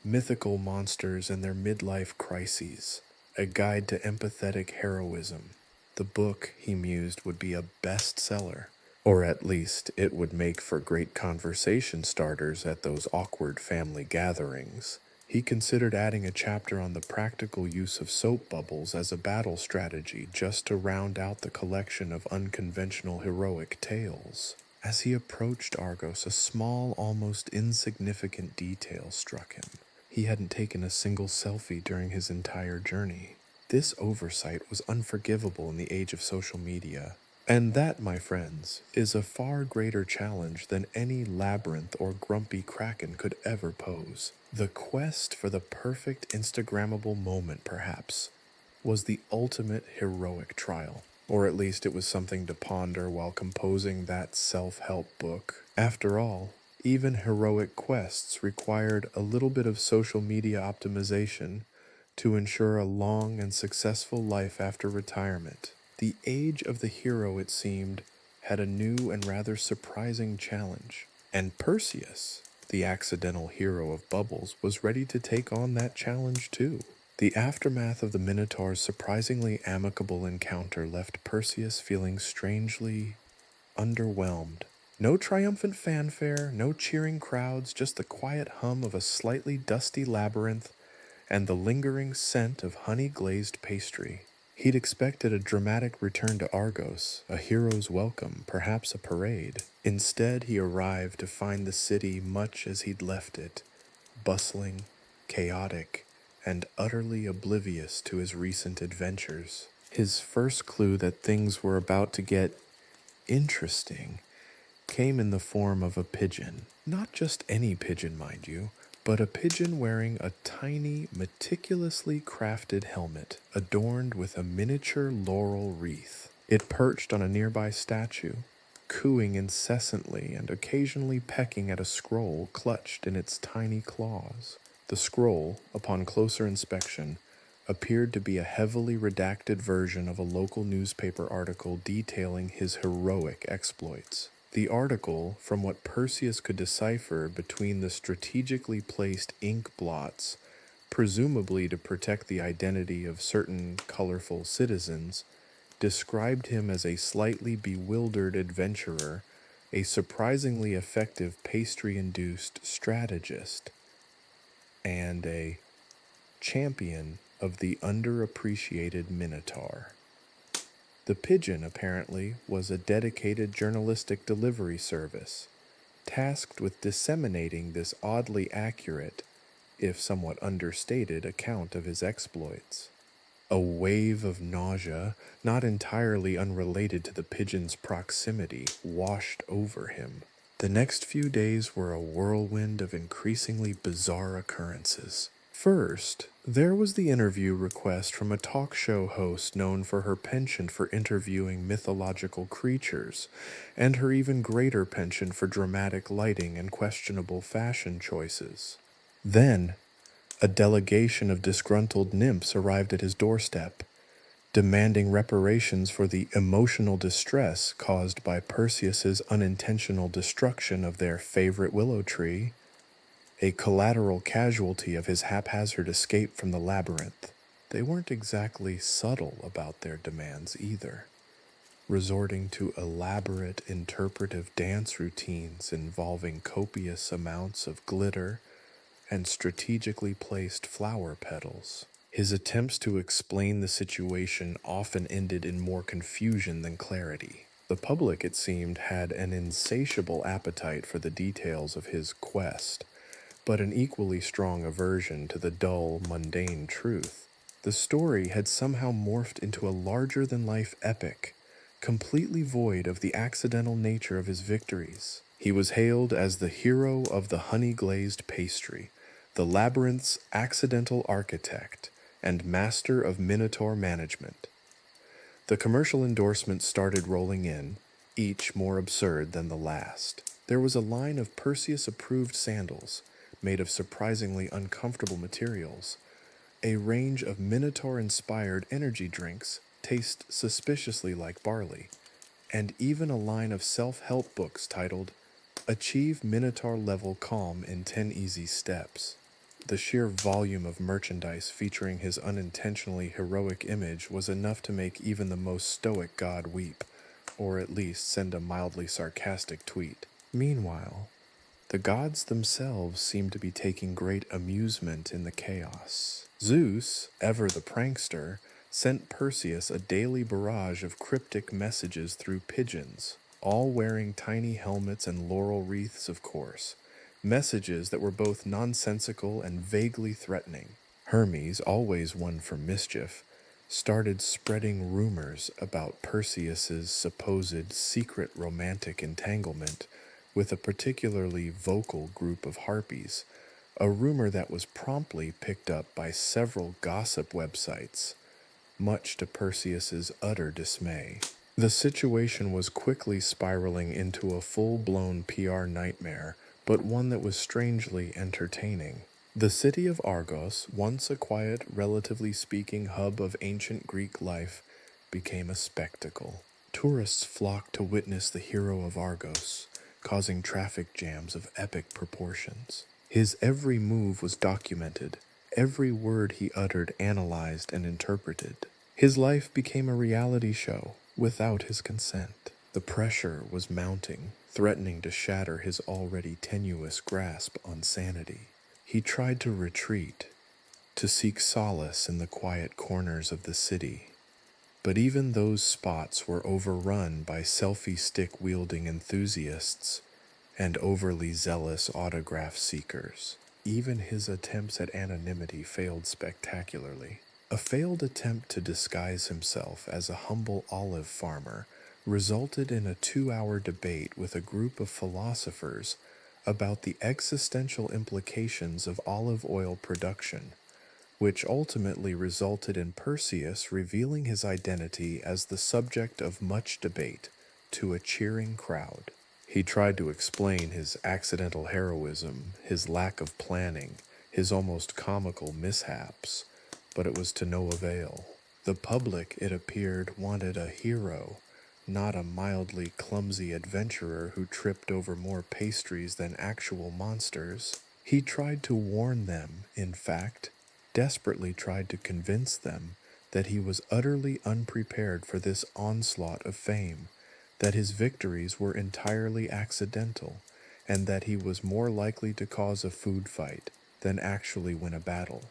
Mythical Monsters and Their Midlife Crises, a guide to empathetic heroism. The book, he mused, would be a bestseller, or at least it would make for great conversation starters at those awkward family gatherings. He considered adding a chapter on the practical use of soap bubbles as a battle strategy just to round out the collection of unconventional heroic tales. As he approached Argos, a small, almost insignificant detail struck him. He hadn't taken a single selfie during his entire journey. This oversight was unforgivable in the age of social media. And that, my friends, is a far greater challenge than any labyrinth or grumpy kraken could ever pose. The quest for the perfect Instagrammable moment, perhaps, was the ultimate heroic trial. Or at least it was something to ponder while composing that self-help book. After all, even heroic quests required a little bit of social media optimization to ensure a long and successful life after retirement. The age of the hero, it seemed, had a new and rather surprising challenge. And Perseus, the accidental hero of Bubbles, was ready to take on that challenge too. The aftermath of the Minotaur's surprisingly amicable encounter left Perseus feeling strangely underwhelmed. No triumphant fanfare, no cheering crowds, just the quiet hum of a slightly dusty labyrinth and the lingering scent of honey-glazed pastry. He'd expected a dramatic return to Argos, a hero's welcome, perhaps a parade. Instead, he arrived to find the city much as he'd left it, bustling, chaotic, and utterly oblivious to his recent adventures. His first clue that things were about to get interesting came in the form of a pigeon. Not just any pigeon, mind you, but a pigeon wearing a tiny, meticulously crafted helmet adorned with a miniature laurel wreath. It perched on a nearby statue, cooing incessantly and occasionally pecking at a scroll clutched in its tiny claws. The scroll, upon closer inspection, appeared to be a heavily redacted version of a local newspaper article detailing his heroic exploits. The article, from what Perseus could decipher between the strategically placed ink blots, presumably to protect the identity of certain colorful citizens, described him as a slightly bewildered adventurer, a surprisingly effective pastry-induced strategist, and a champion of the underappreciated Minotaur. The pigeon, apparently, was a dedicated journalistic delivery service, tasked with disseminating this oddly accurate, if somewhat understated, account of his exploits. A wave of nausea, not entirely unrelated to the pigeon's proximity, washed over him. The next few days were a whirlwind of increasingly bizarre occurrences. First, there was the interview request from a talk show host known for her penchant for interviewing mythological creatures, and her even greater penchant for dramatic lighting and questionable fashion choices. Then, a delegation of disgruntled nymphs arrived at his doorstep, demanding reparations for the emotional distress caused by Perseus's unintentional destruction of their favorite willow tree, a collateral casualty of his haphazard escape from the labyrinth. They weren't exactly subtle about their demands either, resorting to elaborate interpretive dance routines involving copious amounts of glitter and strategically placed flower petals. His attempts to explain the situation often ended in more confusion than clarity. The public, it seemed, had an insatiable appetite for the details of his quest, but an equally strong aversion to the dull, mundane truth. The story had somehow morphed into a larger-than-life epic, completely void of the accidental nature of his victories. He was hailed as the hero of the honey-glazed pastry, the labyrinth's accidental architect, and master of Minotaur management. The commercial endorsements started rolling in, each more absurd than the last. There was a line of Perseus-approved sandals, made of surprisingly uncomfortable materials, a range of Minotaur-inspired energy drinks taste suspiciously like barley, and even a line of self-help books titled Achieve Minotaur-Level Calm in 10 Easy Steps. The sheer volume of merchandise featuring his unintentionally heroic image was enough to make even the most stoic god weep, or at least send a mildly sarcastic tweet. Meanwhile, the gods themselves seemed to be taking great amusement in the chaos. Zeus, ever the prankster, sent Perseus a daily barrage of cryptic messages through pigeons, all wearing tiny helmets and laurel wreaths, of course. Messages that were both nonsensical and vaguely threatening. Hermes, always one for mischief, started spreading rumors about Perseus's supposed secret romantic entanglement with a particularly vocal group of harpies, a rumor that was promptly picked up by several gossip websites, much to Perseus's utter dismay. The situation was quickly spiraling into a full-blown PR nightmare, but one that was strangely entertaining. The city of Argos, once a quiet, relatively speaking hub of ancient Greek life, became a spectacle. Tourists flocked to witness the hero of Argos, causing traffic jams of epic proportions. His every move was documented, every word he uttered analyzed and interpreted. His life became a reality show without his consent. The pressure was mounting, threatening to shatter his already tenuous grasp on sanity. He tried to retreat, to seek solace in the quiet corners of the city. But even those spots were overrun by selfie stick wielding enthusiasts and overly zealous autograph seekers. Even his attempts at anonymity failed spectacularly. A failed attempt to disguise himself as a humble olive farmer resulted in a 2-hour debate with a group of philosophers about the existential implications of olive oil production, which ultimately resulted in Perseus revealing his identity as the subject of much debate to a cheering crowd. He tried to explain his accidental heroism, his lack of planning, his almost comical mishaps, but it was to no avail. The public, it appeared, wanted a hero, not a mildly clumsy adventurer who tripped over more pastries than actual monsters. He tried to warn them, in fact, desperately tried to convince them that he was utterly unprepared for this onslaught of fame, that his victories were entirely accidental, and that he was more likely to cause a food fight than actually win a battle.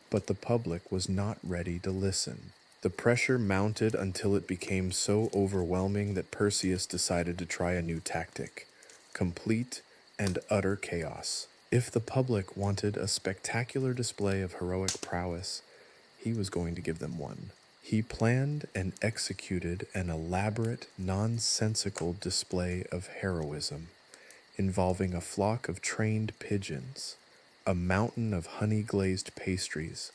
But the public was not ready to listen. The pressure mounted until it became so overwhelming that Perseus decided to try a new tactic: complete and utter chaos. If the public wanted a spectacular display of heroic prowess, he was going to give them one. He planned and executed an elaborate, nonsensical display of heroism, involving a flock of trained pigeons, a mountain of honey-glazed pastries,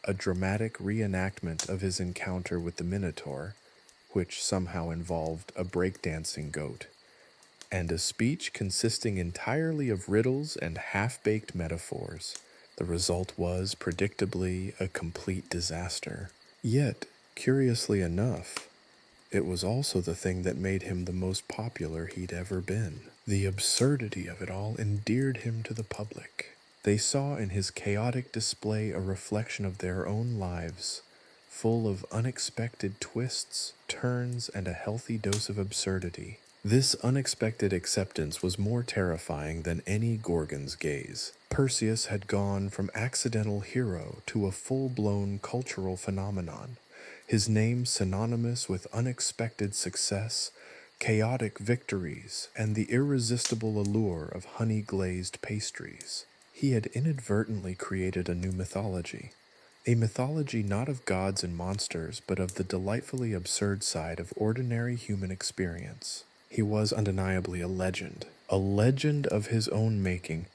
a dramatic reenactment of his encounter with the Minotaur, which somehow involved a breakdancing goat, and a speech consisting entirely of riddles and half-baked metaphors. The result was, predictably, a complete disaster. Yet, curiously enough, it was also the thing that made him the most popular he'd ever been. The absurdity of it all endeared him to the public. They saw in his chaotic display a reflection of their own lives, full of unexpected twists, turns, and a healthy dose of absurdity. This unexpected acceptance was more terrifying than any Gorgon's gaze. Perseus had gone from accidental hero to a full-blown cultural phenomenon, his name synonymous with unexpected success, chaotic victories, and the irresistible allure of honey-glazed pastries. He had inadvertently created a new mythology, a mythology not of gods and monsters, but of the delightfully absurd side of ordinary human experience. He was undeniably a legend of his own making,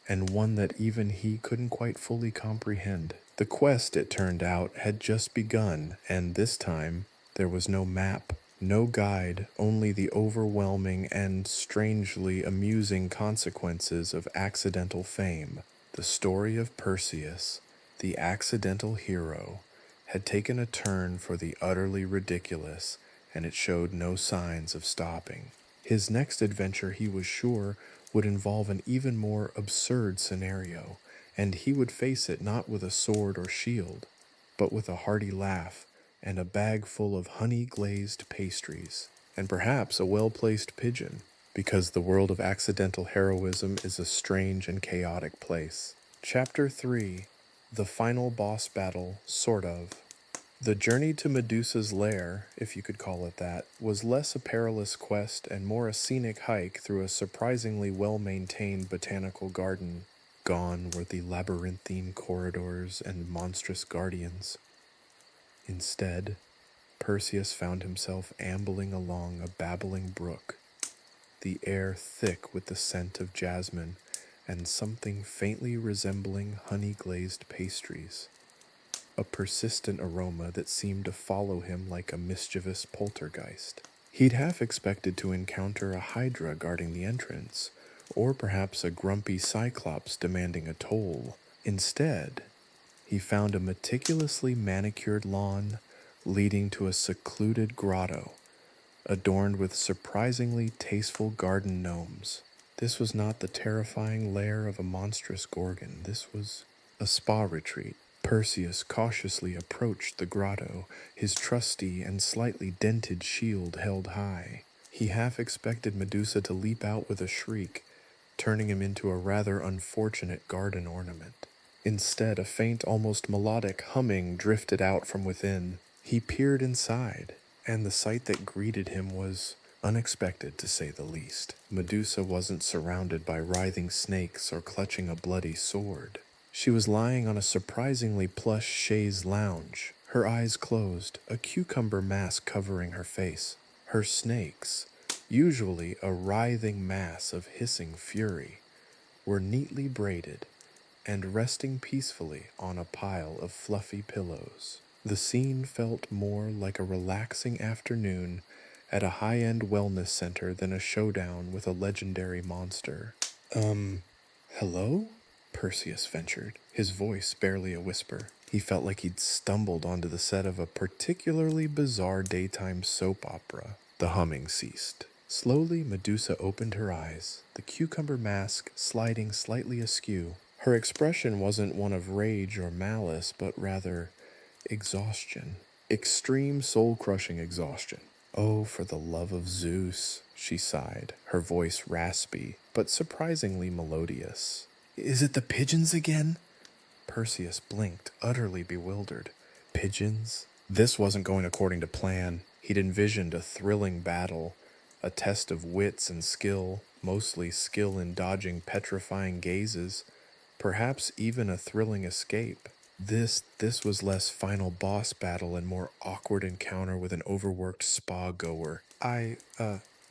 and one that even he couldn't quite fully comprehend. The quest, it turned out, had just begun, and this time there was no map, no guide, only the overwhelming and strangely amusing consequences of accidental fame. The story of Perseus, the accidental hero, had taken a turn for the utterly ridiculous, and it showed no signs of stopping. His next adventure, he was sure, would involve an even more absurd scenario, and he would face it not with a sword or shield, but with a hearty laugh and a bag full of honey-glazed pastries, and perhaps a well-placed pigeon, because the world of accidental heroism is a strange and chaotic place. Chapter 3: The Final Boss Battle, sort of. The journey to Medusa's lair, if you could call it that, was less a perilous quest and more a scenic hike through a surprisingly well-maintained botanical garden. Gone were the labyrinthine corridors and monstrous guardians. Instead, Perseus found himself ambling along a babbling brook, the air thick with the scent of jasmine and something faintly resembling honey-glazed pastries, a persistent aroma that seemed to follow him like a mischievous poltergeist. He'd half expected to encounter a hydra guarding the entrance, or perhaps a grumpy cyclops demanding a toll. Instead, he found a meticulously manicured lawn leading to a secluded grotto, adorned with surprisingly tasteful garden gnomes. This was not the terrifying lair of a monstrous Gorgon. This was A spa retreat. Perseus cautiously approached the grotto, his trusty and slightly dented shield held high. He half expected Medusa to leap out with a shriek, turning him into a rather unfortunate garden ornament. Instead, a faint, almost melodic humming drifted out from within. He peered inside, and the sight that greeted him was unexpected, to say the least. Medusa wasn't surrounded by writhing snakes or clutching a bloody sword. She was lying on a surprisingly plush chaise lounge, her eyes closed, a cucumber mask covering her face. Her snakes, usually a writhing mass of hissing fury, were neatly braided and resting peacefully on a pile of fluffy pillows. The scene felt more like a relaxing afternoon at a high-end wellness center than a showdown with a legendary monster. Hello? Perseus ventured, his voice barely a whisper. He felt like he'd stumbled onto the set of a particularly bizarre daytime soap opera. The humming ceased. Slowly, Medusa opened her eyes, the cucumber mask sliding slightly askew. Her expression wasn't one of rage or malice, but rather exhaustion. Extreme soul-crushing exhaustion. "Oh, for the love of Zeus," she sighed, her voice raspy, but surprisingly melodious. "Is it the pigeons again?" Perseus blinked, utterly bewildered. Pigeons? This wasn't going according to plan. He'd envisioned a thrilling battle, a test of wits and skill, mostly skill in dodging petrifying gazes, perhaps even a thrilling escape. This was less final boss battle and more awkward encounter with an overworked spa-goer.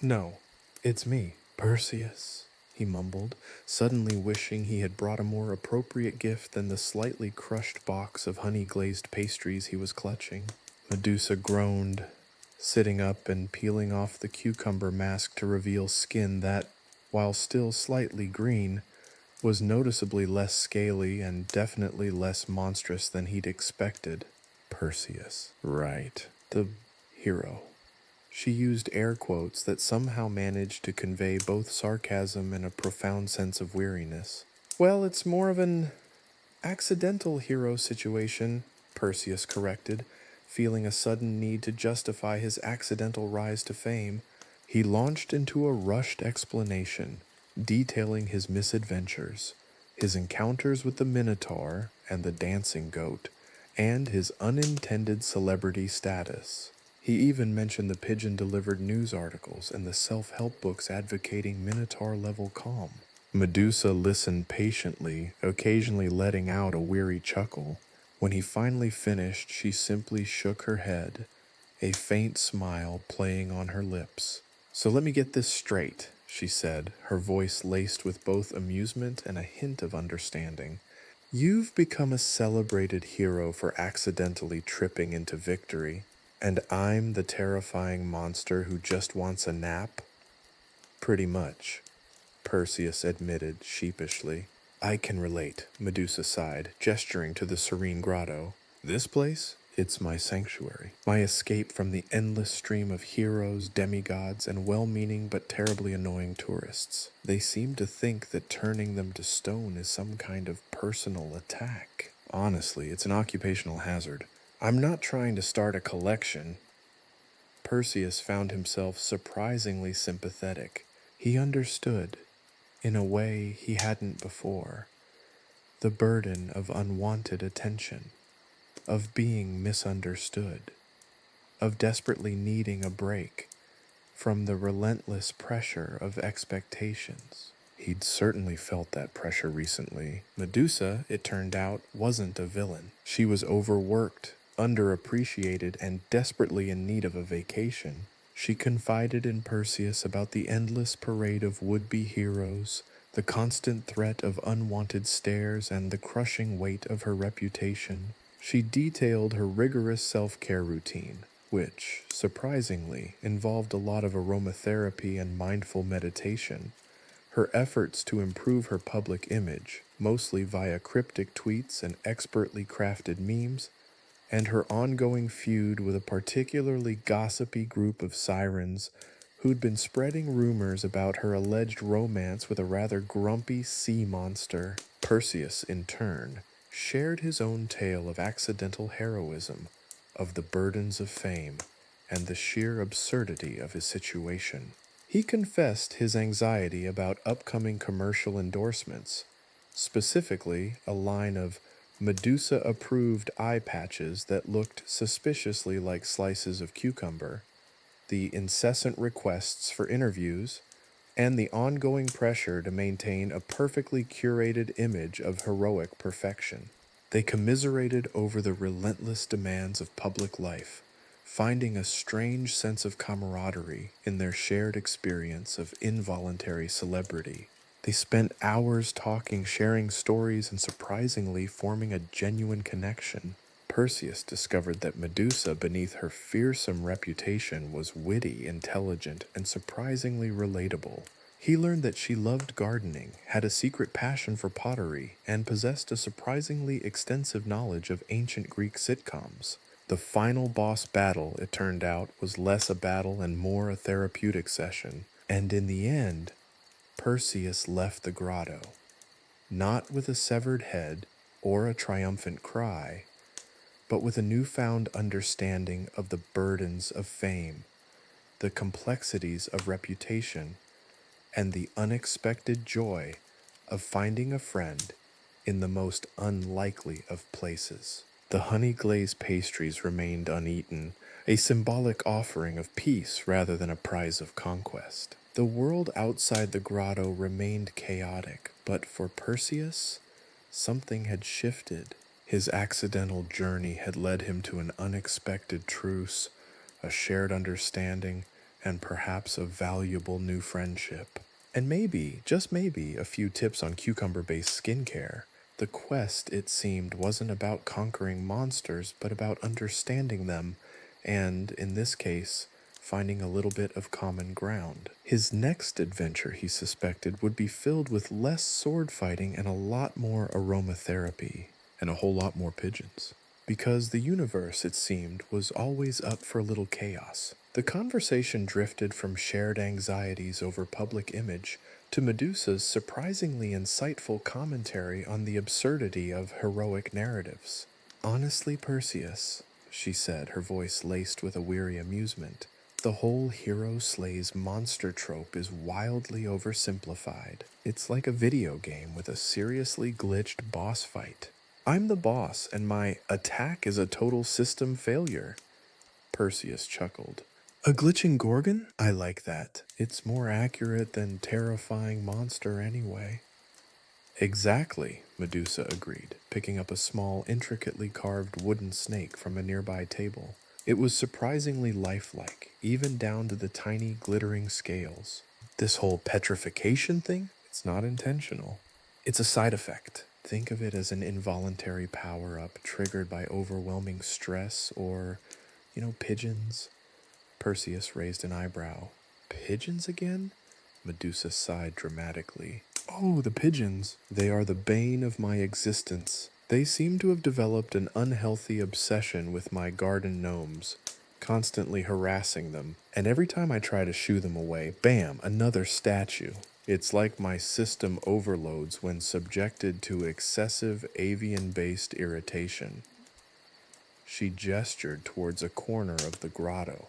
No, it's me, Perseus," he mumbled, suddenly wishing he had brought a more appropriate gift than the slightly crushed box of honey-glazed pastries he was clutching. Medusa groaned, sitting up and peeling off the cucumber mask to reveal skin that, while still slightly green, was noticeably less scaly and definitely less monstrous than he'd expected. Perseus. Right. The hero. She used air quotes that somehow managed to convey both sarcasm and a profound sense of weariness. "Well, it's more of an accidental hero situation," Perseus corrected, feeling a sudden need to justify his accidental rise to fame. He launched into a rushed explanation, detailing his misadventures, his encounters with the Minotaur and the dancing goat, and his unintended celebrity status. He even mentioned the pigeon-delivered news articles and the self-help books advocating Minotaur-level calm. Medusa listened patiently, occasionally letting out a weary chuckle. When he finally finished, she simply shook her head, a faint smile playing on her lips. "So let me get this straight," she said, her voice laced with both amusement and a hint of understanding. "You've become a celebrated hero for accidentally tripping into victory, and I'm the terrifying monster who just wants a nap?" "Pretty much," Perseus admitted sheepishly. "I can relate," Medusa sighed, gesturing to the serene grotto. "This place? It's my sanctuary, my escape from the endless stream of heroes, demigods, and well-meaning but terribly annoying tourists. They seem to think that turning them to stone is some kind of personal attack. Honestly, it's an occupational hazard. I'm not trying to start a collection." Perseus found himself surprisingly sympathetic. He understood, in a way he hadn't before, the burden of unwanted attention, of being misunderstood, of desperately needing a break from the relentless pressure of expectations. He'd certainly felt that pressure recently. Medusa, it turned out, wasn't a villain. She was overworked, underappreciated, and desperately in need of a vacation. She confided in Perseus about the endless parade of would-be heroes, the constant threat of unwanted stares, and the crushing weight of her reputation. She detailed her rigorous self-care routine, which, surprisingly, involved a lot of aromatherapy and mindful meditation, her efforts to improve her public image, mostly via cryptic tweets and expertly crafted memes, and her ongoing feud with a particularly gossipy group of sirens who'd been spreading rumors about her alleged romance with a rather grumpy sea monster. Perseus, in turn, shared his own tale of accidental heroism, of the burdens of fame, and the sheer absurdity of his situation. He confessed his anxiety about upcoming commercial endorsements, specifically a line of Medusa approved eye patches that looked suspiciously like slices of cucumber, the incessant requests for interviews, and the ongoing pressure to maintain a perfectly curated image of heroic perfection. They commiserated over the relentless demands of public life, finding a strange sense of camaraderie in their shared experience of involuntary celebrity. They spent hours talking, sharing stories, and surprisingly forming a genuine connection. Perseus discovered that Medusa, beneath her fearsome reputation, was witty, intelligent, and surprisingly relatable. He learned that she loved gardening, had a secret passion for pottery, and possessed a surprisingly extensive knowledge of ancient Greek sitcoms. The final boss battle, it turned out, was less a battle and more a therapeutic session, and in the end, Perseus left the grotto, not with a severed head or a triumphant cry, but with a newfound understanding of the burdens of fame, the complexities of reputation, and the unexpected joy of finding a friend in the most unlikely of places. The honey-glazed pastries remained uneaten, a symbolic offering of peace rather than a prize of conquest. The world outside the grotto remained chaotic, but for Perseus, something had shifted. His accidental journey had led him to an unexpected truce, a shared understanding, and perhaps a valuable new friendship. And maybe, just maybe, a few tips on cucumber-based skincare. The quest, it seemed, wasn't about conquering monsters, but about understanding them, and, in this case, finding a little bit of common ground. His next adventure, he suspected, would be filled with less sword fighting and a lot more aromatherapy, and a whole lot more pigeons. Because the universe, it seemed, was always up for a little chaos. The conversation drifted from shared anxieties over public image to Medusa's surprisingly insightful commentary on the absurdity of heroic narratives. "Honestly, Perseus," she said, her voice laced with a weary amusement, "the whole hero slays monster trope is wildly oversimplified. It's like a video game with a seriously glitched boss fight. I'm the boss, and my attack is a total system failure." Perseus chuckled. "A glitching Gorgon? I like that. It's more accurate than terrifying monster anyway." "Exactly," Medusa agreed, picking up a small, intricately carved wooden snake from a nearby table. It was surprisingly lifelike, even down to the tiny glittering scales. "This whole petrification thing? It's not intentional. It's a side effect. Think of it as an involuntary power-up triggered by overwhelming stress or, pigeons." Perseus raised an eyebrow. "Pigeons again?" Medusa sighed dramatically. "Oh, the pigeons. They are the bane of my existence. They seem to have developed an unhealthy obsession with my garden gnomes, constantly harassing them, and every time I try to shoo them away, bam, another statue. It's like my system overloads when subjected to excessive avian-based irritation." She gestured towards a corner of the grotto,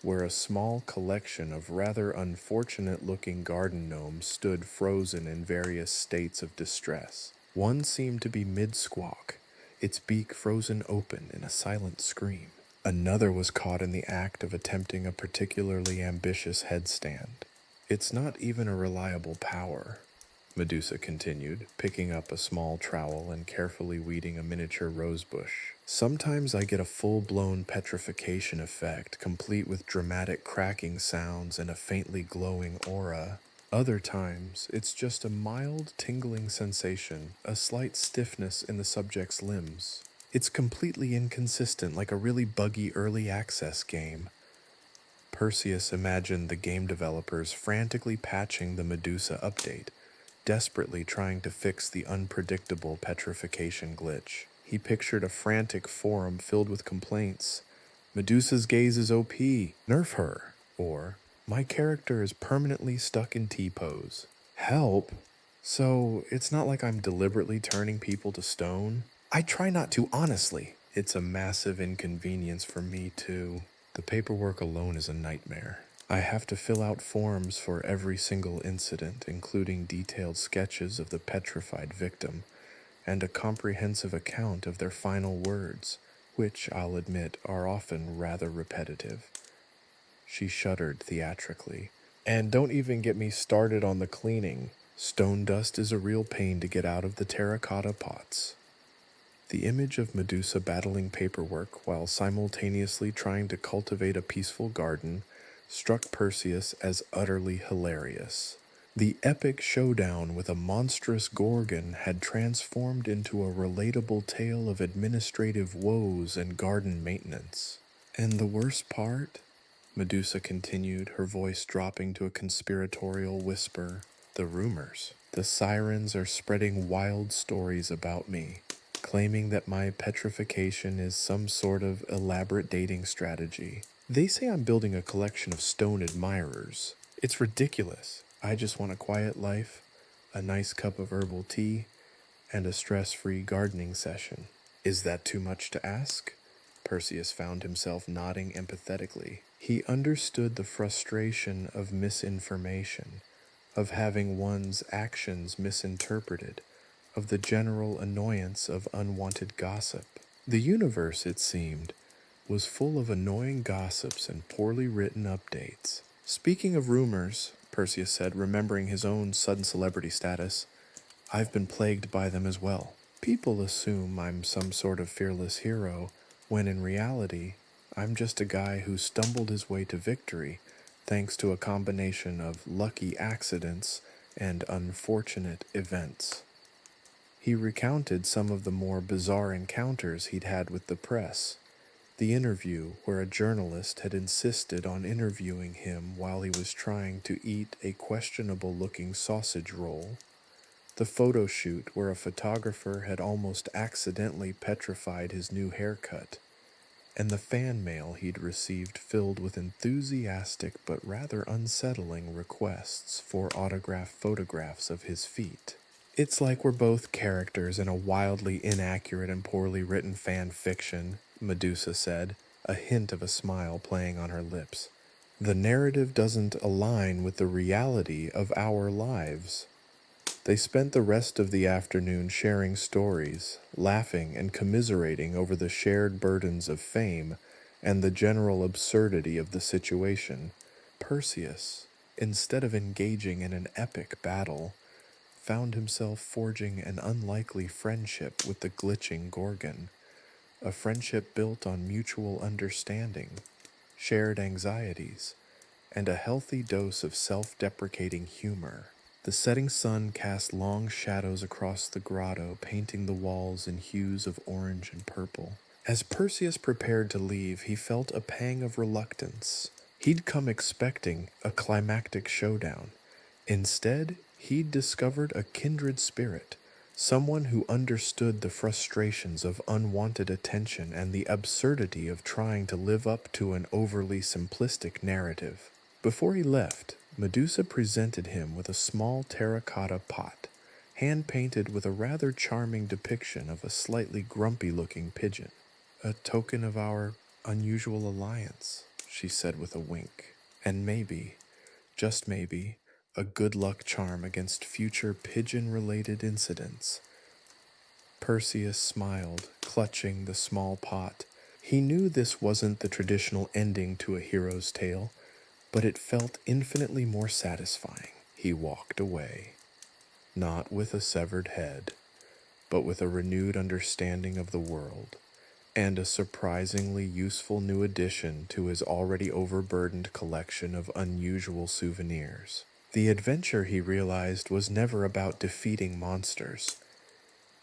where a small collection of rather unfortunate-looking garden gnomes stood frozen in various states of distress. One seemed to be mid-squawk, its beak frozen open in a silent scream. Another was caught in the act of attempting a particularly ambitious headstand. "It's not even a reliable power," Medusa continued, picking up a small trowel and carefully weeding a miniature rosebush. "Sometimes I get a full-blown petrification effect, complete with dramatic cracking sounds and a faintly glowing aura. Other times, it's just a mild, tingling sensation, a slight stiffness in the subject's limbs. It's completely inconsistent, like a really buggy early access game." Perseus imagined the game developers frantically patching the Medusa update, desperately trying to fix the unpredictable petrification glitch. He pictured a frantic forum filled with complaints. "Medusa's gaze is OP, nerf her," or "My character is permanently stuck in T-pose." "Help? So, it's not like I'm deliberately turning people to stone?" I try not to, honestly. It's a massive inconvenience for me, too. The paperwork alone is a nightmare. I have to fill out forms for every single incident, including detailed sketches of the petrified victim, and a comprehensive account of their final words, which, I'll admit, are often rather repetitive. She shuddered theatrically. And don't even get me started on the cleaning. Stone dust is a real pain to get out of the terracotta pots. The image of Medusa battling paperwork while simultaneously trying to cultivate a peaceful garden struck Perseus as utterly hilarious. The epic showdown with a monstrous Gorgon had transformed into a relatable tale of administrative woes and garden maintenance. And the worst part? Medusa continued, her voice dropping to a conspiratorial whisper. The rumors. The sirens are spreading wild stories about me, claiming that my petrification is some sort of elaborate dating strategy. They say I'm building a collection of stone admirers. It's ridiculous. I just want a quiet life, a nice cup of herbal tea, and a stress-free gardening session. Is that too much to ask? Perseus found himself nodding empathetically. He understood the frustration of misinformation, of having one's actions misinterpreted, of the general annoyance of unwanted gossip. The universe, it seemed, was full of annoying gossips and poorly written updates. Speaking of rumors, Perseus said, remembering his own sudden celebrity status, I've been plagued by them as well. People assume I'm some sort of fearless hero, when in reality, I'm just a guy who stumbled his way to victory thanks to a combination of lucky accidents and unfortunate events. He recounted some of the more bizarre encounters he'd had with the press. The interview where a journalist had insisted on interviewing him while he was trying to eat a questionable-looking sausage roll. The photo shoot where a photographer had almost accidentally petrified his new haircut, and the fan mail he'd received filled with enthusiastic but rather unsettling requests for autographed photographs of his feet. It's like we're both characters in a wildly inaccurate and poorly written fan fiction, Medusa said, a hint of a smile playing on her lips. The narrative doesn't align with the reality of our lives. They spent the rest of the afternoon sharing stories, laughing and commiserating over the shared burdens of fame and the general absurdity of the situation. Perseus, instead of engaging in an epic battle, found himself forging an unlikely friendship with the glitching Gorgon, a friendship built on mutual understanding, shared anxieties, and a healthy dose of self-deprecating humor. The setting sun cast long shadows across the grotto, painting the walls in hues of orange and purple. As Perseus prepared to leave, he felt a pang of reluctance. He'd come expecting a climactic showdown. Instead, he'd discovered a kindred spirit, someone who understood the frustrations of unwanted attention and the absurdity of trying to live up to an overly simplistic narrative. Before he left, Medusa presented him with a small terracotta pot, hand-painted with a rather charming depiction of a slightly grumpy-looking pigeon. A token of our unusual alliance, she said with a wink. And maybe, just maybe, a good luck charm against future pigeon-related incidents. Perseus smiled, clutching the small pot. He knew this wasn't the traditional ending to a hero's tale, but it felt infinitely more satisfying. He walked away, not with a severed head, but with a renewed understanding of the world, and a surprisingly useful new addition to his already overburdened collection of unusual souvenirs. The adventure, he realized, was never about defeating monsters.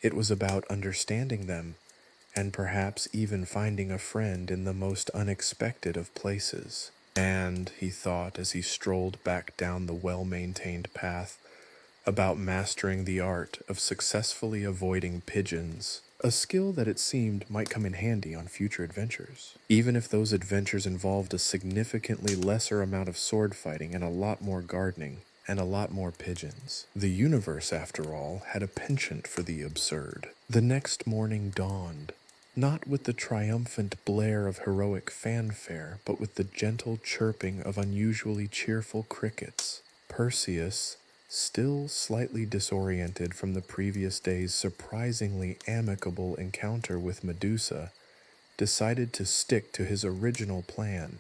It was about understanding them, and perhaps even finding a friend in the most unexpected of places. And, he thought as he strolled back down the well-maintained path, about mastering the art of successfully avoiding pigeons, a skill that it seemed might come in handy on future adventures. Even if those adventures involved a significantly lesser amount of sword fighting and a lot more gardening. and a lot more pigeons. The universe, after all, had a penchant for the absurd. The next morning dawned, not with the triumphant blare of heroic fanfare, but with the gentle chirping of unusually cheerful crickets. Perseus, still slightly disoriented from the previous day's surprisingly amicable encounter with Medusa, decided to stick to his original plan,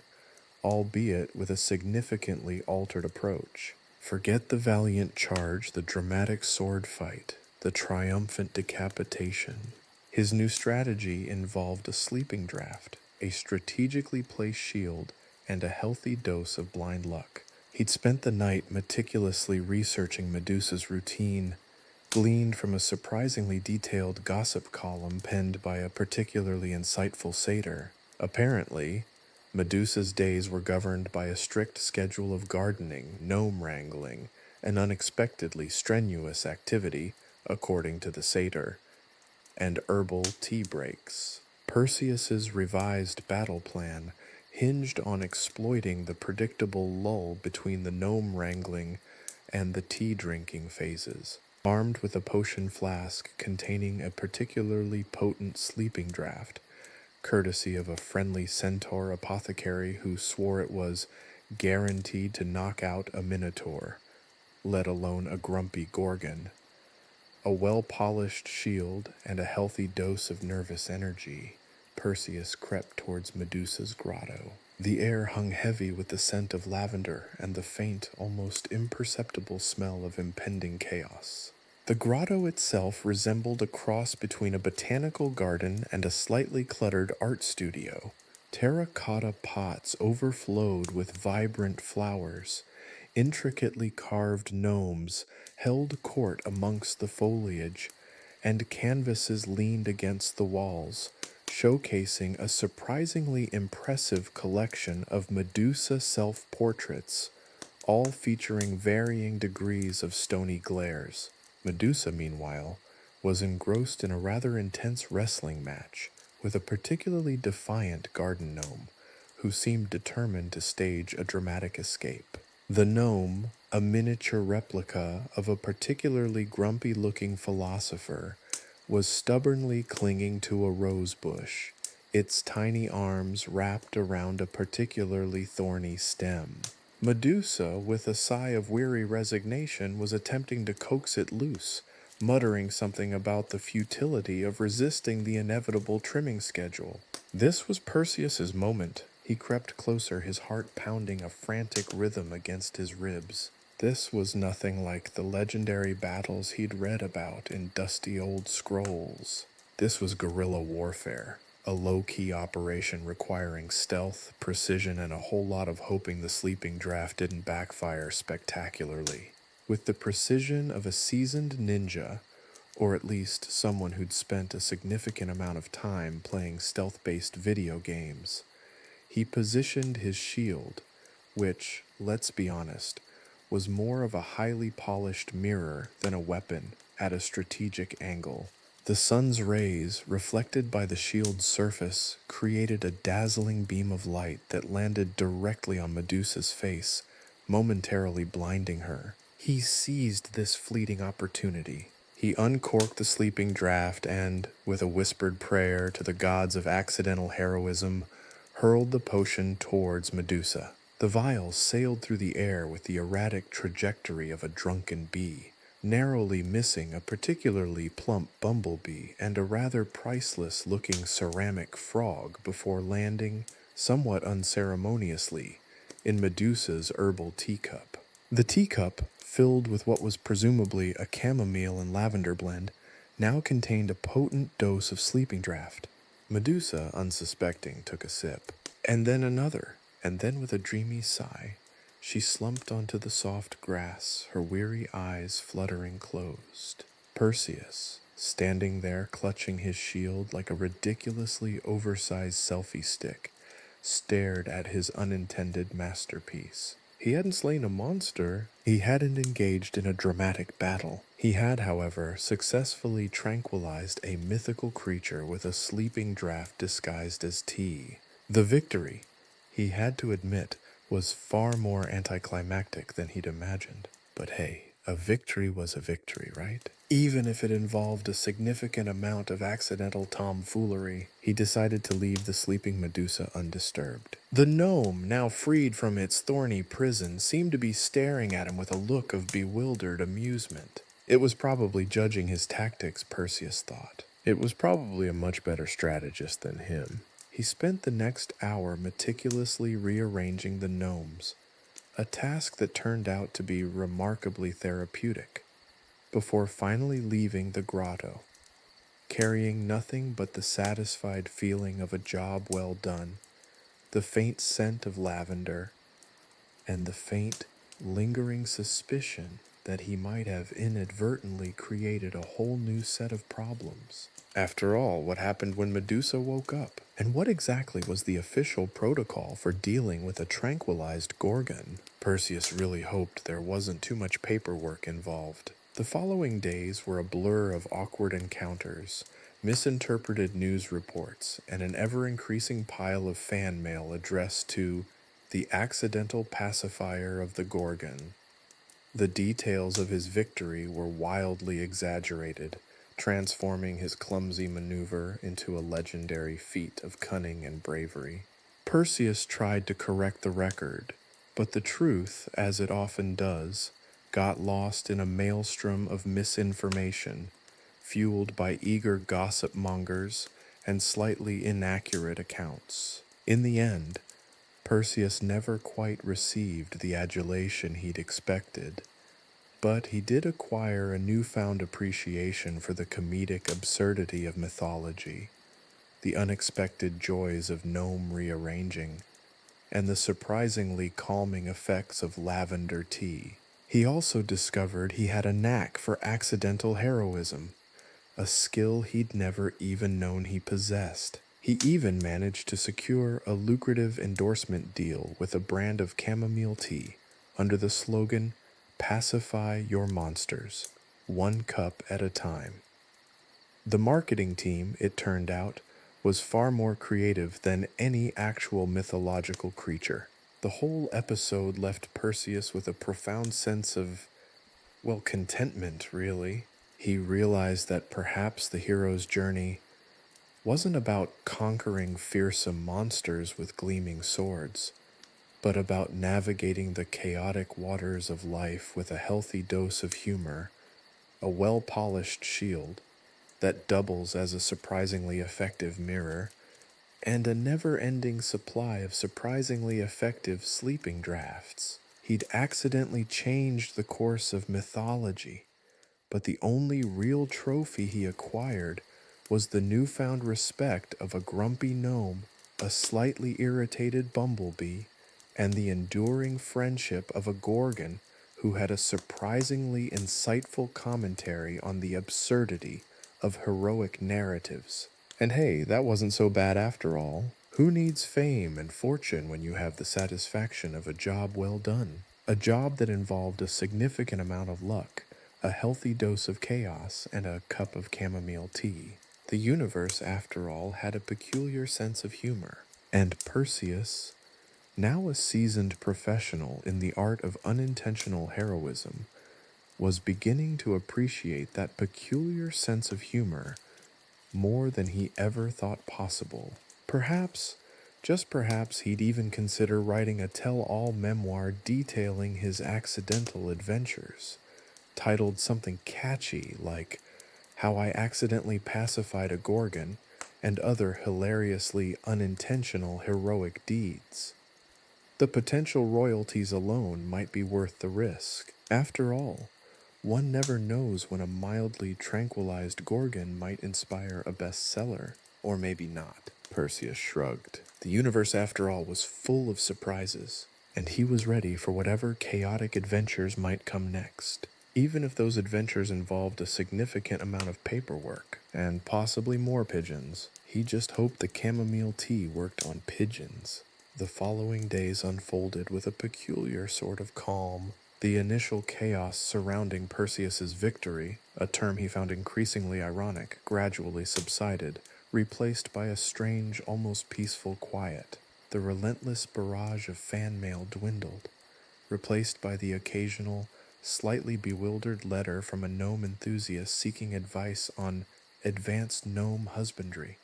albeit with a significantly altered approach. Forget the valiant charge, the dramatic sword fight, the triumphant decapitation. His new strategy involved a sleeping draft, a strategically placed shield, and a healthy dose of blind luck. He'd spent the night meticulously researching Medusa's routine, gleaned from a surprisingly detailed gossip column penned by a particularly insightful satyr. Apparently, Medusa's days were governed by a strict schedule of gardening, gnome wrangling, and unexpectedly strenuous activity, according to the satyr, and herbal tea breaks. Perseus's revised battle plan hinged on exploiting the predictable lull between the gnome wrangling and the tea drinking phases. Armed with a potion flask containing a particularly potent sleeping draught, courtesy of a friendly centaur apothecary who swore it was guaranteed to knock out a minotaur, let alone a grumpy Gorgon, a well-polished shield, and a healthy dose of nervous energy, Perseus crept towards Medusa's grotto. The air hung heavy with the scent of lavender and the faint, almost imperceptible smell of impending chaos. The grotto itself resembled a cross between a botanical garden and a slightly cluttered art studio. Terracotta pots overflowed with vibrant flowers. Intricately carved gnomes held court amongst the foliage, and canvases leaned against the walls, showcasing a surprisingly impressive collection of Medusa self-portraits, all featuring varying degrees of stony glares. Medusa, meanwhile, was engrossed in a rather intense wrestling match with a particularly defiant garden gnome, who seemed determined to stage a dramatic escape. The gnome, a miniature replica of a particularly grumpy-looking philosopher, was stubbornly clinging to a rose bush, its tiny arms wrapped around a particularly thorny stem. Medusa, with a sigh of weary resignation, was attempting to coax it loose, muttering something about the futility of resisting the inevitable trimming schedule. This was Perseus's moment. He crept closer, his heart pounding a frantic rhythm against his ribs. This was nothing like the legendary battles he'd read about in dusty old scrolls. This was guerrilla warfare, a low-key operation requiring stealth, precision, and a whole lot of hoping the sleeping draft didn't backfire spectacularly. With the precision of a seasoned ninja, or at least someone who'd spent a significant amount of time playing stealth-based video games, he positioned his shield, which, let's be honest, was more of a highly polished mirror than a weapon, at a strategic angle. The sun's rays, reflected by the shield's surface, created a dazzling beam of light that landed directly on Medusa's face, momentarily blinding her. He seized this fleeting opportunity. He uncorked the sleeping draught and, with a whispered prayer to the gods of accidental heroism, hurled the potion towards Medusa. The vial sailed through the air with the erratic trajectory of a drunken bee, narrowly missing a particularly plump bumblebee and a rather priceless-looking ceramic frog before landing, somewhat unceremoniously, in Medusa's herbal teacup. The teacup, filled with what was presumably a chamomile and lavender blend, now contained a potent dose of sleeping draught. Medusa, unsuspecting, took a sip, and then another, and then with a dreamy sigh, she slumped onto the soft grass, her weary eyes fluttering closed. Perseus, standing there clutching his shield like a ridiculously oversized selfie stick, stared at his unintended masterpiece. He hadn't slain a monster, he hadn't engaged in a dramatic battle. He had, however, successfully tranquilized a mythical creature with a sleeping draught disguised as tea. The victory, he had to admit, was far more anticlimactic than he'd imagined. But hey, a victory was a victory, right? Even if it involved a significant amount of accidental tomfoolery, he decided to leave the sleeping Medusa undisturbed. The gnome, now freed from its thorny prison, seemed to be staring at him with a look of bewildered amusement. It was probably judging his tactics, Perseus thought. It was probably a much better strategist than him. He spent the next hour meticulously rearranging the gnomes, a task that turned out to be remarkably therapeutic, before finally leaving the grotto, carrying nothing but the satisfied feeling of a job well done, the faint scent of lavender, and the faint, lingering suspicion that he might have inadvertently created a whole new set of problems. After all, what happened when Medusa woke up? And what exactly was the official protocol for dealing with a tranquilized Gorgon? Perseus really hoped there wasn't too much paperwork involved. The following days were a blur of awkward encounters, misinterpreted news reports, and an ever-increasing pile of fan mail addressed to the accidental pacifier of the Gorgon. The details of his victory were wildly exaggerated, transforming his clumsy maneuver into a legendary feat of cunning and bravery. Perseus tried to correct the record, but the truth, as it often does, got lost in a maelstrom of misinformation, fueled by eager gossip mongers and slightly inaccurate accounts. In the end, Perseus never quite received the adulation he'd expected, but he did acquire a newfound appreciation for the comedic absurdity of mythology, the unexpected joys of gnome rearranging, and the surprisingly calming effects of lavender tea. He also discovered he had a knack for accidental heroism, a skill he'd never even known he possessed. He even managed to secure a lucrative endorsement deal with a brand of chamomile tea under the slogan, "Pacify your monsters, one cup at a time." The marketing team, it turned out, was far more creative than any actual mythological creature. The whole episode left Perseus with a profound sense of, well, contentment, really. He realized that perhaps the hero's journey wasn't about conquering fearsome monsters with gleaming swords, but about navigating the chaotic waters of life with a healthy dose of humor, a well-polished shield that doubles as a surprisingly effective mirror, and a never-ending supply of surprisingly effective sleeping drafts. He'd accidentally changed the course of mythology, but the only real trophy he acquired was the newfound respect of a grumpy gnome, a slightly irritated bumblebee, and the enduring friendship of a Gorgon who had a surprisingly insightful commentary on the absurdity of heroic narratives. And hey, that wasn't so bad after all. Who needs fame and fortune when you have the satisfaction of a job well done? A job that involved a significant amount of luck, a healthy dose of chaos, and a cup of chamomile tea. The universe, after all, had a peculiar sense of humor, and Perseus, now a seasoned professional in the art of unintentional heroism, was beginning to appreciate that peculiar sense of humor more than he ever thought possible. Perhaps, just perhaps, he'd even consider writing a tell-all memoir detailing his accidental adventures, titled something catchy like "How I Accidentally Pacified a Gorgon" and other hilariously unintentional heroic deeds. The potential royalties alone might be worth the risk. After all, one never knows when a mildly tranquilized Gorgon might inspire a bestseller. Or maybe not. Perseus shrugged. The universe, after all, was full of surprises, and he was ready for whatever chaotic adventures might come next. Even if those adventures involved a significant amount of paperwork, and possibly more pigeons. He just hoped the chamomile tea worked on pigeons. The following days unfolded with a peculiar sort of calm. The initial chaos surrounding Perseus's victory, a term he found increasingly ironic, gradually subsided, replaced by a strange, almost peaceful quiet. The relentless barrage of fan mail dwindled, replaced by the occasional, slightly bewildered letter from a gnome enthusiast seeking advice on advanced gnome husbandry.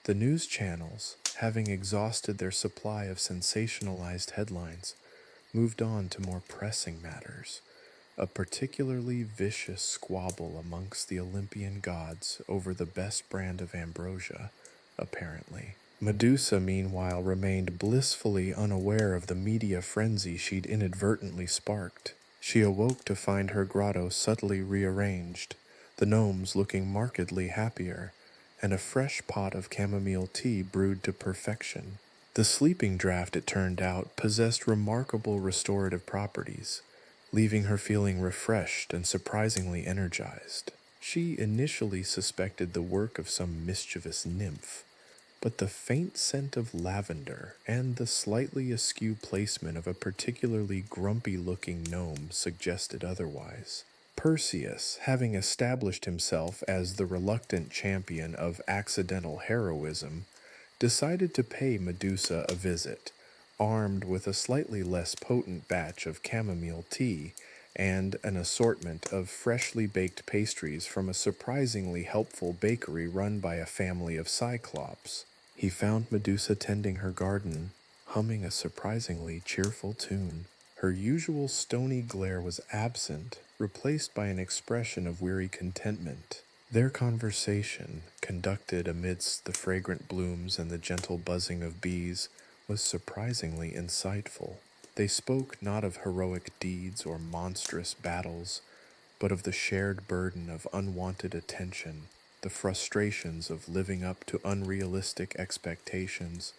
The news channels, having exhausted their supply of sensationalized headlines, moved on to more pressing matters. A particularly vicious squabble amongst the Olympian gods over the best brand of ambrosia, apparently. Medusa, meanwhile, remained blissfully unaware of the media frenzy she'd inadvertently sparked. She awoke to find her grotto subtly rearranged, the gnomes looking markedly happier, and a fresh pot of chamomile tea brewed to perfection. The sleeping draught, it turned out, possessed remarkable restorative properties, leaving her feeling refreshed and surprisingly energized. She initially suspected the work of some mischievous nymph, but the faint scent of lavender and the slightly askew placement of a particularly grumpy-looking gnome suggested otherwise. Perseus, having established himself as the reluctant champion of accidental heroism, decided to pay Medusa a visit, armed with a slightly less potent batch of chamomile tea and an assortment of freshly baked pastries from a surprisingly helpful bakery run by a family of cyclops. He found Medusa tending her garden, humming a surprisingly cheerful tune. Her usual stony glare was absent, replaced by an expression of weary contentment. Their conversation, conducted amidst the fragrant blooms and the gentle buzzing of bees, was surprisingly insightful. They spoke not of heroic deeds or monstrous battles, but of the shared burden of unwanted attention, the frustrations of living up to unrealistic expectations,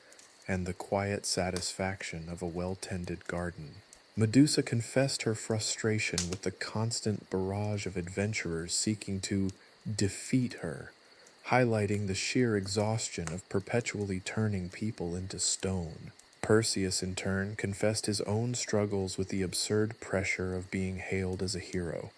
and the quiet satisfaction of a well-tended garden. Medusa confessed her frustration with the constant barrage of adventurers seeking to defeat her, highlighting the sheer exhaustion of perpetually turning people into stone. Perseus, in turn, confessed his own struggles with the absurd pressure of being hailed as a hero,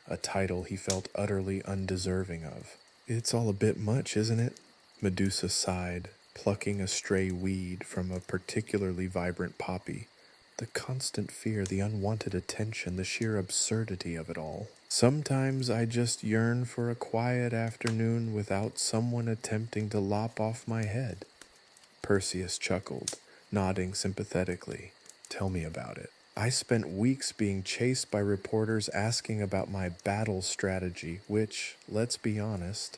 a title he felt utterly undeserving of. "It's all a bit much, isn't it?" Medusa sighed, plucking a stray weed from a particularly vibrant poppy. The constant fear, the unwanted attention, the sheer absurdity of it all. "Sometimes I just yearn for a quiet afternoon without someone attempting to lop off my head." Perseus chuckled, nodding sympathetically. "Tell me about it." "I spent weeks being chased by reporters asking about my battle strategy, which, let's be honest,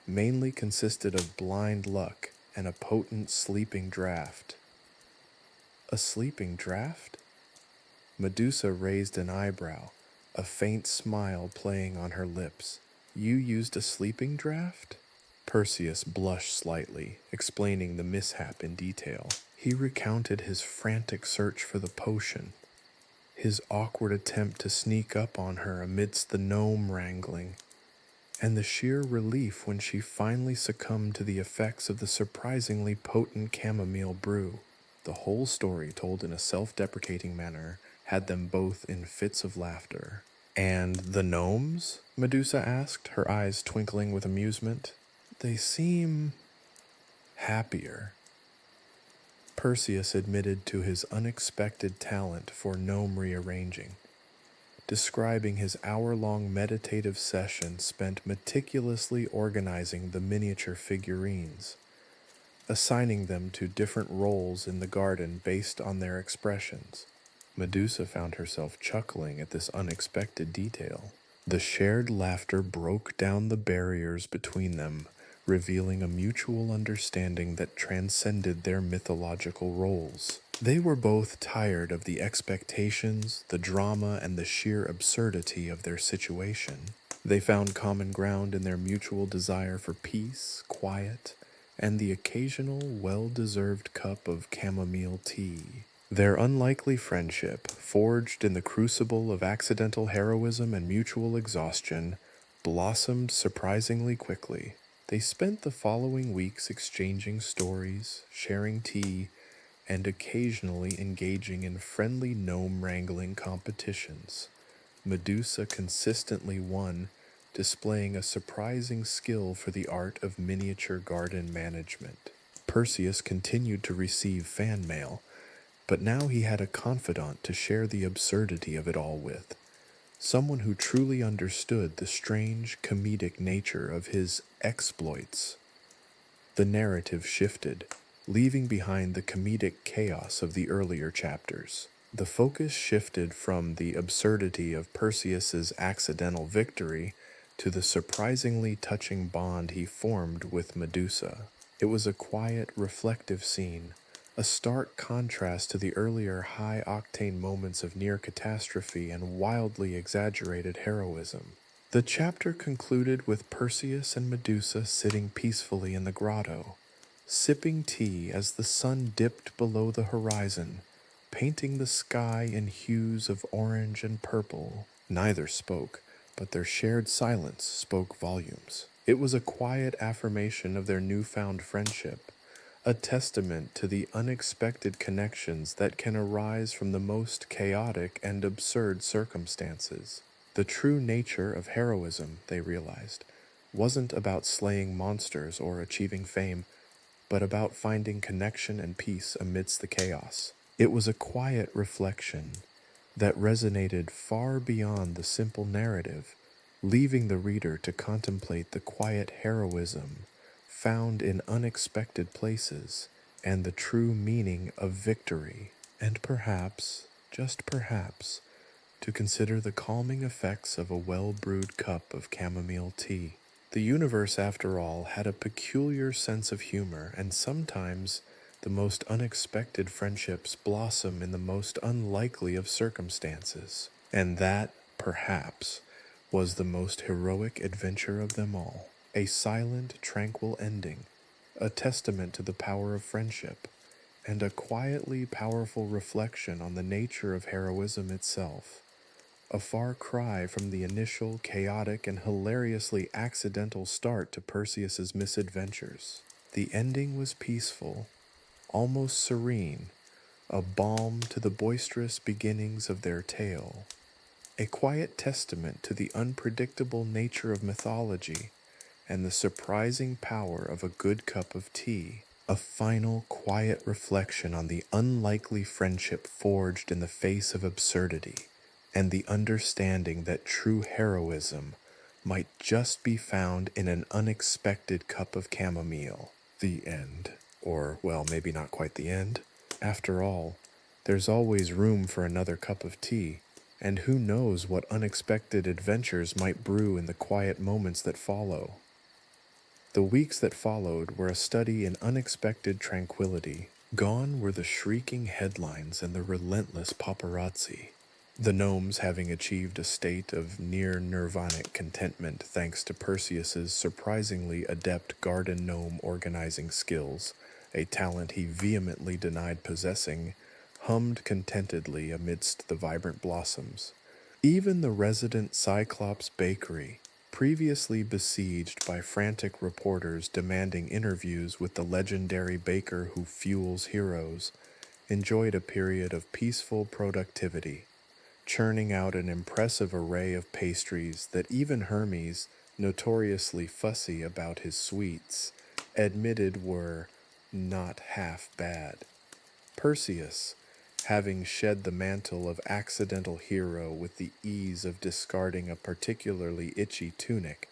mainly consisted of blind luck and a potent sleeping draught." "A sleeping draught?" Medusa raised an eyebrow, a faint smile playing on her lips. "You used a sleeping draught?" Perseus blushed slightly, explaining the mishap in detail. He recounted his frantic search for the potion, his awkward attempt to sneak up on her amidst the gnome wrangling, and the sheer relief when she finally succumbed to the effects of the surprisingly potent chamomile brew. The whole story, told in a self-deprecating manner, had them both in fits of laughter. "And the gnomes?" Medusa asked, her eyes twinkling with amusement. "They seem happier." Perseus admitted to his unexpected talent for gnome rearranging, describing his hour-long meditative session spent meticulously organizing the miniature figurines, assigning them to different roles in the garden based on their expressions. Medusa found herself chuckling at this unexpected detail. The shared laughter broke down the barriers between them, revealing a mutual understanding that transcended their mythological roles. They were both tired of the expectations, the drama, and the sheer absurdity of their situation. They found common ground in their mutual desire for peace, quiet, and the occasional well-deserved cup of chamomile tea. Their unlikely friendship, forged in the crucible of accidental heroism and mutual exhaustion, blossomed surprisingly quickly. They spent the following weeks exchanging stories, sharing tea, and occasionally engaging in friendly gnome wrangling competitions. Medusa consistently won, displaying a surprising skill for the art of miniature garden management. Perseus continued to receive fan mail, but now he had a confidant to share the absurdity of it all with. someone who truly understood the strange comedic nature of his exploits. The narrative shifted, leaving behind the comedic chaos of the earlier chapters. The focus shifted from the absurdity of Perseus's accidental victory to the surprisingly touching bond he formed with Medusa. It was a quiet, reflective scene, a stark contrast to the earlier high-octane moments of near catastrophe and wildly exaggerated heroism. The chapter concluded with Perseus and Medusa sitting peacefully in the grotto, sipping tea as the sun dipped below the horizon, painting the sky in hues of orange and purple. Neither spoke, but their shared silence spoke volumes. It was a quiet affirmation of their newfound friendship, a testament to the unexpected connections that can arise from the most chaotic and absurd circumstances. The true nature of heroism, they realized, wasn't about slaying monsters or achieving fame, but about finding connection and peace amidst the chaos. It was a quiet reflection that resonated far beyond the simple narrative, leaving the reader to contemplate the quiet heroism found in unexpected places and the true meaning of victory, and perhaps, just perhaps, to consider the calming effects of a well-brewed cup of chamomile tea. The universe, after all, had a peculiar sense of humor, and sometimes the most unexpected friendships blossom in the most unlikely of circumstances. And that, perhaps, was the most heroic adventure of them all. A silent, tranquil ending, a testament to the power of friendship, and a quietly powerful reflection on the nature of heroism itself. A far cry from the initial, chaotic, and hilariously accidental start to Perseus's misadventures. The ending was peaceful, almost serene, a balm to the boisterous beginnings of their tale. A quiet testament to the unpredictable nature of mythology and the surprising power of a good cup of tea. A final, quiet reflection on the unlikely friendship forged in the face of absurdity, and the understanding that true heroism might just be found in an unexpected cup of chamomile. The end. Or, well, maybe not quite the end. After all, there's always room for another cup of tea, and who knows what unexpected adventures might brew in the quiet moments that follow. The weeks that followed were a study in unexpected tranquility. Gone were the shrieking headlines and the relentless paparazzi. The gnomes having achieved a state of near nirvanic contentment thanks to Perseus's surprisingly adept garden gnome organizing skills, a talent he vehemently denied possessing, hummed contentedly amidst the vibrant blossoms. Even the resident Cyclops bakery, previously besieged by frantic reporters demanding interviews with the legendary baker who fuels heroes, enjoyed a period of peaceful productivity, churning out an impressive array of pastries that even Hermes, notoriously fussy about his sweets, admitted were not half bad. Perseus, having shed the mantle of accidental hero with the ease of discarding a particularly itchy tunic,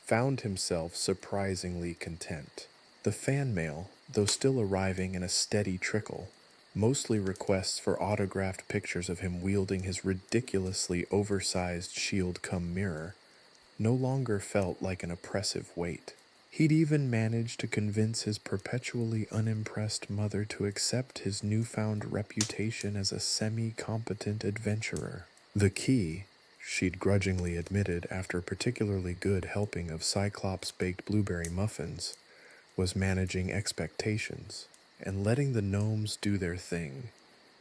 found himself surprisingly content. The fan mail, though still arriving in a steady trickle, mostly requests for autographed pictures of him wielding his ridiculously oversized shield-cum-mirror, no longer felt like an oppressive weight. He'd even managed to convince his perpetually unimpressed mother to accept his newfound reputation as a semi-competent adventurer. The key, she'd grudgingly admitted after a particularly good helping of Cyclops-baked blueberry muffins, was managing expectations and letting the gnomes do their thing.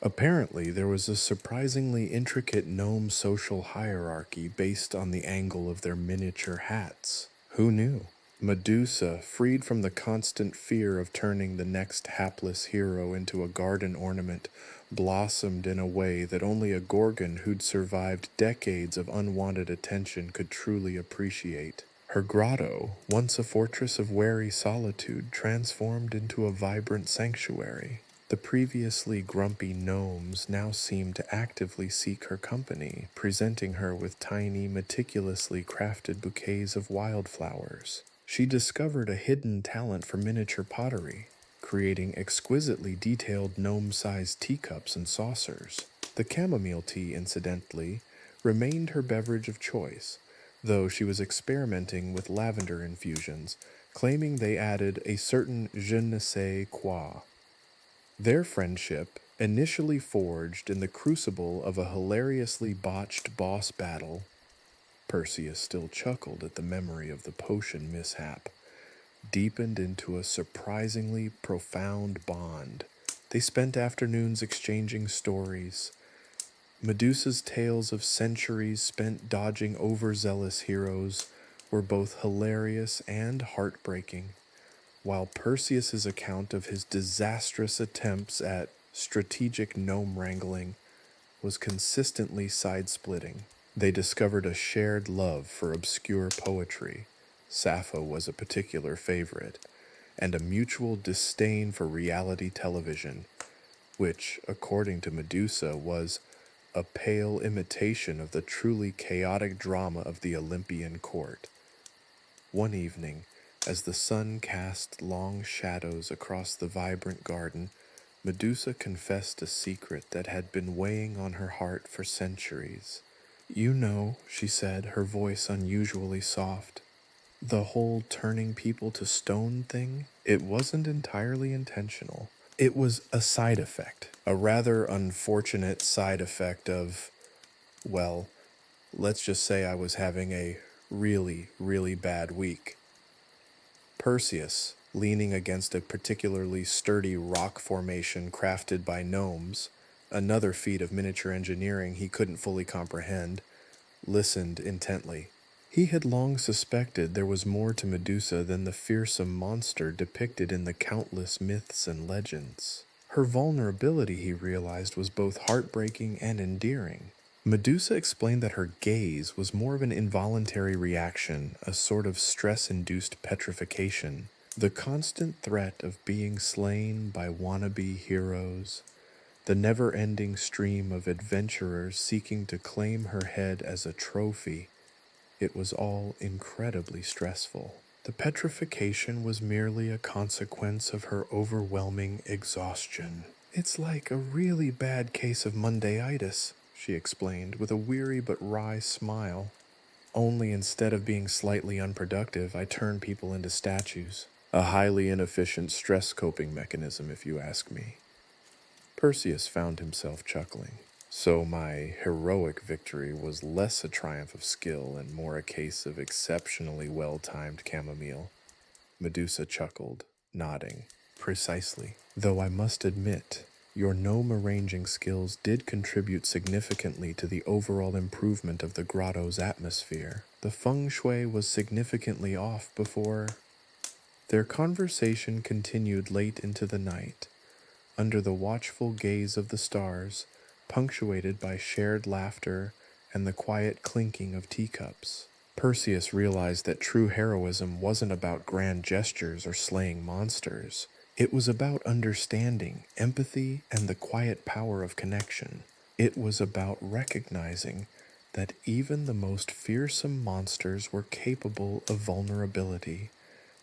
Apparently, there was a surprisingly intricate gnome social hierarchy based on the angle of their miniature hats. Who knew? Medusa, freed from the constant fear of turning the next hapless hero into a garden ornament, blossomed in a way that only a Gorgon who'd survived decades of unwanted attention could truly appreciate. Her grotto, once a fortress of wary solitude, transformed into a vibrant sanctuary. The previously grumpy gnomes now seemed to actively seek her company, presenting her with tiny, meticulously crafted bouquets of wildflowers. She discovered a hidden talent for miniature pottery, creating exquisitely detailed gnome-sized teacups and saucers. The chamomile tea, incidentally, remained her beverage of choice, though she was experimenting with lavender infusions, claiming they added a certain je ne sais quoi. Their friendship, initially forged in the crucible of a hilariously botched boss battle, Perseus still chuckled at the memory of the potion mishap, deepened into a surprisingly profound bond. They spent afternoons exchanging stories. Medusa's tales of centuries spent dodging overzealous heroes were both hilarious and heartbreaking, while Perseus's account of his disastrous attempts at strategic gnome wrangling was consistently side-splitting. They discovered a shared love for obscure poetry. Sappho was a particular favorite, and a mutual disdain for reality television, which, according to Medusa, was a pale imitation of the truly chaotic drama of the Olympian court. One evening, as the sun cast long shadows across the vibrant garden, Medusa confessed a secret that had been weighing on her heart for centuries. "You know," she said, her voice unusually soft, "the whole turning people to stone thing, it wasn't entirely intentional. It was a side effect, a rather unfortunate side effect of, well, let's just say I was having a really, really bad week." Perseus, leaning against a particularly sturdy rock formation crafted by gnomes, another feat of miniature engineering he couldn't fully comprehend, listened intently. He had long suspected there was more to Medusa than the fearsome monster depicted in the countless myths and legends. Her vulnerability, he realized, was both heartbreaking and endearing. Medusa explained that her gaze was more of an involuntary reaction, a sort of stress-induced petrification. The constant threat of being slain by wannabe heroes, the never-ending stream of adventurers seeking to claim her head as a trophy, it was all incredibly stressful. The petrification was merely a consequence of her overwhelming exhaustion. "It's like a really bad case of Mondayitis," she explained with a weary but wry smile. "Only instead of being slightly unproductive, I turn people into statues. A highly inefficient stress coping mechanism, if you ask me." Perseus found himself chuckling. "So my heroic victory was less a triumph of skill and more a case of exceptionally well-timed chamomile." Medusa chuckled, nodding. "Precisely. Though I must admit, your gnome arranging skills did contribute significantly to the overall improvement of the grotto's atmosphere. The feng shui was significantly off before." Their conversation continued late into the night, under the watchful gaze of the stars, punctuated by shared laughter and the quiet clinking of teacups. Perseus realized that true heroism wasn't about grand gestures or slaying monsters. It was about understanding, empathy, and the quiet power of connection. It was about recognizing that even the most fearsome monsters were capable of vulnerability,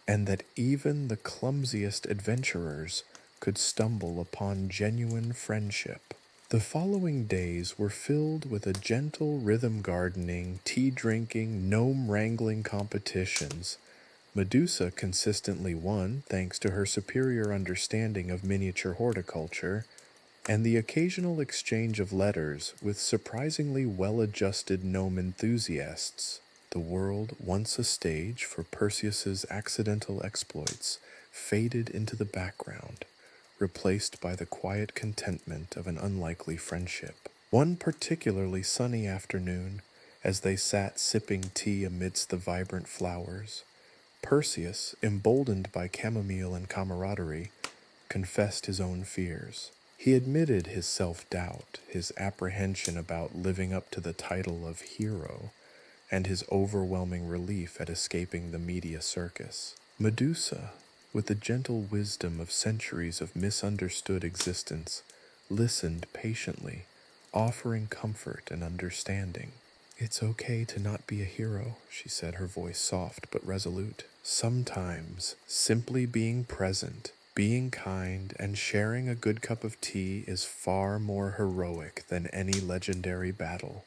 and that even the clumsiest adventurers could stumble upon genuine friendship. The following days were filled with a gentle rhythm gardening, tea drinking, gnome wrangling competitions. Medusa consistently won thanks to her superior understanding of miniature horticulture, and the occasional exchange of letters with surprisingly well-adjusted gnome enthusiasts. The world, once a stage for Perseus's accidental exploits, faded into the background, replaced by the quiet contentment of an unlikely friendship. One particularly sunny afternoon, as they sat sipping tea amidst the vibrant flowers, Perseus, emboldened by chamomile and camaraderie, confessed his own fears. He admitted his self-doubt, his apprehension about living up to the title of hero, and his overwhelming relief at escaping the media circus. "Medusa," with the gentle wisdom of centuries of misunderstood existence, listened patiently, offering comfort and understanding. "It's okay to not be a hero," she said, her voice soft but resolute. "Sometimes, simply being present, being kind, and sharing a good cup of tea is far more heroic than any legendary battle."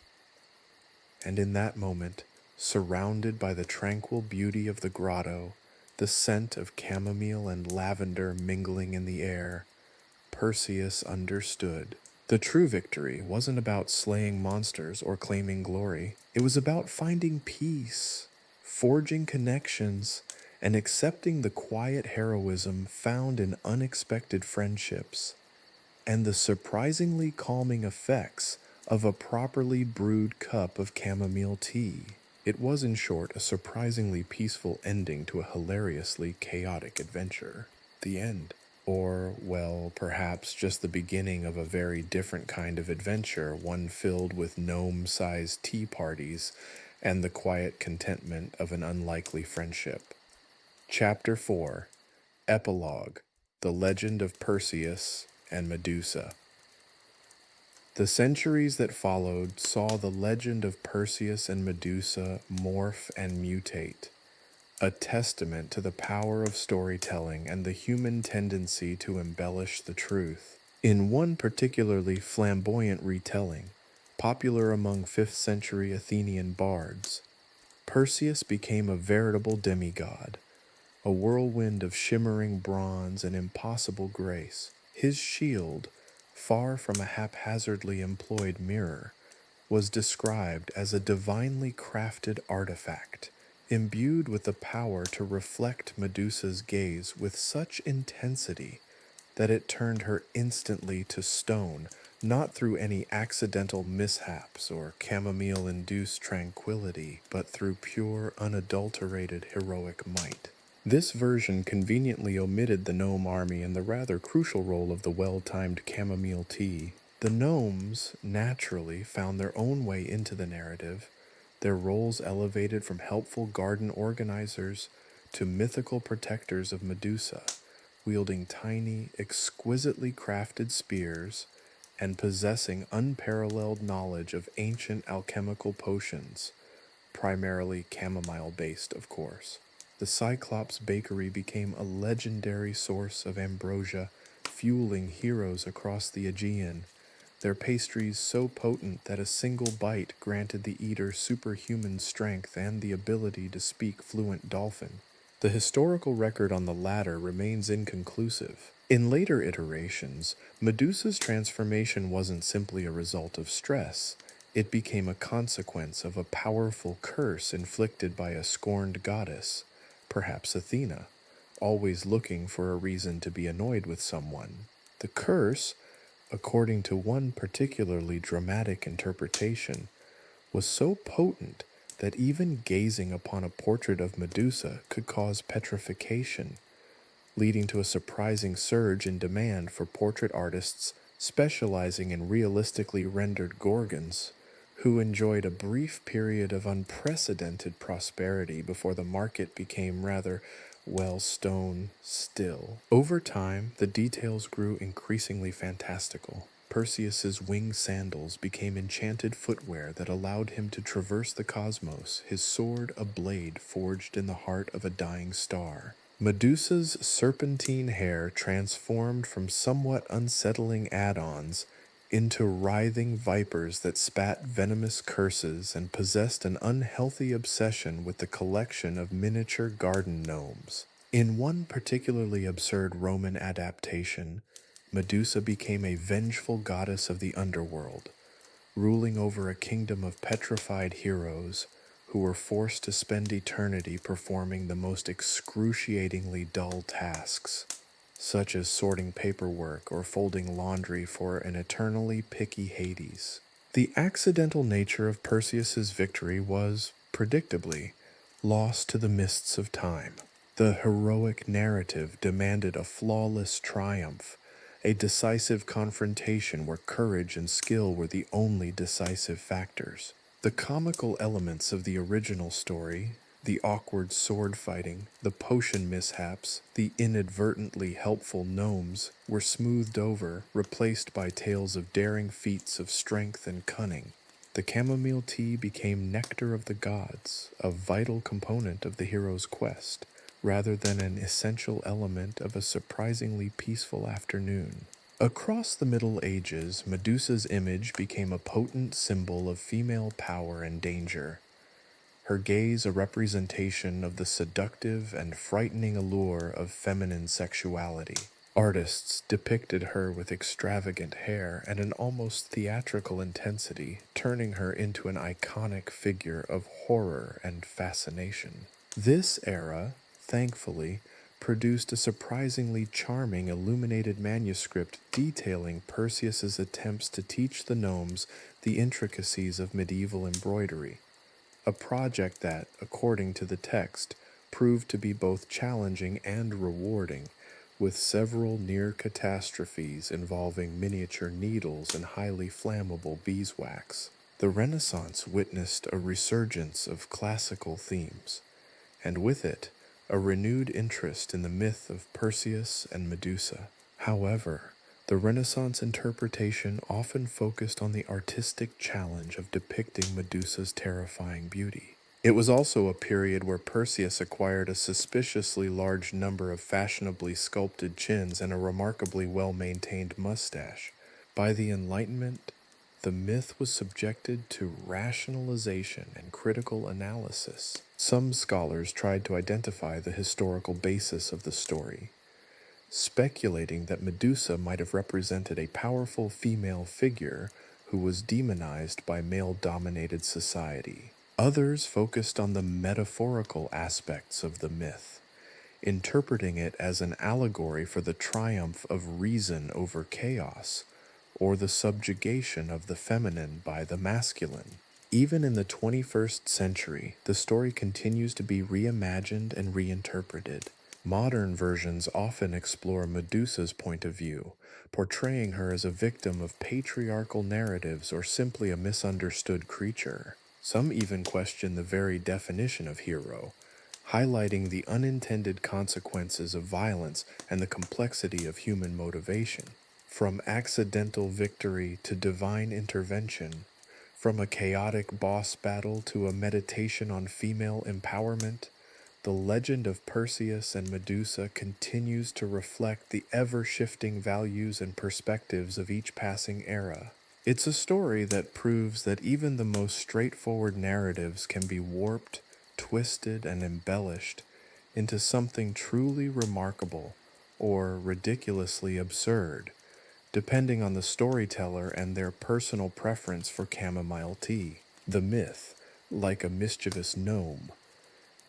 And in that moment, surrounded by the tranquil beauty of the grotto, the scent of chamomile and lavender mingling in the air, Perseus understood. The true victory wasn't about slaying monsters or claiming glory. It was about finding peace, forging connections, and accepting the quiet heroism found in unexpected friendships, and the surprisingly calming effects of a properly brewed cup of chamomile tea. It was, in short, a surprisingly peaceful ending to a hilariously chaotic adventure. The end. Or, well, perhaps just the beginning of a very different kind of adventure, one filled with gnome-sized tea parties and the quiet contentment of an unlikely friendship. Chapter 4. Epilogue. The Legend of Perseus and Medusa. The centuries that followed saw the legend of Perseus and Medusa morph and mutate, a testament to the power of storytelling and the human tendency to embellish the truth. In one particularly flamboyant retelling, popular among 5th century Athenian bards, Perseus became a veritable demigod, a whirlwind of shimmering bronze and impossible grace. His shield, far from a haphazardly employed mirror, was described as a divinely crafted artifact, imbued with the power to reflect Medusa's gaze with such intensity that it turned her instantly to stone, not through any accidental mishaps or chamomile-induced tranquility, but through pure, unadulterated heroic might. This version conveniently omitted the gnome army and the rather crucial role of the well-timed chamomile tea. The gnomes, naturally, found their own way into the narrative, their roles elevated from helpful garden organizers to mythical protectors of Medusa, wielding tiny, exquisitely crafted spears and possessing unparalleled knowledge of ancient alchemical potions, primarily chamomile-based, of course. The Cyclops Bakery became a legendary source of ambrosia, fueling heroes across the Aegean, their pastries so potent that a single bite granted the eater superhuman strength and the ability to speak fluent dolphin. The historical record on the latter remains inconclusive. In later iterations, Medusa's transformation wasn't simply a result of stress. It became a consequence of a powerful curse inflicted by a scorned goddess, perhaps Athena, always looking for a reason to be annoyed with someone. The curse, according to one particularly dramatic interpretation, was so potent that even gazing upon a portrait of Medusa could cause petrification, leading to a surprising surge in demand for portrait artists specializing in realistically rendered Gorgons, who enjoyed a brief period of unprecedented prosperity before the market became rather, well, stone still. Over time, the details grew increasingly fantastical. Perseus's winged sandals became enchanted footwear that allowed him to traverse the cosmos, his sword a blade forged in the heart of a dying star. Medusa's serpentine hair transformed from somewhat unsettling add-ons into writhing vipers that spat venomous curses and possessed an unhealthy obsession with the collection of miniature garden gnomes. In one particularly absurd Roman adaptation, Medusa became a vengeful goddess of the underworld, ruling over a kingdom of petrified heroes who were forced to spend eternity performing the most excruciatingly dull tasks, such as sorting paperwork or folding laundry for an eternally picky Hades. The accidental nature of Perseus's victory was, predictably, lost to the mists of time. The heroic narrative demanded a flawless triumph, a decisive confrontation where courage and skill were the only decisive factors. The comical elements of the original story, The awkward sword fighting, the potion mishaps, the inadvertently helpful gnomes were smoothed over, replaced by tales of daring feats of strength and cunning. The chamomile tea became nectar of the gods, a vital component of the hero's quest, rather than an essential element of a surprisingly peaceful afternoon. Across the Middle Ages, Medusa's image became a potent symbol of female power and danger, her gaze a representation of the seductive and frightening allure of feminine sexuality. Artists depicted her with extravagant hair and an almost theatrical intensity, turning her into an iconic figure of horror and fascination. This era, thankfully, produced a surprisingly charming illuminated manuscript detailing Perseus's attempts to teach the gnomes the intricacies of medieval embroidery, a project that, according to the text, proved to be both challenging and rewarding, with several near catastrophes involving miniature needles and highly flammable beeswax. The Renaissance witnessed a resurgence of classical themes, and with it, a renewed interest in the myth of Perseus and Medusa. However, the Renaissance interpretation often focused on the artistic challenge of depicting Medusa's terrifying beauty. It was also a period where Perseus acquired a suspiciously large number of fashionably sculpted chins and a remarkably well-maintained mustache. By the Enlightenment, the myth was subjected to rationalization and critical analysis. Some scholars tried to identify the historical basis of the story, speculating that Medusa might have represented a powerful female figure who was demonized by male-dominated society. Others focused on the metaphorical aspects of the myth, interpreting it as an allegory for the triumph of reason over chaos, or the subjugation of the feminine by the masculine. Even in the 21st century, the story continues to be reimagined and reinterpreted. Modern versions often explore Medusa's point of view, portraying her as a victim of patriarchal narratives or simply a misunderstood creature. Some even question the very definition of hero, highlighting the unintended consequences of violence and the complexity of human motivation. From accidental victory to divine intervention, from a chaotic boss battle to a meditation on female empowerment, the legend of Perseus and Medusa continues to reflect the ever-shifting values and perspectives of each passing era. It's a story that proves that even the most straightforward narratives can be warped, twisted, and embellished into something truly remarkable or ridiculously absurd, depending on the storyteller and their personal preference for chamomile tea. The myth, like a mischievous gnome,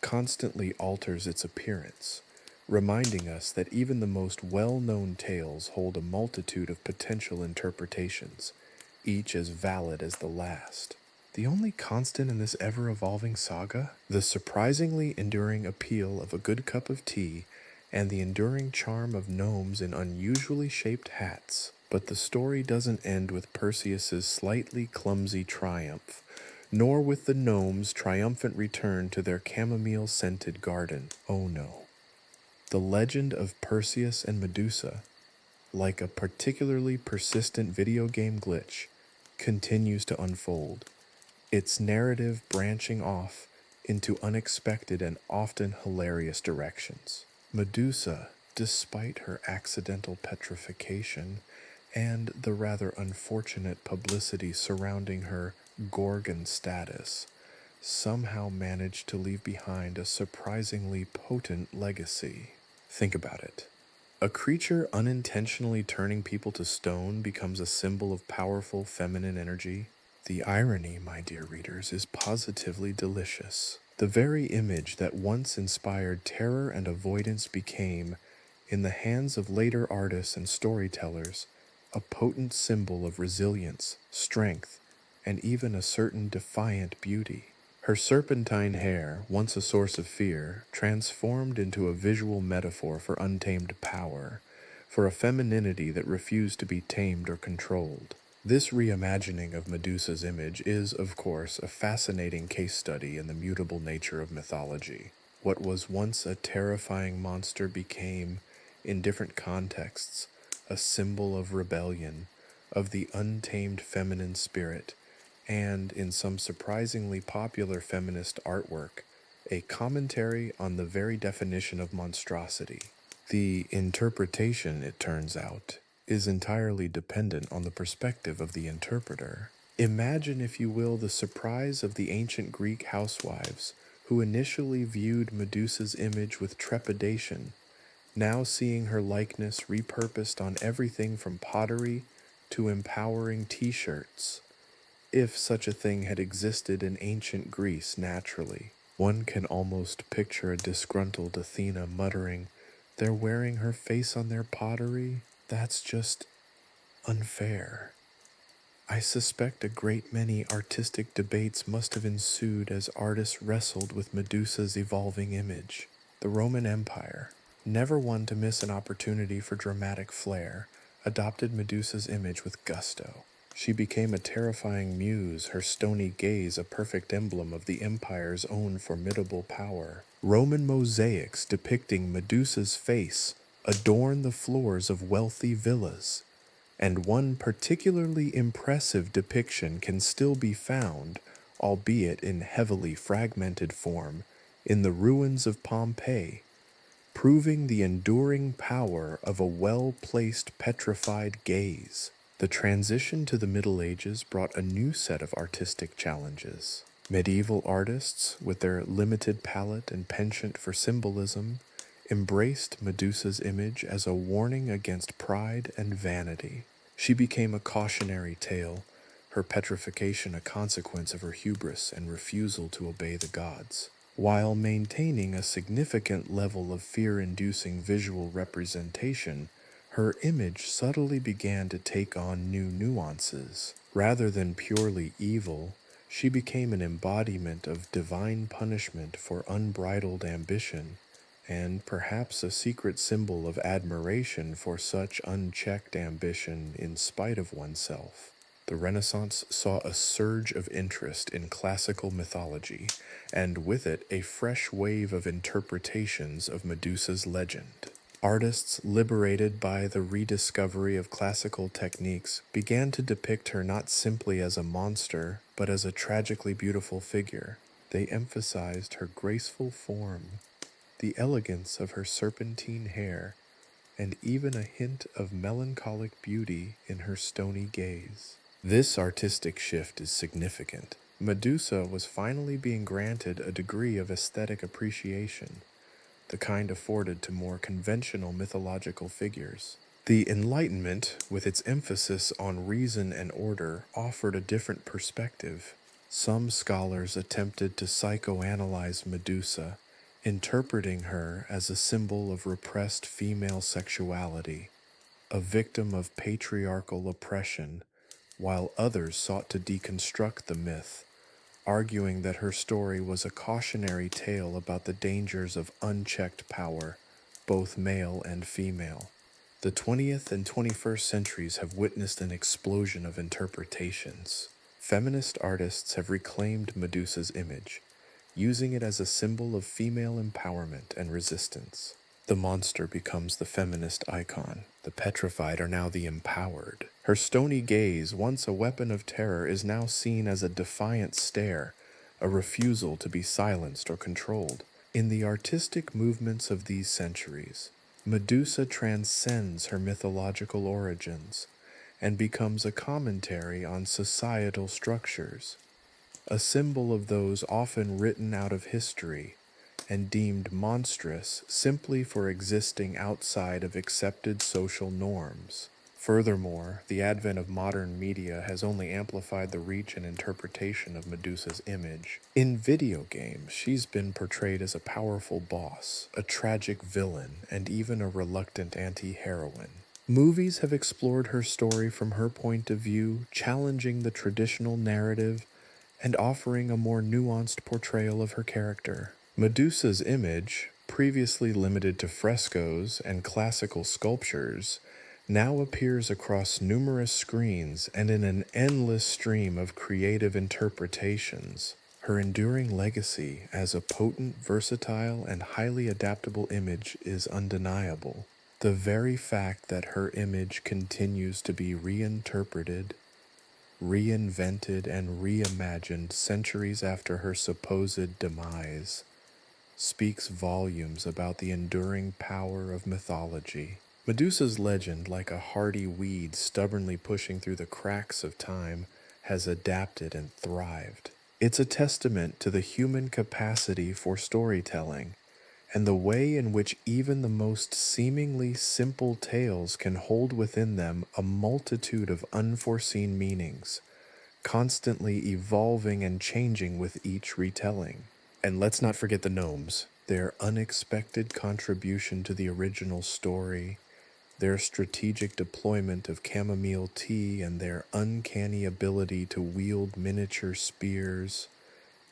constantly alters its appearance, reminding us that even the most well-known tales hold a multitude of potential interpretations, each as valid as the last. The only constant in this ever-evolving saga? The surprisingly enduring appeal of a good cup of tea and the enduring charm of gnomes in unusually shaped hats. But the story doesn't end with Perseus's slightly clumsy triumph, nor with the gnomes' triumphant return to their chamomile-scented garden. Oh no. The legend of Perseus and Medusa, like a particularly persistent video game glitch, continues to unfold, its narrative branching off into unexpected and often hilarious directions. Medusa, despite her accidental petrification and the rather unfortunate publicity surrounding her Gorgon status, somehow managed to leave behind a surprisingly potent legacy. Think about it. A creature unintentionally turning people to stone becomes a symbol of powerful feminine energy. The irony, my dear readers, is positively delicious. The very image that once inspired terror and avoidance became, in the hands of later artists and storytellers, a potent symbol of resilience, strength, and even a certain defiant beauty. Her serpentine hair, once a source of fear, transformed into a visual metaphor for untamed power, for a femininity that refused to be tamed or controlled. This reimagining of Medusa's image is, of course, a fascinating case study in the mutable nature of mythology. What was once a terrifying monster became, in different contexts, a symbol of rebellion, of the untamed feminine spirit, and, in some surprisingly popular feminist artwork, a commentary on the very definition of monstrosity. The interpretation, it turns out, is entirely dependent on the perspective of the interpreter. Imagine, if you will, the surprise of the ancient Greek housewives who initially viewed Medusa's image with trepidation, now seeing her likeness repurposed on everything from pottery to empowering t-shirts. If such a thing had existed in ancient Greece naturally, one can almost picture a disgruntled Athena muttering, "They're wearing her face on their pottery? That's just unfair." I suspect a great many artistic debates must have ensued as artists wrestled with Medusa's evolving image. The Roman Empire, never one to miss an opportunity for dramatic flair, adopted Medusa's image with gusto. She became a terrifying muse, her stony gaze a perfect emblem of the empire's own formidable power. Roman mosaics depicting Medusa's face adorn the floors of wealthy villas, and one particularly impressive depiction can still be found, albeit in heavily fragmented form, in the ruins of Pompeii, proving the enduring power of a well-placed petrified gaze. The transition to the Middle Ages brought a new set of artistic challenges. Medieval artists, with their limited palette and penchant for symbolism, embraced Medusa's image as a warning against pride and vanity. She became a cautionary tale, her petrification a consequence of her hubris and refusal to obey the gods. While maintaining a significant level of fear-inducing visual representation, her image subtly began to take on new nuances. Rather than purely evil, she became an embodiment of divine punishment for unbridled ambition, and perhaps a secret symbol of admiration for such unchecked ambition in spite of oneself. The Renaissance saw a surge of interest in classical mythology, and with it a fresh wave of interpretations of Medusa's legend. Artists liberated by the rediscovery of classical techniques began to depict her not simply as a monster, but as a tragically beautiful figure. They emphasized her graceful form, the elegance of her serpentine hair, and even a hint of melancholic beauty in her stony gaze. This artistic shift is significant. Medusa was finally being granted a degree of aesthetic appreciation, the kind afforded to more conventional mythological figures. The Enlightenment, with its emphasis on reason and order, offered a different perspective. Some scholars attempted to psychoanalyze Medusa, interpreting her as a symbol of repressed female sexuality, a victim of patriarchal oppression, while others sought to deconstruct the myth, arguing that her story was a cautionary tale about the dangers of unchecked power, both male and female. The 20th and 21st centuries have witnessed an explosion of interpretations. Feminist artists have reclaimed Medusa's image, using it as a symbol of female empowerment and resistance. The monster becomes the feminist icon. The petrified are now the empowered. Her stony gaze, once a weapon of terror, is now seen as a defiant stare, a refusal to be silenced or controlled. In the artistic movements of these centuries, Medusa transcends her mythological origins and becomes a commentary on societal structures, a symbol of those often written out of history and deemed monstrous simply for existing outside of accepted social norms. Furthermore, the advent of modern media has only amplified the reach and interpretation of Medusa's image. In video games, she's been portrayed as a powerful boss, a tragic villain, and even a reluctant anti-heroine. Movies have explored her story from her point of view, challenging the traditional narrative and offering a more nuanced portrayal of her character. Medusa's image, previously limited to frescoes and classical sculptures, now appears across numerous screens and in an endless stream of creative interpretations. Her enduring legacy as a potent, versatile, and highly adaptable image is undeniable. The very fact that her image continues to be reinterpreted, reinvented, and reimagined centuries after her supposed demise speaks volumes about the enduring power of mythology. Medusa's legend, like a hardy weed stubbornly pushing through the cracks of time, has adapted and thrived. It's a testament to the human capacity for storytelling and the way in which even the most seemingly simple tales can hold within them a multitude of unforeseen meanings, constantly evolving and changing with each retelling. And let's not forget the gnomes, their unexpected contribution to the original story, their strategic deployment of chamomile tea, and their uncanny ability to wield miniature spears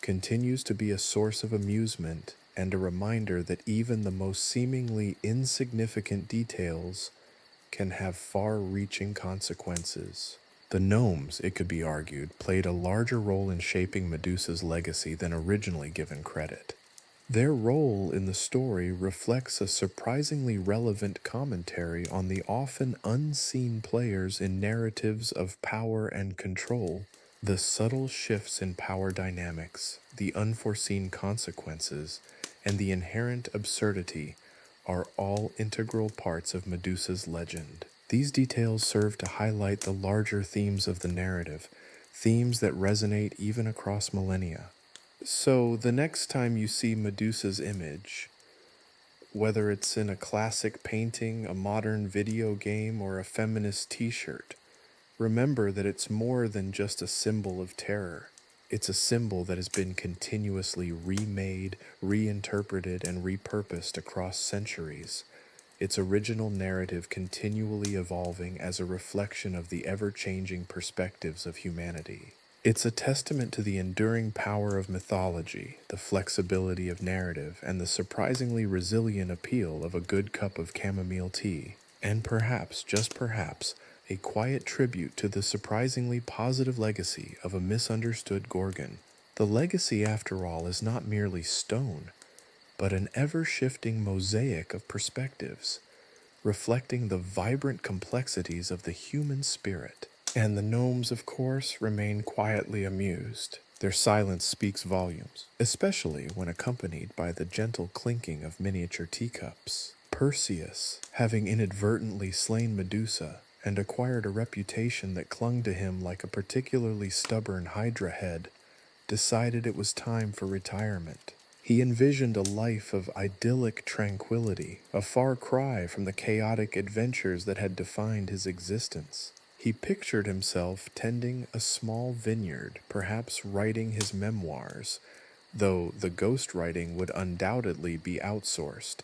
continues to be a source of amusement and a reminder that even the most seemingly insignificant details can have far-reaching consequences. The gnomes, it could be argued, played a larger role in shaping Medusa's legacy than originally given credit. Their role in the story reflects a surprisingly relevant commentary on the often unseen players in narratives of power and control. The subtle shifts in power dynamics, the unforeseen consequences, and the inherent absurdity are all integral parts of Medusa's legend. These details serve to highlight the larger themes of the narrative, themes that resonate even across millennia. So, the next time you see Medusa's image, whether it's in a classic painting, a modern video game, or a feminist t-shirt, remember that it's more than just a symbol of terror. It's a symbol that has been continuously remade, reinterpreted, and repurposed across centuries, its original narrative continually evolving as a reflection of the ever-changing perspectives of humanity. It's a testament to the enduring power of mythology, the flexibility of narrative, and the surprisingly resilient appeal of a good cup of chamomile tea. And perhaps, just perhaps, a quiet tribute to the surprisingly positive legacy of a misunderstood Gorgon. The legacy, after all, is not merely stone, but an ever-shifting mosaic of perspectives, reflecting the vibrant complexities of the human spirit. And the gnomes, of course, remain quietly amused. Their silence speaks volumes, especially when accompanied by the gentle clinking of miniature teacups. Perseus, having inadvertently slain Medusa and acquired a reputation that clung to him like a particularly stubborn hydra head, decided it was time for retirement. He envisioned a life of idyllic tranquility, a far cry from the chaotic adventures that had defined his existence. He pictured himself tending a small vineyard, perhaps writing his memoirs, though the ghostwriting would undoubtedly be outsourced,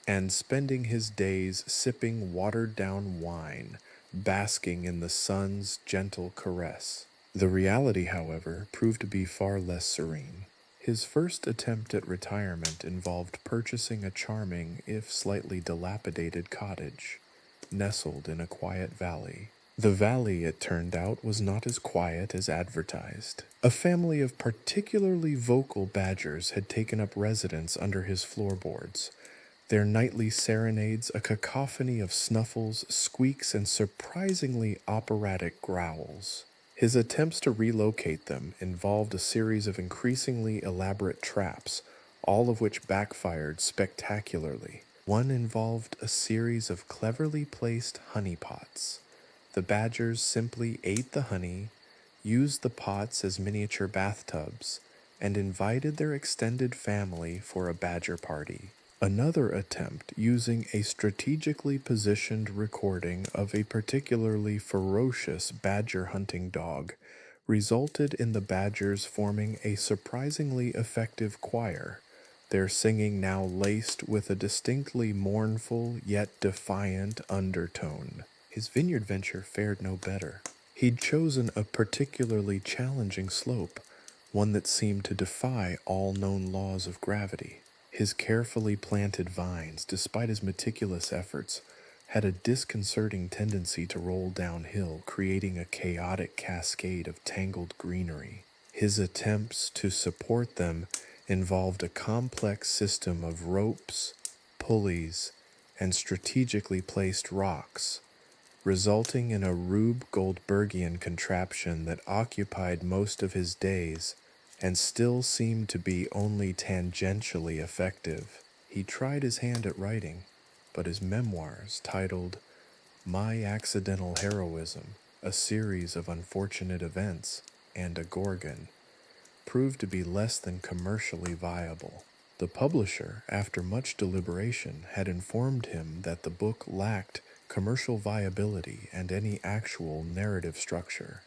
and spending his days sipping watered-down wine, basking in the sun's gentle caress. The reality, however, proved to be far less serene. His first attempt at retirement involved purchasing a charming, if slightly dilapidated cottage, nestled in a quiet valley. The valley, it turned out, was not as quiet as advertised. A family of particularly vocal badgers had taken up residence under his floorboards, their nightly serenades a cacophony of snuffles, squeaks, and surprisingly operatic growls. His attempts to relocate them involved a series of increasingly elaborate traps, all of which backfired spectacularly. One involved a series of cleverly placed honey pots. The badgers simply ate the honey, used the pots as miniature bathtubs, and invited their extended family for a badger party. Another attempt, using a strategically positioned recording of a particularly ferocious badger hunting dog, resulted in the badgers forming a surprisingly effective choir, their singing now laced with a distinctly mournful yet defiant undertone. His vineyard venture fared no better. He'd chosen a particularly challenging slope, one that seemed to defy all known laws of gravity. His carefully planted vines, despite his meticulous efforts, had a disconcerting tendency to roll downhill, creating a chaotic cascade of tangled greenery. His attempts to support them involved a complex system of ropes, pulleys, and strategically placed rocks, resulting in a Rube Goldbergian contraption that occupied most of his days and still seemed to be only tangentially effective. He tried his hand at writing, but his memoirs, titled My Accidental Heroism, a series of unfortunate events, and a Gorgon, proved to be less than commercially viable. The publisher, after much deliberation, had informed him that the book lacked commercial viability and any actual narrative structure.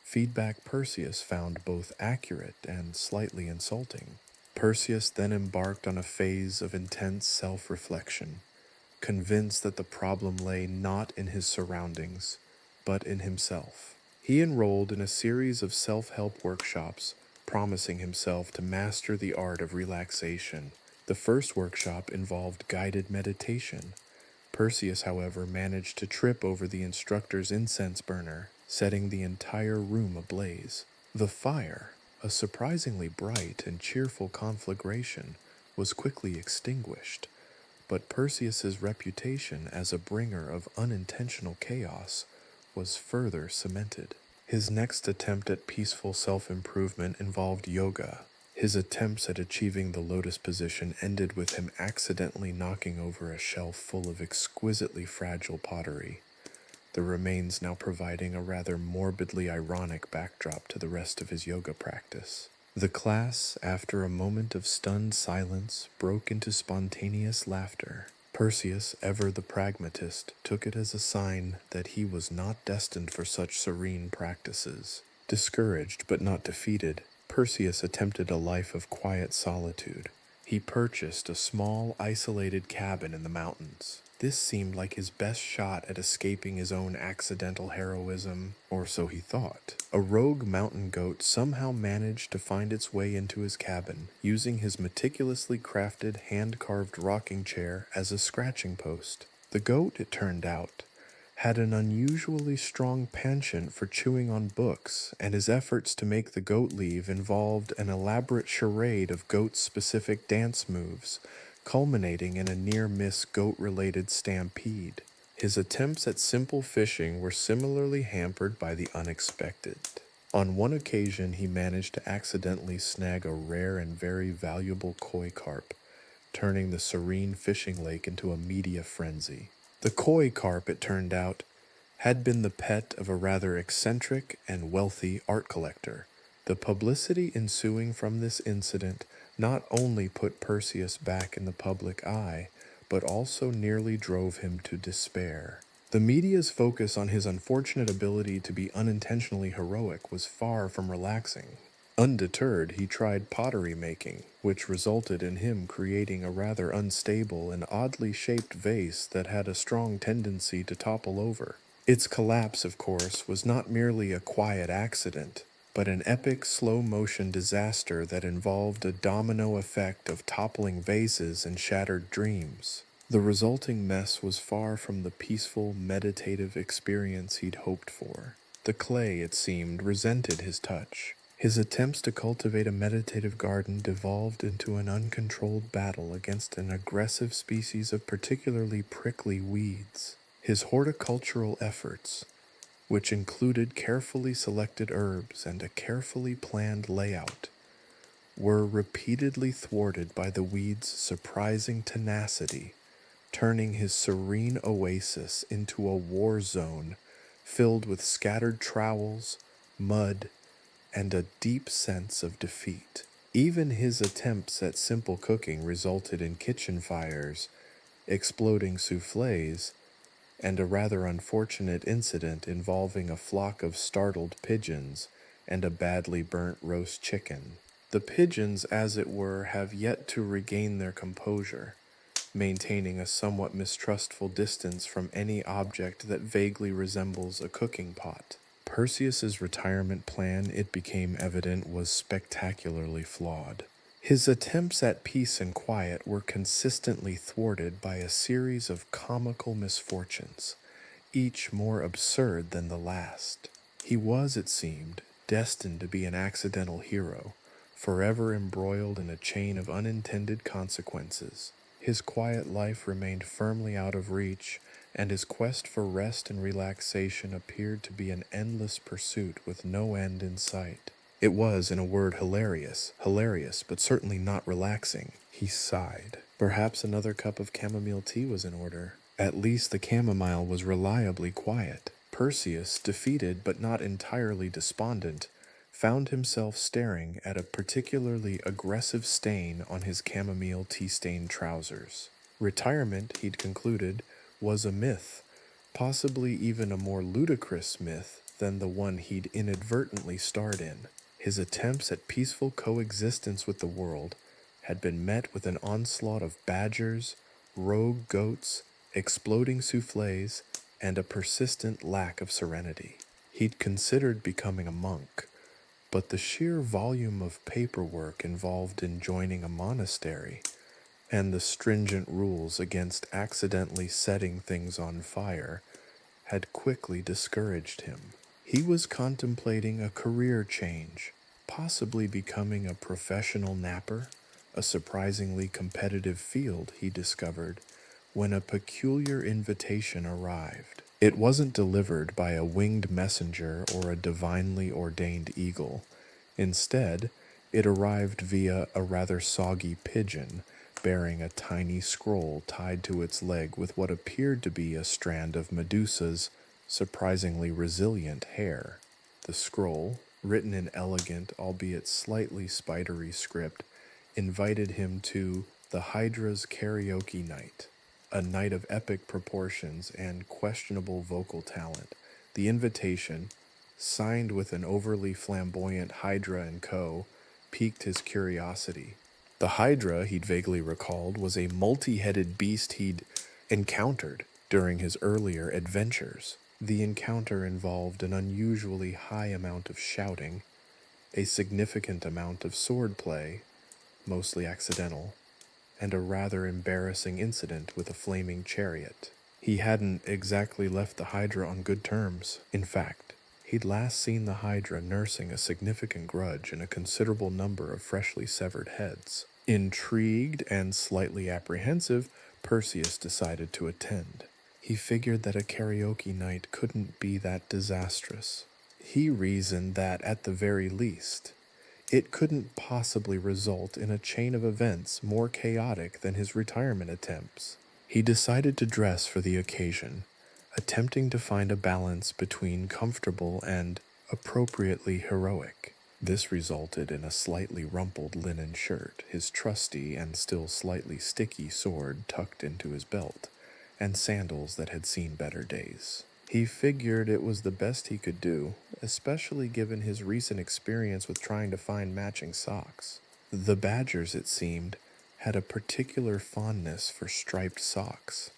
Feedback Perseus found both accurate and slightly insulting. Perseus then embarked on a phase of intense self-reflection, convinced that the problem lay not in his surroundings, but in himself. He enrolled in a series of self-help workshops, promising himself to master the art of relaxation. The first workshop involved guided meditation. Perseus, however, managed to trip over the instructor's incense burner, setting the entire room ablaze. The fire, a surprisingly bright and cheerful conflagration, was quickly extinguished, but Perseus's reputation as a bringer of unintentional chaos was further cemented. His next attempt at peaceful self-improvement involved yoga. His attempts at achieving the lotus position ended with him accidentally knocking over a shelf full of exquisitely fragile pottery, the remains now providing a rather morbidly ironic backdrop to the rest of his yoga practice. The class, after a moment of stunned silence, broke into spontaneous laughter. Perseus, ever the pragmatist, took it as a sign that he was not destined for such serene practices. Discouraged but not defeated, Perseus attempted a life of quiet solitude. He purchased a small, isolated cabin in the mountains. This seemed like his best shot at escaping his own accidental heroism, or so he thought. A rogue mountain goat somehow managed to find its way into his cabin, using his meticulously crafted, hand-carved rocking chair as a scratching post. The goat, it turned out, had an unusually strong penchant for chewing on books, and his efforts to make the goat leave involved an elaborate charade of goat-specific dance moves, culminating in a near-miss goat-related stampede. His attempts at simple fishing were similarly hampered by the unexpected. On one occasion, he managed to accidentally snag a rare and very valuable koi carp, turning the serene fishing lake into a media frenzy. The koi carp, it turned out, had been the pet of a rather eccentric and wealthy art collector. The publicity ensuing from this incident not only put Perseus back in the public eye, but also nearly drove him to despair. The media's focus on his unfortunate ability to be unintentionally heroic was far from relaxing. Undeterred, he tried pottery making, which resulted in him creating a rather unstable and oddly shaped vase that had a strong tendency to topple over. Its collapse, of course, was not merely a quiet accident, but an epic slow-motion disaster that involved a domino effect of toppling vases and shattered dreams. The resulting mess was far from the peaceful, meditative experience he'd hoped for. The clay, it seemed, resented his touch. His attempts to cultivate a meditative garden devolved into an uncontrolled battle against an aggressive species of particularly prickly weeds. His horticultural efforts, which included carefully selected herbs and a carefully planned layout, were repeatedly thwarted by the weeds' surprising tenacity, turning his serene oasis into a war zone filled with scattered trowels, mud, and a deep sense of defeat. Even his attempts at simple cooking resulted in kitchen fires, exploding soufflés, and a rather unfortunate incident involving a flock of startled pigeons and a badly burnt roast chicken. The pigeons, as it were, have yet to regain their composure, maintaining a somewhat mistrustful distance from any object that vaguely resembles a cooking pot. Perseus's retirement plan, it became evident, was spectacularly flawed. His attempts at peace and quiet were consistently thwarted by a series of comical misfortunes, each more absurd than the last. He was, it seemed, destined to be an accidental hero, forever embroiled in a chain of unintended consequences. His quiet life remained firmly out of reach, and his quest for rest and relaxation appeared to be an endless pursuit with no end in sight. It was, in a word, hilarious, but certainly not relaxing. He sighed. Perhaps another cup of chamomile tea was in order. At least the chamomile was reliably quiet. Perseus, defeated but not entirely despondent, found himself staring at a particularly aggressive stain on his chamomile tea-stained trousers. Retirement, he'd concluded, was a myth, possibly even a more ludicrous myth than the one he'd inadvertently starred in. His attempts at peaceful coexistence with the world had been met with an onslaught of badgers, rogue goats, exploding soufflés, and a persistent lack of serenity. He'd considered becoming a monk, but the sheer volume of paperwork involved in joining a monastery and the stringent rules against accidentally setting things on fire had quickly discouraged him. He was contemplating a career change, possibly becoming a professional napper, a surprisingly competitive field, he discovered, when a peculiar invitation arrived. It wasn't delivered by a winged messenger or a divinely ordained eagle. Instead, it arrived via a rather soggy pigeon, bearing a tiny scroll tied to its leg with what appeared to be a strand of Medusa's surprisingly resilient hair. The scroll, written in elegant, albeit slightly spidery script, invited him to the Hydra's karaoke night, a night of epic proportions and questionable vocal talent. The invitation, signed with an overly flamboyant Hydra and Co., piqued his curiosity. The Hydra, he'd vaguely recalled, was a multi-headed beast he'd encountered during his earlier adventures. The encounter involved an unusually high amount of shouting, a significant amount of swordplay, mostly accidental, and a rather embarrassing incident with a flaming chariot. He hadn't exactly left the Hydra on good terms. In fact, he'd last seen the Hydra nursing a significant grudge and a considerable number of freshly severed heads. Intrigued and slightly apprehensive, Perseus decided to attend. He figured that a karaoke night couldn't be that disastrous. He reasoned that, at the very least, it couldn't possibly result in a chain of events more chaotic than his retirement attempts. He decided to dress for the occasion, attempting to find a balance between comfortable and appropriately heroic. This resulted in a slightly rumpled linen shirt, his trusty and still slightly sticky sword tucked into his belt, and sandals that had seen better days. He figured it was the best he could do, especially given his recent experience with trying to find matching socks. The badgers, it seemed, had a particular fondness for striped socks.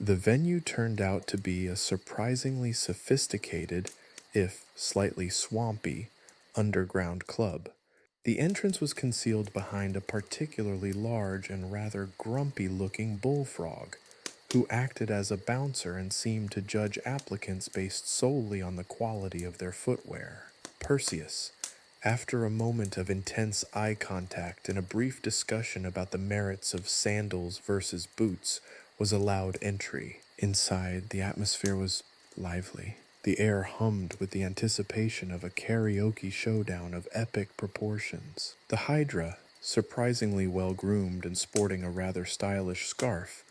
The venue turned out to be a surprisingly sophisticated, if slightly swampy, underground club. The entrance was concealed behind a particularly large and rather grumpy-looking bullfrog, who acted as a bouncer and seemed to judge applicants based solely on the quality of their footwear. Perseus, after a moment of intense eye contact and a brief discussion about the merits of sandals versus boots, was allowed entry. Inside, the atmosphere was lively. The air hummed with the anticipation of a karaoke showdown of epic proportions. The Hydra, surprisingly well-groomed and sporting a rather stylish scarf,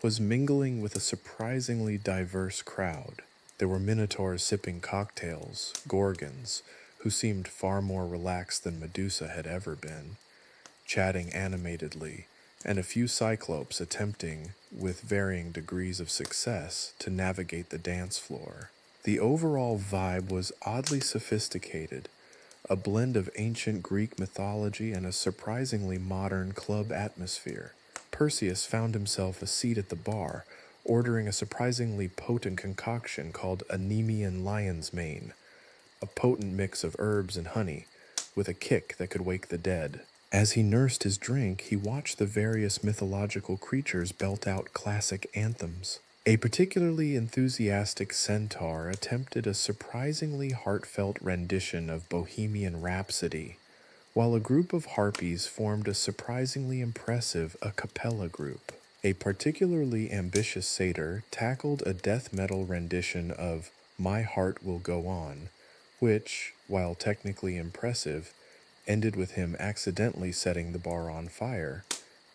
was mingling with a surprisingly diverse crowd. There were minotaurs sipping cocktails, Gorgons, who seemed far more relaxed than Medusa had ever been, chatting animatedly, and a few cyclopes attempting, with varying degrees of success, to navigate the dance floor. The overall vibe was oddly sophisticated, a blend of ancient Greek mythology and a surprisingly modern club atmosphere. Perseus found himself a seat at the bar, ordering a surprisingly potent concoction called a Nemean lion's mane, a potent mix of herbs and honey, with a kick that could wake the dead. As he nursed his drink, he watched the various mythological creatures belt out classic anthems. A particularly enthusiastic centaur attempted a surprisingly heartfelt rendition of Bohemian Rhapsody, while a group of harpies formed a surprisingly impressive a cappella group. A particularly ambitious satyr tackled a death metal rendition of My Heart Will Go On, which, while technically impressive, ended with him accidentally setting the bar on fire,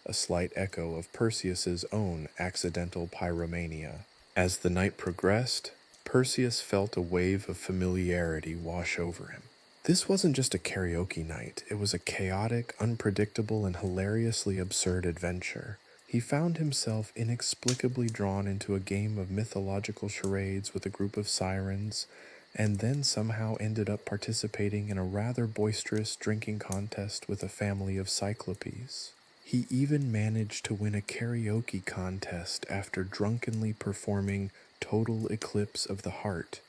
a slight echo of Perseus's own accidental pyromania. As the night progressed, Perseus felt a wave of familiarity wash over him. This wasn't just a karaoke night, it was a chaotic, unpredictable, and hilariously absurd adventure. He found himself inexplicably drawn into a game of mythological charades with a group of sirens, and then somehow ended up participating in a rather boisterous drinking contest with a family of cyclopes. He even managed to win a karaoke contest after drunkenly performing Total Eclipse of the Heart,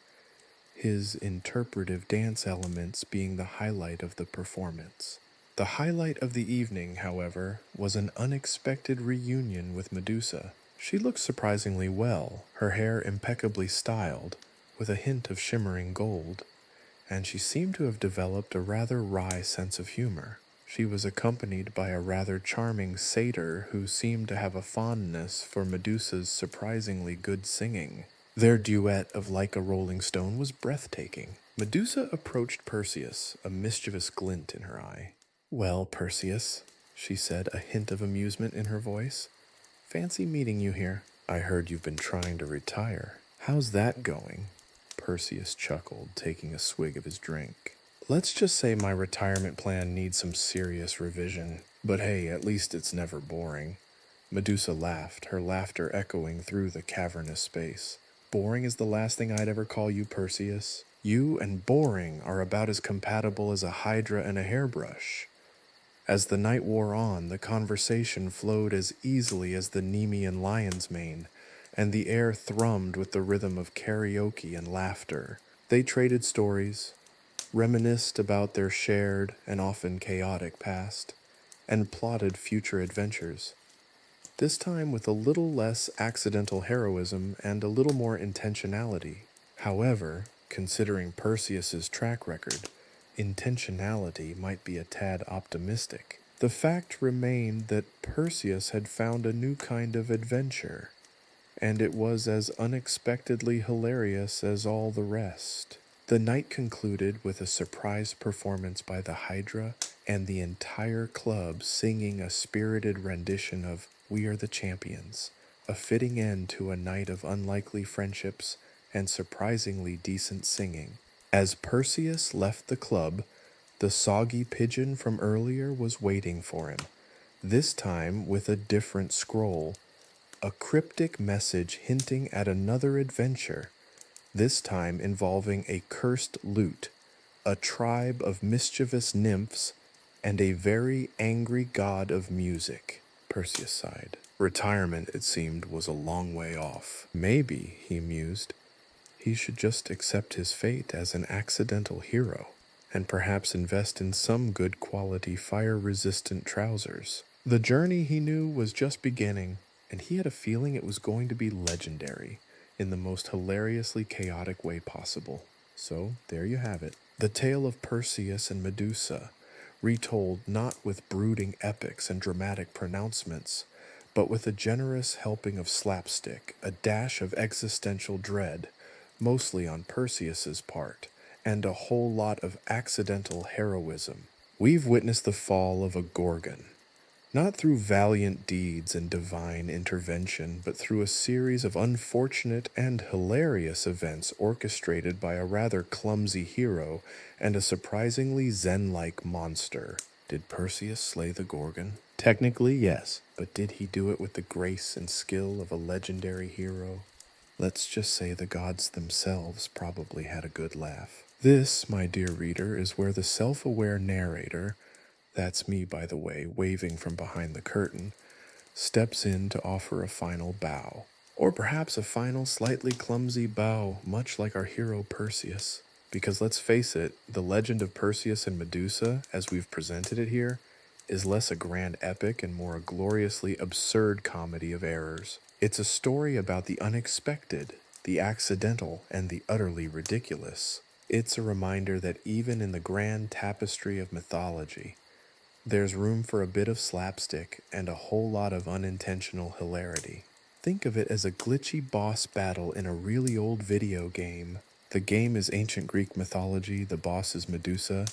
his interpretive dance elements being the highlight of the performance. The highlight of the evening, however, was an unexpected reunion with Medusa. She looked surprisingly well, her hair impeccably styled, with a hint of shimmering gold, and she seemed to have developed a rather wry sense of humor. She was accompanied by a rather charming satyr who seemed to have a fondness for Medusa's surprisingly good singing. Their duet of Like a Rolling Stone was breathtaking. Medusa approached Perseus, a mischievous glint in her eye. "Well, Perseus," she said, a hint of amusement in her voice. "Fancy meeting you here. I heard you've been trying to retire. How's that going?" Perseus chuckled, taking a swig of his drink. "Let's just say my retirement plan needs some serious revision. But hey, at least it's never boring." Medusa laughed, her laughter echoing through the cavernous space. "Boring is the last thing I'd ever call you, Perseus. You and boring are about as compatible as a hydra and a hairbrush." As the night wore on, the conversation flowed as easily as the Nemean lion's mane, and the air thrummed with the rhythm of karaoke and laughter. They traded stories, reminisced about their shared and often chaotic past, and plotted future adventures. This time with a little less accidental heroism and a little more intentionality. However, considering Perseus's track record, intentionality might be a tad optimistic. The fact remained that Perseus had found a new kind of adventure, and it was as unexpectedly hilarious as all the rest. The night concluded with a surprise performance by the Hydra and the entire club singing a spirited rendition of We Are the Champions, a fitting end to a night of unlikely friendships and surprisingly decent singing. As Perseus left the club, the soggy pigeon from earlier was waiting for him, this time with a different scroll, a cryptic message hinting at another adventure, this time involving a cursed lute, a tribe of mischievous nymphs, and a very angry god of music. Perseus sighed. Retirement, it seemed, was a long way off. Maybe, he mused, he should just accept his fate as an accidental hero, and perhaps invest in some good quality fire-resistant trousers. The journey, he knew, was just beginning, and he had a feeling it was going to be legendary, in the most hilariously chaotic way possible. So, there you have it. The tale of Perseus and Medusa, retold not with brooding epics and dramatic pronouncements, but with a generous helping of slapstick, a dash of existential dread, mostly on Perseus's part, and a whole lot of accidental heroism. We've witnessed the fall of a Gorgon, not through valiant deeds and divine intervention, but through a series of unfortunate and hilarious events orchestrated by a rather clumsy hero and a surprisingly zen-like monster. Did Perseus slay the Gorgon? Technically, yes, but did he do it with the grace and skill of a legendary hero? Let's just say the gods themselves probably had a good laugh. This, my dear reader, is where the self-aware narrator, that's me by the way, waving from behind the curtain, steps in to offer a final bow. Or perhaps a final slightly clumsy bow, much like our hero Perseus. Because let's face it, the legend of Perseus and Medusa, as we've presented it here, is less a grand epic and more a gloriously absurd comedy of errors. It's a story about the unexpected, the accidental, and the utterly ridiculous. It's a reminder that even in the grand tapestry of mythology, there's room for a bit of slapstick and a whole lot of unintentional hilarity. Think of it as a glitchy boss battle in a really old video game. The game is ancient Greek mythology, the boss is Medusa,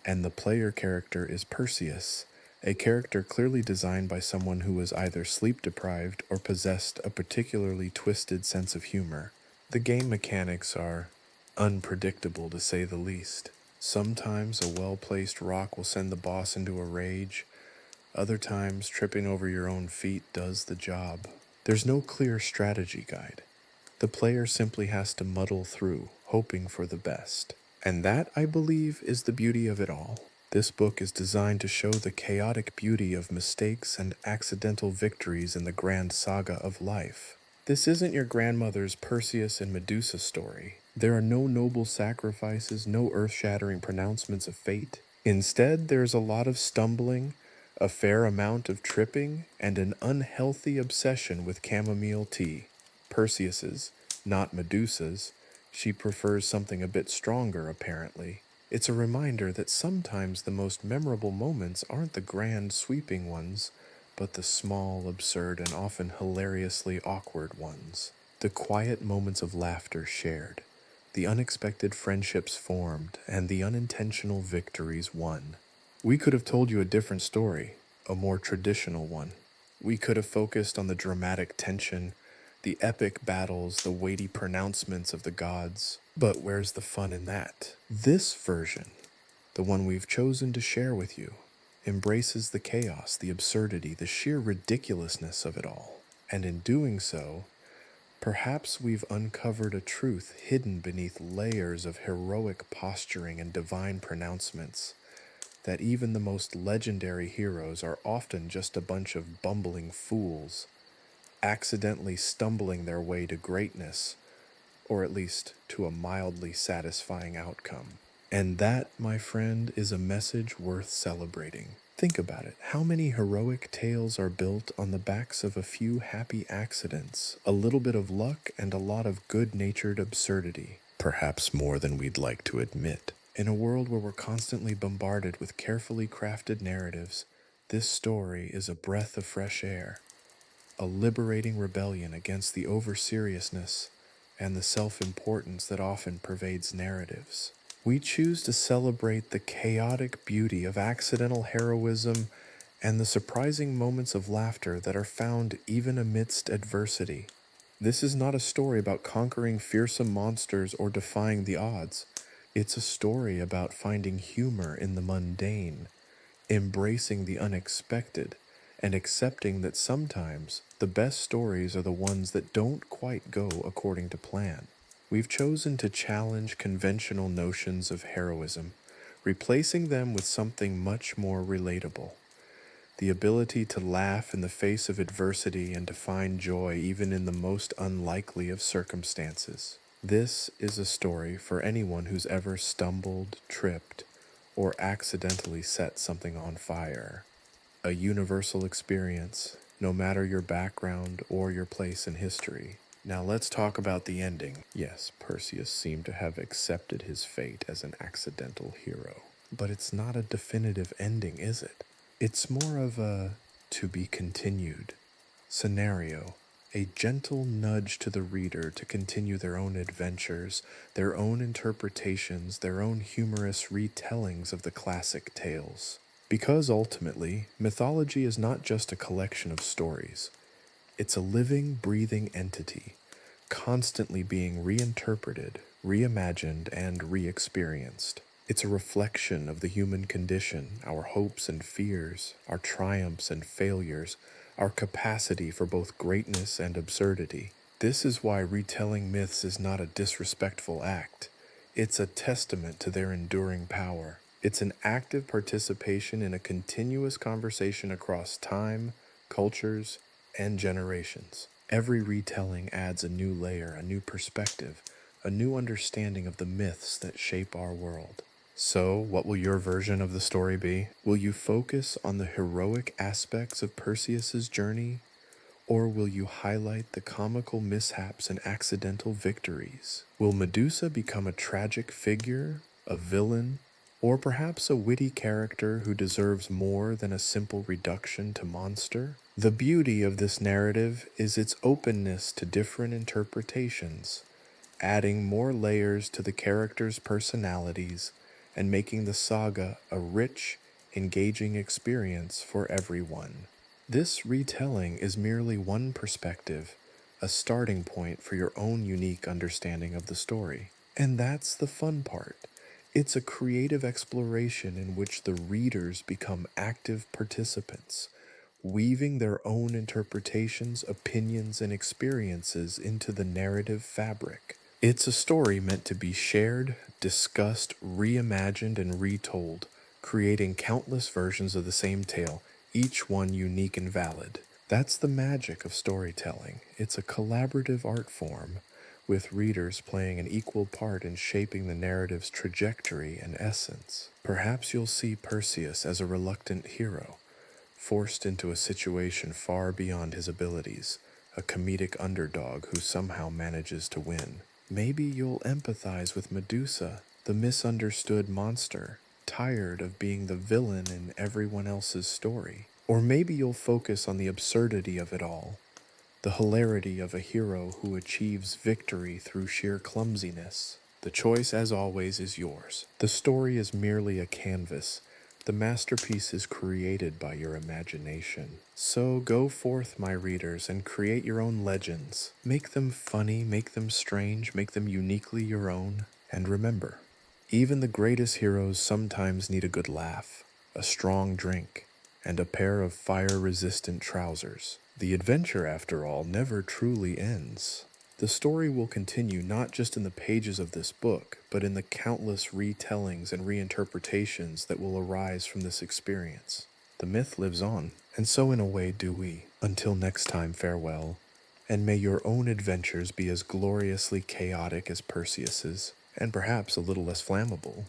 and the player character is Perseus, a character clearly designed by someone who was either sleep deprived or possessed a particularly twisted sense of humor. The game mechanics are unpredictable to say the least. Sometimes a well-placed rock will send the boss into a rage. Other times, tripping over your own feet does the job. There's no clear strategy guide. The player simply has to muddle through, hoping for the best. And that, I believe, is the beauty of it all. This book is designed to show the chaotic beauty of mistakes and accidental victories in the grand saga of life. This isn't your grandmother's Perseus and Medusa story. There are no noble sacrifices, no earth-shattering pronouncements of fate. Instead, there's a lot of stumbling, a fair amount of tripping, and an unhealthy obsession with chamomile tea. Perseus's, not Medusa's. She prefers something a bit stronger, apparently. It's a reminder that sometimes the most memorable moments aren't the grand, sweeping ones, but the small, absurd, and often hilariously awkward ones. The quiet moments of laughter shared, the unexpected friendships formed, and the unintentional victories won. We could have told you a different story, a more traditional one. We could have focused on the dramatic tension, the epic battles, the weighty pronouncements of the gods. But where's the fun in that? This version, the one we've chosen to share with you, embraces the chaos, the absurdity, the sheer ridiculousness of it all. And in doing so, perhaps we've uncovered a truth hidden beneath layers of heroic posturing and divine pronouncements, that even the most legendary heroes are often just a bunch of bumbling fools, accidentally stumbling their way to greatness, or at least to a mildly satisfying outcome. And that, my friend, is a message worth celebrating. Think about it. How many heroic tales are built on the backs of a few happy accidents, a little bit of luck, and a lot of good-natured absurdity? Perhaps more than we'd like to admit. In a world where we're constantly bombarded with carefully crafted narratives, this story is a breath of fresh air, a liberating rebellion against the over-seriousness and the self-importance that often pervades narratives. We choose to celebrate the chaotic beauty of accidental heroism and the surprising moments of laughter that are found even amidst adversity. This is not a story about conquering fearsome monsters or defying the odds. It's a story about finding humor in the mundane, embracing the unexpected, and accepting that sometimes the best stories are the ones that don't quite go according to plan. We've chosen to challenge conventional notions of heroism, replacing them with something much more relatable. The ability to laugh in the face of adversity and to find joy even in the most unlikely of circumstances. This is a story for anyone who's ever stumbled, tripped, or accidentally set something on fire. A universal experience, no matter your background or your place in history. Now let's talk about the ending. Yes, Perseus seemed to have accepted his fate as an accidental hero. But it's not a definitive ending, is it? It's more of a to be continued scenario, a gentle nudge to the reader to continue their own adventures, their own interpretations, their own humorous retellings of the classic tales. Because ultimately, mythology is not just a collection of stories. It's a living, breathing entity, constantly being reinterpreted, reimagined, and re-experienced. It's a reflection of the human condition, our hopes and fears, our triumphs and failures, our capacity for both greatness and absurdity. This is why retelling myths is not a disrespectful act. It's a testament to their enduring power. It's an active participation in a continuous conversation across time, cultures, and generations. Every retelling adds a new layer, a new perspective, a new understanding of the myths that shape our world. So, what will your version of the story be? Will you focus on the heroic aspects of Perseus's journey, or will you highlight the comical mishaps and accidental victories? Will Medusa become a tragic figure, a villain, or perhaps a witty character who deserves more than a simple reduction to monster? The beauty of this narrative is its openness to different interpretations, adding more layers to the characters' personalities and making the saga a rich, engaging experience for everyone. This retelling is merely one perspective, a starting point for your own unique understanding of the story. And that's the fun part. It's a creative exploration in which the readers become active participants, weaving their own interpretations, opinions, and experiences into the narrative fabric. It's a story meant to be shared, discussed, reimagined, and retold, creating countless versions of the same tale, each one unique and valid. That's the magic of storytelling. It's a collaborative art form, with readers playing an equal part in shaping the narrative's trajectory and essence. Perhaps you'll see Perseus as a reluctant hero, forced into a situation far beyond his abilities, a comedic underdog who somehow manages to win. Maybe you'll empathize with Medusa, the misunderstood monster, tired of being the villain in everyone else's story. Or maybe you'll focus on the absurdity of it all, the hilarity of a hero who achieves victory through sheer clumsiness. The choice, as always, is yours. The story is merely a canvas. The masterpiece is created by your imagination. So go forth, my readers, and create your own legends. Make them funny, make them strange, make them uniquely your own. And remember, even the greatest heroes sometimes need a good laugh, a strong drink, and a pair of fire-resistant trousers. The adventure, after all, never truly ends. The story will continue not just in the pages of this book, but in the countless retellings and reinterpretations that will arise from this experience. The myth lives on, and so in a way do we. Until next time, farewell, and may your own adventures be as gloriously chaotic as Perseus's, and perhaps a little less flammable.